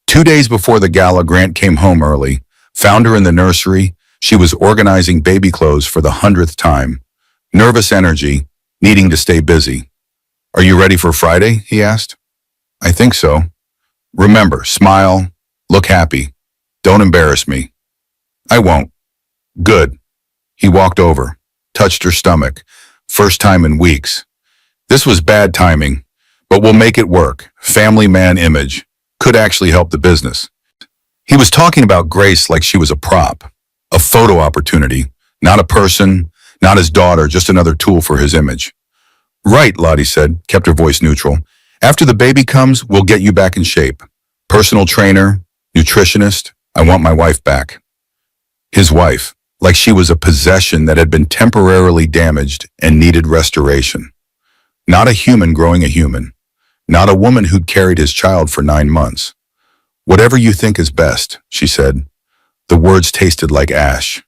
2 days before the gala, Grant came home early, found her in the nursery. She was organizing baby clothes for the 100th time. Nervous energy, needing to stay busy. Are you ready for Friday? He asked. I think so. Remember, smile, look happy. Don't embarrass me. I won't. Good. He walked over, touched her stomach. First time in weeks. This was bad timing, but we'll make it work. Family man image. Could actually help the business. He was talking about Grace like she was a prop, a photo opportunity, not a person, not his daughter, just another tool for his image. Right, Lottie said, kept her voice neutral. After the baby comes, we'll get you back in shape. Personal trainer, nutritionist, I want my wife back. His wife, like she was a possession that had been temporarily damaged and needed restoration. Not a human growing a human. Not a woman who'd carried his child for 9 months. Whatever you think is best, she said. The words tasted like ash.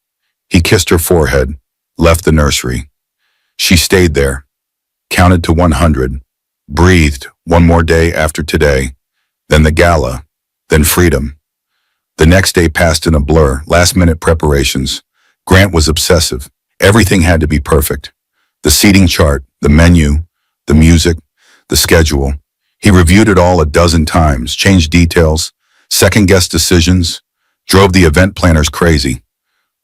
He kissed her forehead, left the nursery. She stayed there, counted to 100, breathed one more day after today, then the gala, then freedom. The next day passed in a blur, last-minute preparations. Grant was obsessive. Everything had to be perfect. The seating chart, the menu, the music, the schedule. He reviewed it all a dozen times, changed details, second-guessed decisions, drove the event planners crazy.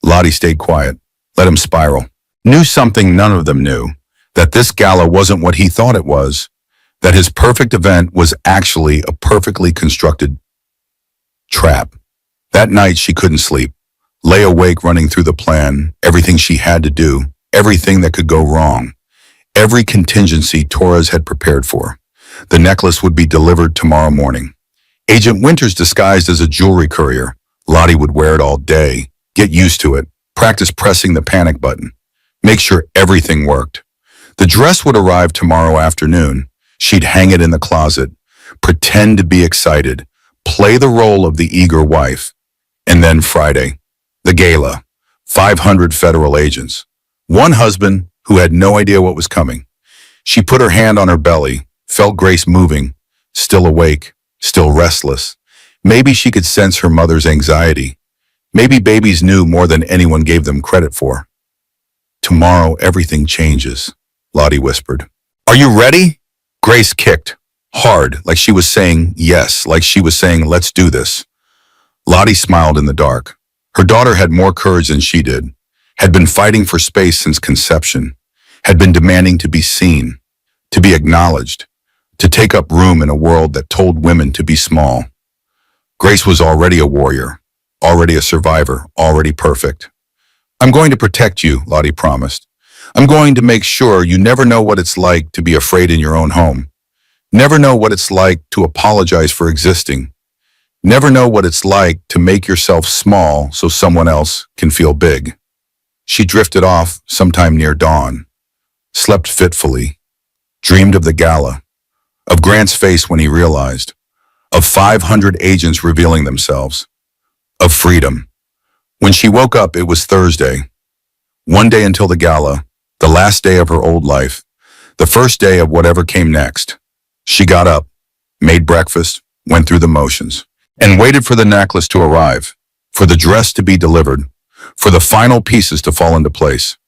Lottie stayed quiet, let him spiral. Knew something none of them knew, that this gala wasn't what he thought it was, that his perfect event was actually a perfectly constructed trap. That night she couldn't sleep, lay awake running through the plan, everything she had to do, everything that could go wrong, every contingency Torres had prepared for. The necklace would be delivered tomorrow morning. Agent Winters disguised as a jewelry courier. Lottie would wear it all day, get used to it, practice pressing the panic button, make sure everything worked. The dress would arrive tomorrow afternoon. She'd hang it in the closet, pretend to be excited, play the role of the eager wife. And then Friday, the gala, 500 federal agents. One husband who had no idea what was coming. She put her hand on her belly, felt Grace moving, still awake, still restless. Maybe she could sense her mother's anxiety. Maybe babies knew more than anyone gave them credit for. Tomorrow everything changes, Lottie whispered. Are you ready? Grace kicked, hard, like she was saying yes, like she was saying let's do this. Lottie smiled in the dark. Her daughter had more courage than she did, had been fighting for space since conception, had been demanding to be seen, to be acknowledged, to take up room in a world that told women to be small. Grace was already a warrior, already a survivor, already perfect. I'm going to protect you, Lottie promised. I'm going to make sure you never know what it's like to be afraid in your own home. Never know what it's like to apologize for existing. Never know what it's like to make yourself small so someone else can feel big. She drifted off sometime near dawn, slept fitfully, dreamed of the gala, of Grant's face when he realized, of 500 agents revealing themselves, of freedom. When she woke up, it was Thursday. One day until the gala, the last day of her old life, the first day of whatever came next. She got up, made breakfast, went through the motions, and waited for the necklace to arrive, for the dress to be delivered, for the final pieces to fall into place.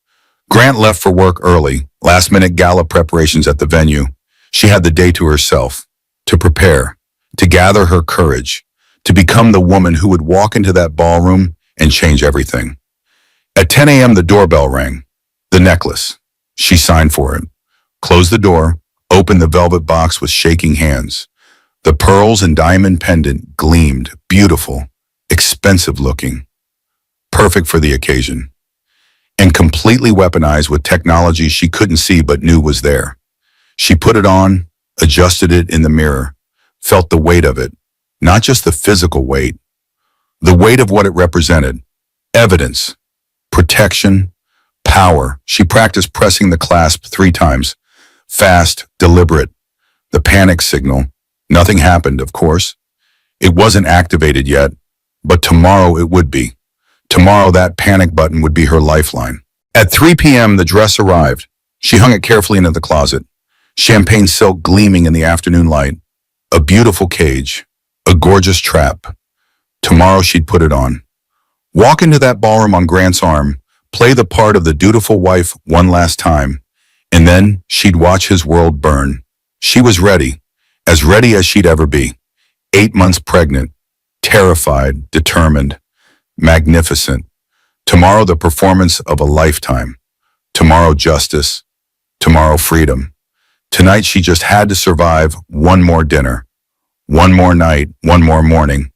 Grant left for work early, last-minute gala preparations at the venue. She had the day to herself, to prepare, to gather her courage, to become the woman who would walk into that ballroom and change everything. At 10 a.m. the doorbell rang. The necklace. She signed for it, closed the door, opened the velvet box with shaking hands. The pearls and diamond pendant gleamed, beautiful, expensive looking, perfect for the occasion, and completely weaponized with technology she couldn't see but knew was there. She put it on, adjusted it in the mirror, felt the weight of it, not just the physical weight, the weight of what it represented, evidence, protection, power. She practiced pressing the clasp 3 times, fast, deliberate, the panic signal. Nothing happened, of course. It wasn't activated yet, but tomorrow it would be. Tomorrow that panic button would be her lifeline. At 3 p.m. the dress arrived. She hung it carefully into the closet, champagne silk gleaming in the afternoon light, a beautiful cage, a gorgeous trap. Tomorrow she'd put it on. Walk into that ballroom on Grant's arm, play the part of the dutiful wife one last time, and then she'd watch his world burn. She was ready as she'd ever be. 8 months pregnant, terrified, determined, magnificent. Tomorrow the performance of a lifetime. Tomorrow justice. Tomorrow freedom. Tonight she just had to survive one more dinner, one more night, one more morning.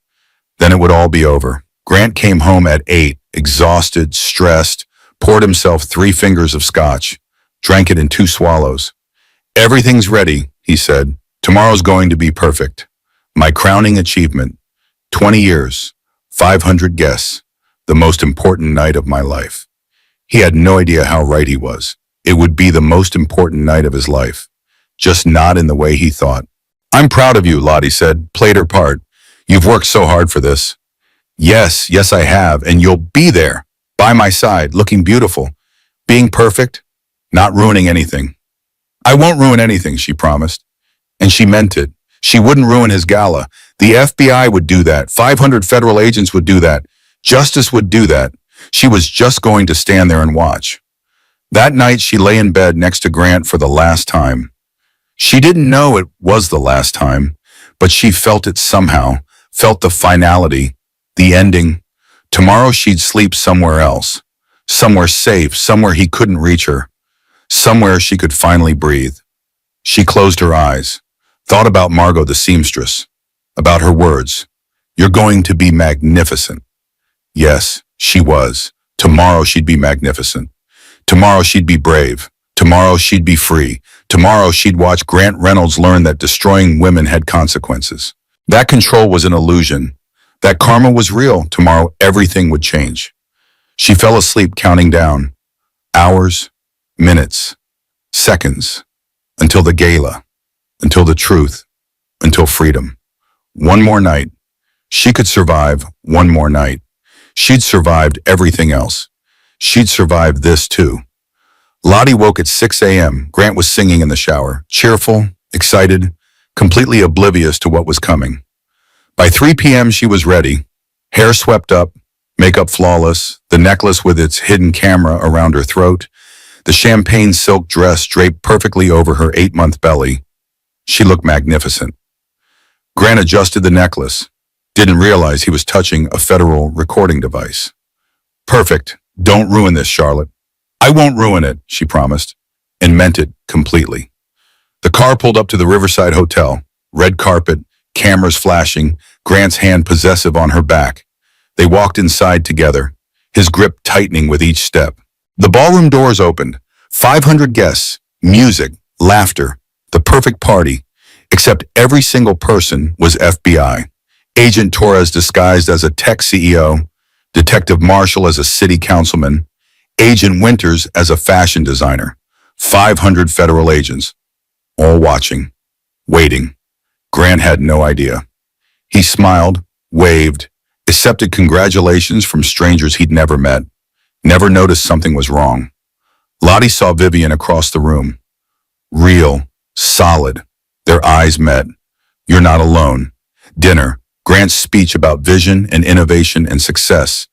Then it would all be over. Grant came home at 8, exhausted, stressed, poured himself 3 fingers of scotch, drank it in 2 swallows. Everything's ready, he said. Tomorrow's going to be perfect. My crowning achievement. 20 years, 500 guests, the most important night of my life. He had no idea how right he was. It would be the most important night of his life, just not in the way he thought. I'm proud of you, Lottie said, played her part. You've worked so hard for this. Yes, I have, and you'll be there, by my side, looking beautiful, being perfect, not ruining anything. I won't ruin anything, she promised. And she meant it. She wouldn't ruin his gala. The FBI would do that. 500 federal agents would do that. Justice would do that. She was just going to stand there and watch. That night, she lay in bed next to Grant for the last time. She didn't know it was the last time, but she felt it somehow, felt the finality, the ending. Tomorrow she'd sleep somewhere else, somewhere safe, somewhere he couldn't reach her, somewhere she could finally breathe. She closed her eyes, thought about Margot the seamstress, about her words. You're going to be magnificent. Yes, she was. Tomorrow she'd be magnificent. Tomorrow she'd be brave. Tomorrow she'd be free. Tomorrow she'd watch Grant Reynolds learn that destroying women had consequences. That control was an illusion. That karma was real. Tomorrow everything would change. She fell asleep counting down. Hours, minutes, seconds, until the gala, until the truth, until freedom. One more night. She could survive one more night. She'd survived everything else. She'd survived this too. Lottie woke at 6 a.m. Grant was singing in the shower, cheerful, excited, completely oblivious to what was coming. By 3 p.m. she was ready, hair swept up, makeup flawless, the necklace with its hidden camera around her throat, the champagne silk dress draped perfectly over her 8-month belly. She looked magnificent. Grant adjusted the necklace, didn't realize he was touching a federal recording device. Perfect. Don't ruin this, Charlotte. I won't ruin it, she promised, and meant it completely. The car pulled up to the Riverside Hotel, red carpet, cameras flashing, Grant's hand possessive on her back. They walked inside together, his grip tightening with each step. The ballroom doors opened. 500 guests, music, laughter, the perfect party, except every single person was FBI. Agent Torres disguised as a tech CEO, Detective Marshall as a city councilman, Agent Winters as a fashion designer. 500 federal agents, all watching, waiting. Grant had no idea. He smiled, waved, accepted congratulations from strangers he'd never met, never noticed something was wrong. Lottie saw Vivian across the room. Real, solid. Their eyes met. You're not alone. Dinner. Grant's speech about vision and innovation and success.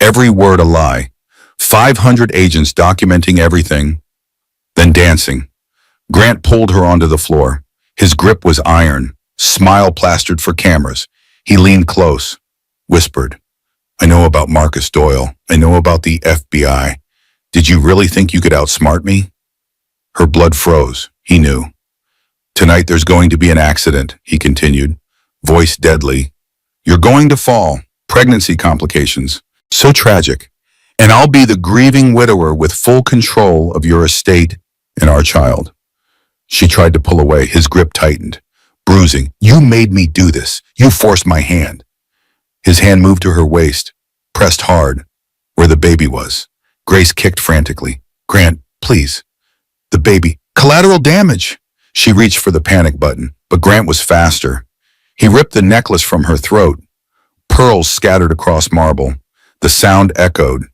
Every word a lie. 500 agents documenting everything. Then dancing. Grant pulled her onto the floor. His grip was iron. Smile plastered for cameras. He leaned close. Whispered, I know about Marcus Doyle. I know about the FBI. Did you really think you could outsmart me? Her blood froze. He knew. Tonight there's going to be an accident, he continued, voice deadly. You're going to fall. Pregnancy complications. So tragic. And I'll be the grieving widower with full control of your estate and our child. She tried to pull away. His grip tightened. Bruising. You made me do this. You forced my hand. His hand moved to her waist, pressed hard, where the baby was. Grace kicked frantically. Grant, please. The baby. Collateral damage. She reached for the panic button, but Grant was faster. He ripped the necklace from her throat. Pearls scattered across marble. The sound echoed.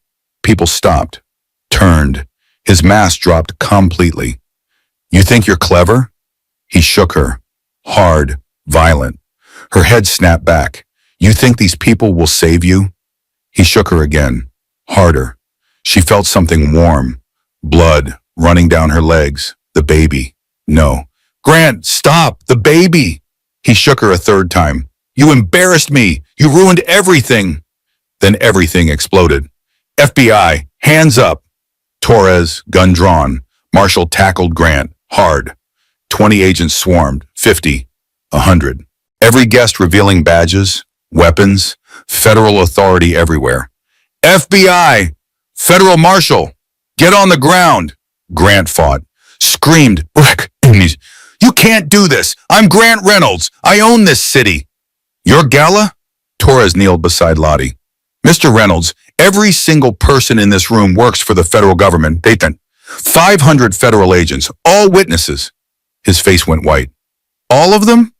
People stopped, turned. His mask dropped completely. You think you're clever? He shook her. Hard, violent. Her head snapped back. You think these people will save you? He shook her again, harder. She felt something warm, blood running down her legs. The baby. No. Grant, stop! The baby! He shook her a third time. You embarrassed me! You ruined everything! Then everything exploded. FBI, hands up! Torres, gun drawn. Marshall tackled Grant, hard. 20 agents swarmed, 50, 100. Every guest revealing badges, weapons, federal authority everywhere. FBI! Federal Marshal! Get on the ground! Grant fought, screamed, Brick, you can't do this! I'm Grant Reynolds! I own this city! You're Gala? Torres kneeled beside Lottie. Mr. Reynolds, every single person in this room works for the federal government. They think 500 federal agents, all witnesses. His face went white. All of them?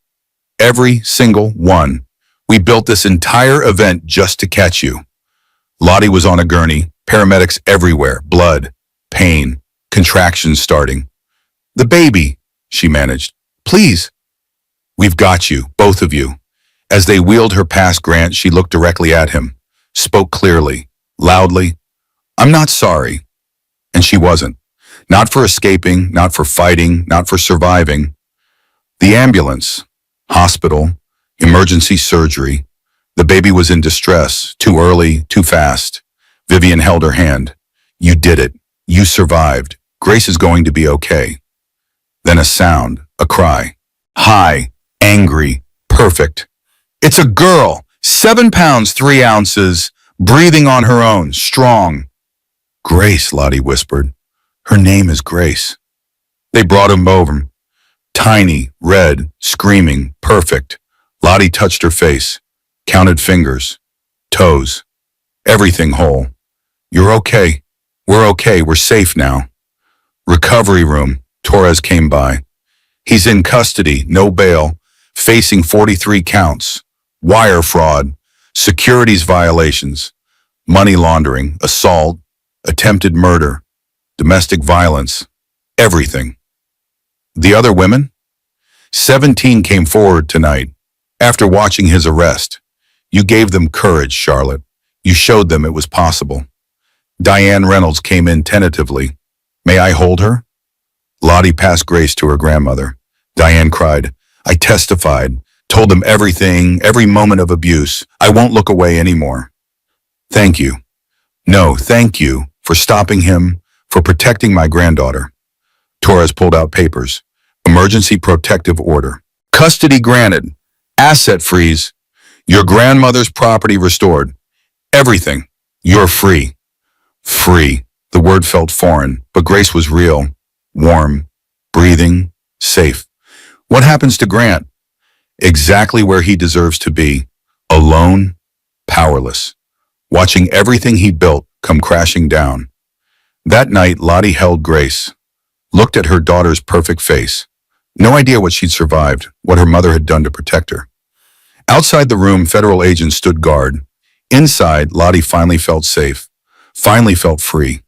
Every single one. We built this entire event just to catch you. Lottie was on a gurney, paramedics everywhere, blood, pain, contractions starting. The baby, she managed. Please. We've got you, both of you. As they wheeled her past Grant, she looked directly at him, spoke clearly, loudly. I'm not sorry. And she wasn't. Not for escaping, not for fighting, not for surviving. The ambulance, hospital, emergency surgery. The baby was in distress, too early, too fast. Vivian held her hand. You did it. You survived. Grace is going to be okay. Then a sound, a cry. High, angry, perfect. It's a girl, 7 pounds, 3 ounces, breathing on her own, strong. Grace, Lottie whispered. Her name is Grace. They brought him over. Tiny, red, screaming, perfect. Lottie touched her face, counted fingers, toes, everything whole. You're okay. We're okay. We're safe now. Recovery room. Torres came by. He's in custody, no bail, facing 43 counts. Wire fraud, securities violations, money laundering, assault, attempted murder, domestic violence, everything. The other women? 17 came forward tonight. After watching his arrest, you gave them courage, Charlotte. You showed them it was possible. Diane Reynolds came in tentatively. May I hold her? Lottie passed Grace to her grandmother. Diane cried, I testified, told them everything, every moment of abuse. I won't look away anymore. Thank you. No, thank you for stopping him, for protecting my granddaughter. Torres pulled out papers. Emergency protective order. Custody granted. Asset freeze. Your grandmother's property restored. Everything. You're free. Free. The word felt foreign, but Grace was real, warm, breathing, safe. What happens to Grant? Exactly where he deserves to be. Alone, powerless. Watching everything he built come crashing down. That night, Lottie held Grace, looked at her daughter's perfect face. No idea what she'd survived, what her mother had done to protect her. Outside the room, federal agents stood guard. Inside, Lottie finally felt safe, finally felt free.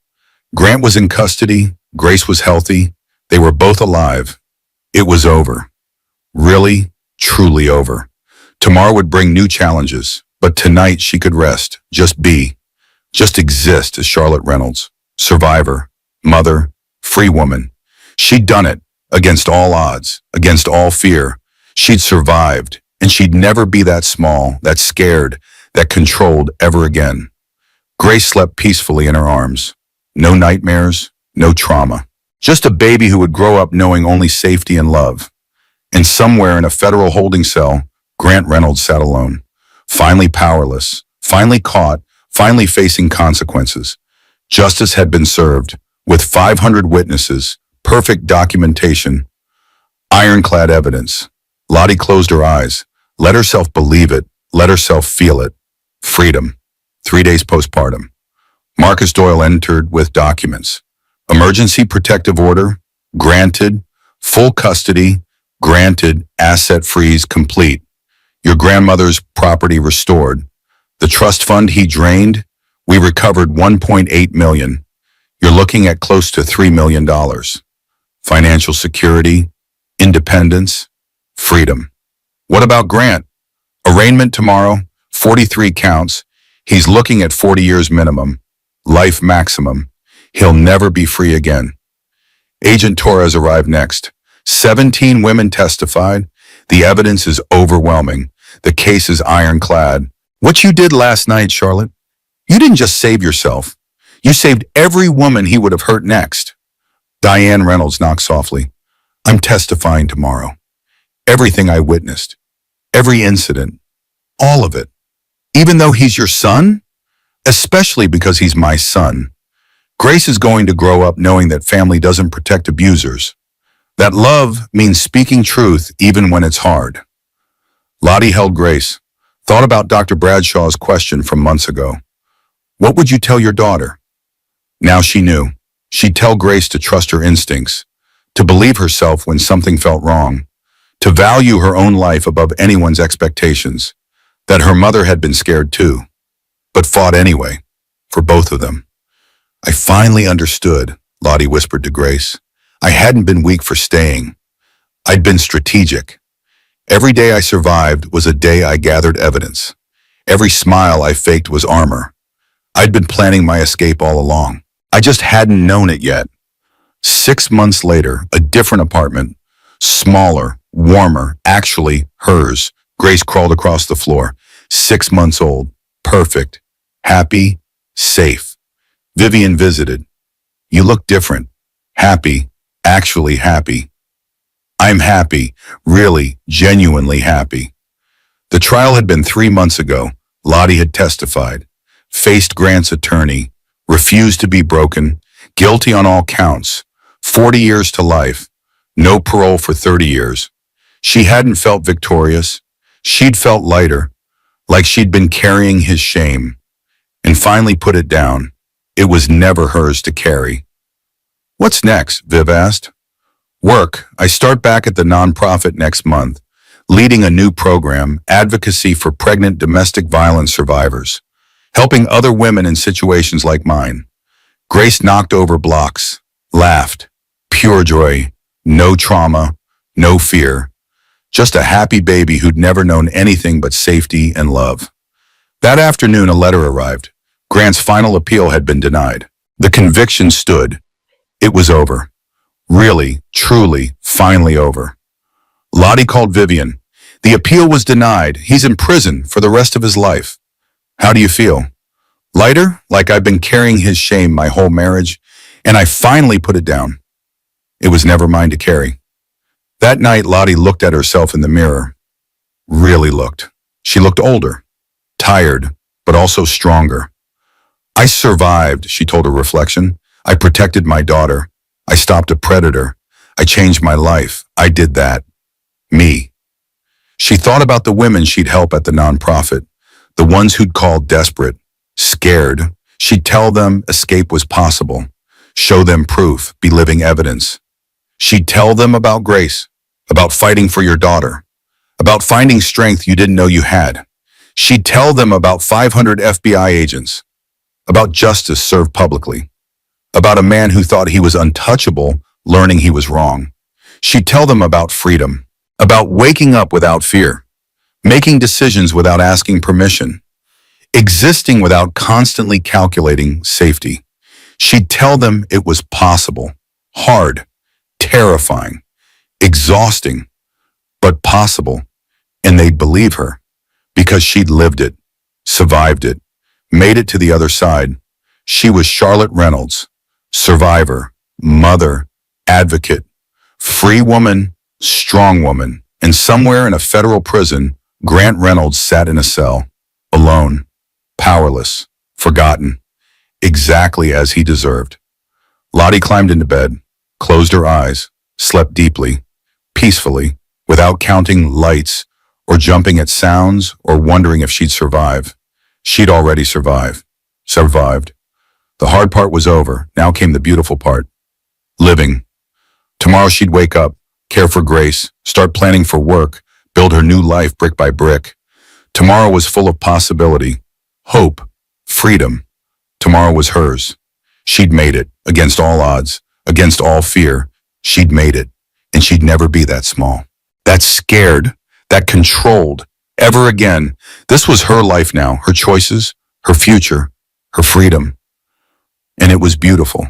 Grant was in custody, Grace was healthy, they were both alive. It was over. Really, truly over. Tomorrow would bring new challenges, but tonight she could rest, just be, just exist as Charlotte Reynolds. Survivor, mother, free woman. She'd done it, against all odds, against all fear. She'd survived, and she'd never be that small, that scared, that controlled ever again. Grace slept peacefully in her arms. No nightmares, no trauma. Just a baby who would grow up knowing only safety and love. And somewhere in a federal holding cell, Grant Reynolds sat alone. Finally powerless, finally caught, finally facing consequences. Justice had been served, with 500 witnesses, perfect documentation, ironclad evidence. Lottie closed her eyes, let herself believe it, let herself feel it. Freedom. 3 days postpartum. Marcus Doyle entered with documents. Emergency protective order, granted. Full custody, granted. Asset freeze complete. Your grandmother's property restored. The trust fund he drained, we recovered $1.8 million. You're looking at close to $3 million. Financial security, independence, freedom. What about Grant? Arraignment tomorrow, 43 counts. He's looking at 40 years minimum, life maximum. He'll never be free again. Agent Torres arrived next. 17 women testified. The evidence is overwhelming. The case is ironclad. What you did last night, Charlotte, you didn't just save yourself. You saved every woman he would have hurt next. Diane Reynolds knocked softly. I'm testifying tomorrow. Everything I witnessed, every incident, all of it. Even though he's your son? Especially because he's my son. Grace is going to grow up knowing that family doesn't protect abusers. That love means speaking truth even when it's hard. Lottie held Grace, thought about Dr. Bradshaw's question from months ago. What would you tell your daughter? Now she knew. She'd tell Grace to trust her instincts, to believe herself when something felt wrong, to value her own life above anyone's expectations, that her mother had been scared too, but fought anyway, for both of them. I finally understood, Lottie whispered to Grace. I hadn't been weak for staying. I'd been strategic. Every day I survived was a day I gathered evidence. Every smile I faked was armor. I'd been planning my escape all along. I just hadn't known it yet. 6 months later, a different apartment, smaller, warmer, actually hers. Grace crawled across the floor. 6 months old, perfect, happy, safe. Vivian visited. You look different. Happy, actually happy. I'm happy, really, genuinely happy. The trial had been 3 months ago. Lottie had testified, faced Grant's attorney, refused to be broken, guilty on all counts, 40 years to life, no parole for 30 years. She hadn't felt victorious. She'd felt lighter, like she'd been carrying his shame, and finally put it down. It was never hers to carry. What's next? Viv asked. Work. I start back at the nonprofit next month, leading a new program, advocacy for pregnant domestic violence survivors, helping other women in situations like mine. Grace knocked over blocks, laughed, pure joy, no trauma, no fear, just a happy baby who'd never known anything but safety and love. That afternoon, a letter arrived. Grant's final appeal had been denied. The conviction stood. It was over. Really, truly, finally over. Lottie called Vivian. The appeal was denied. He's in prison for the rest of his life. How do you feel? Lighter, like I've been carrying his shame my whole marriage, and I finally put it down. It was never mine to carry. That night, Lottie looked at herself in the mirror. Really looked. She looked older, tired, but also stronger. I survived, she told her reflection. I protected my daughter. I stopped a predator. I changed my life. I did that. Me. She thought about the women she'd help at the nonprofit, the ones who'd call desperate, scared. She'd tell them escape was possible, show them proof, be living evidence. She'd tell them about grace, about fighting for your daughter, about finding strength you didn't know you had. She'd tell them about 500 FBI agents, about justice served publicly, about a man who thought he was untouchable, learning he was wrong. She'd tell them about freedom, about waking up without fear, making decisions without asking permission, existing without constantly calculating safety. She'd tell them it was possible, hard, terrifying, exhausting, but possible, and they'd believe her because she'd lived it, survived it, made it to the other side. She was Charlotte Reynolds, survivor, mother, advocate, free woman, strong woman, and somewhere in a federal prison, Grant Reynolds sat in a cell, alone, powerless, forgotten, exactly as he deserved. Lottie climbed into bed, closed her eyes, slept deeply, peacefully, without counting lights or jumping at sounds or wondering if she'd survive. She'd already survived. The hard part was over. Now came the beautiful part. Living. Tomorrow she'd wake up, care for Grace, start planning for work, build her new life brick by brick. Tomorrow was full of possibility, hope, freedom. Tomorrow was hers. She'd made it, against all odds, against all fear. She'd made it, and she'd never be that small, that scared, that controlled, ever again. This was her life now, her choices, her future, her freedom. And it was beautiful.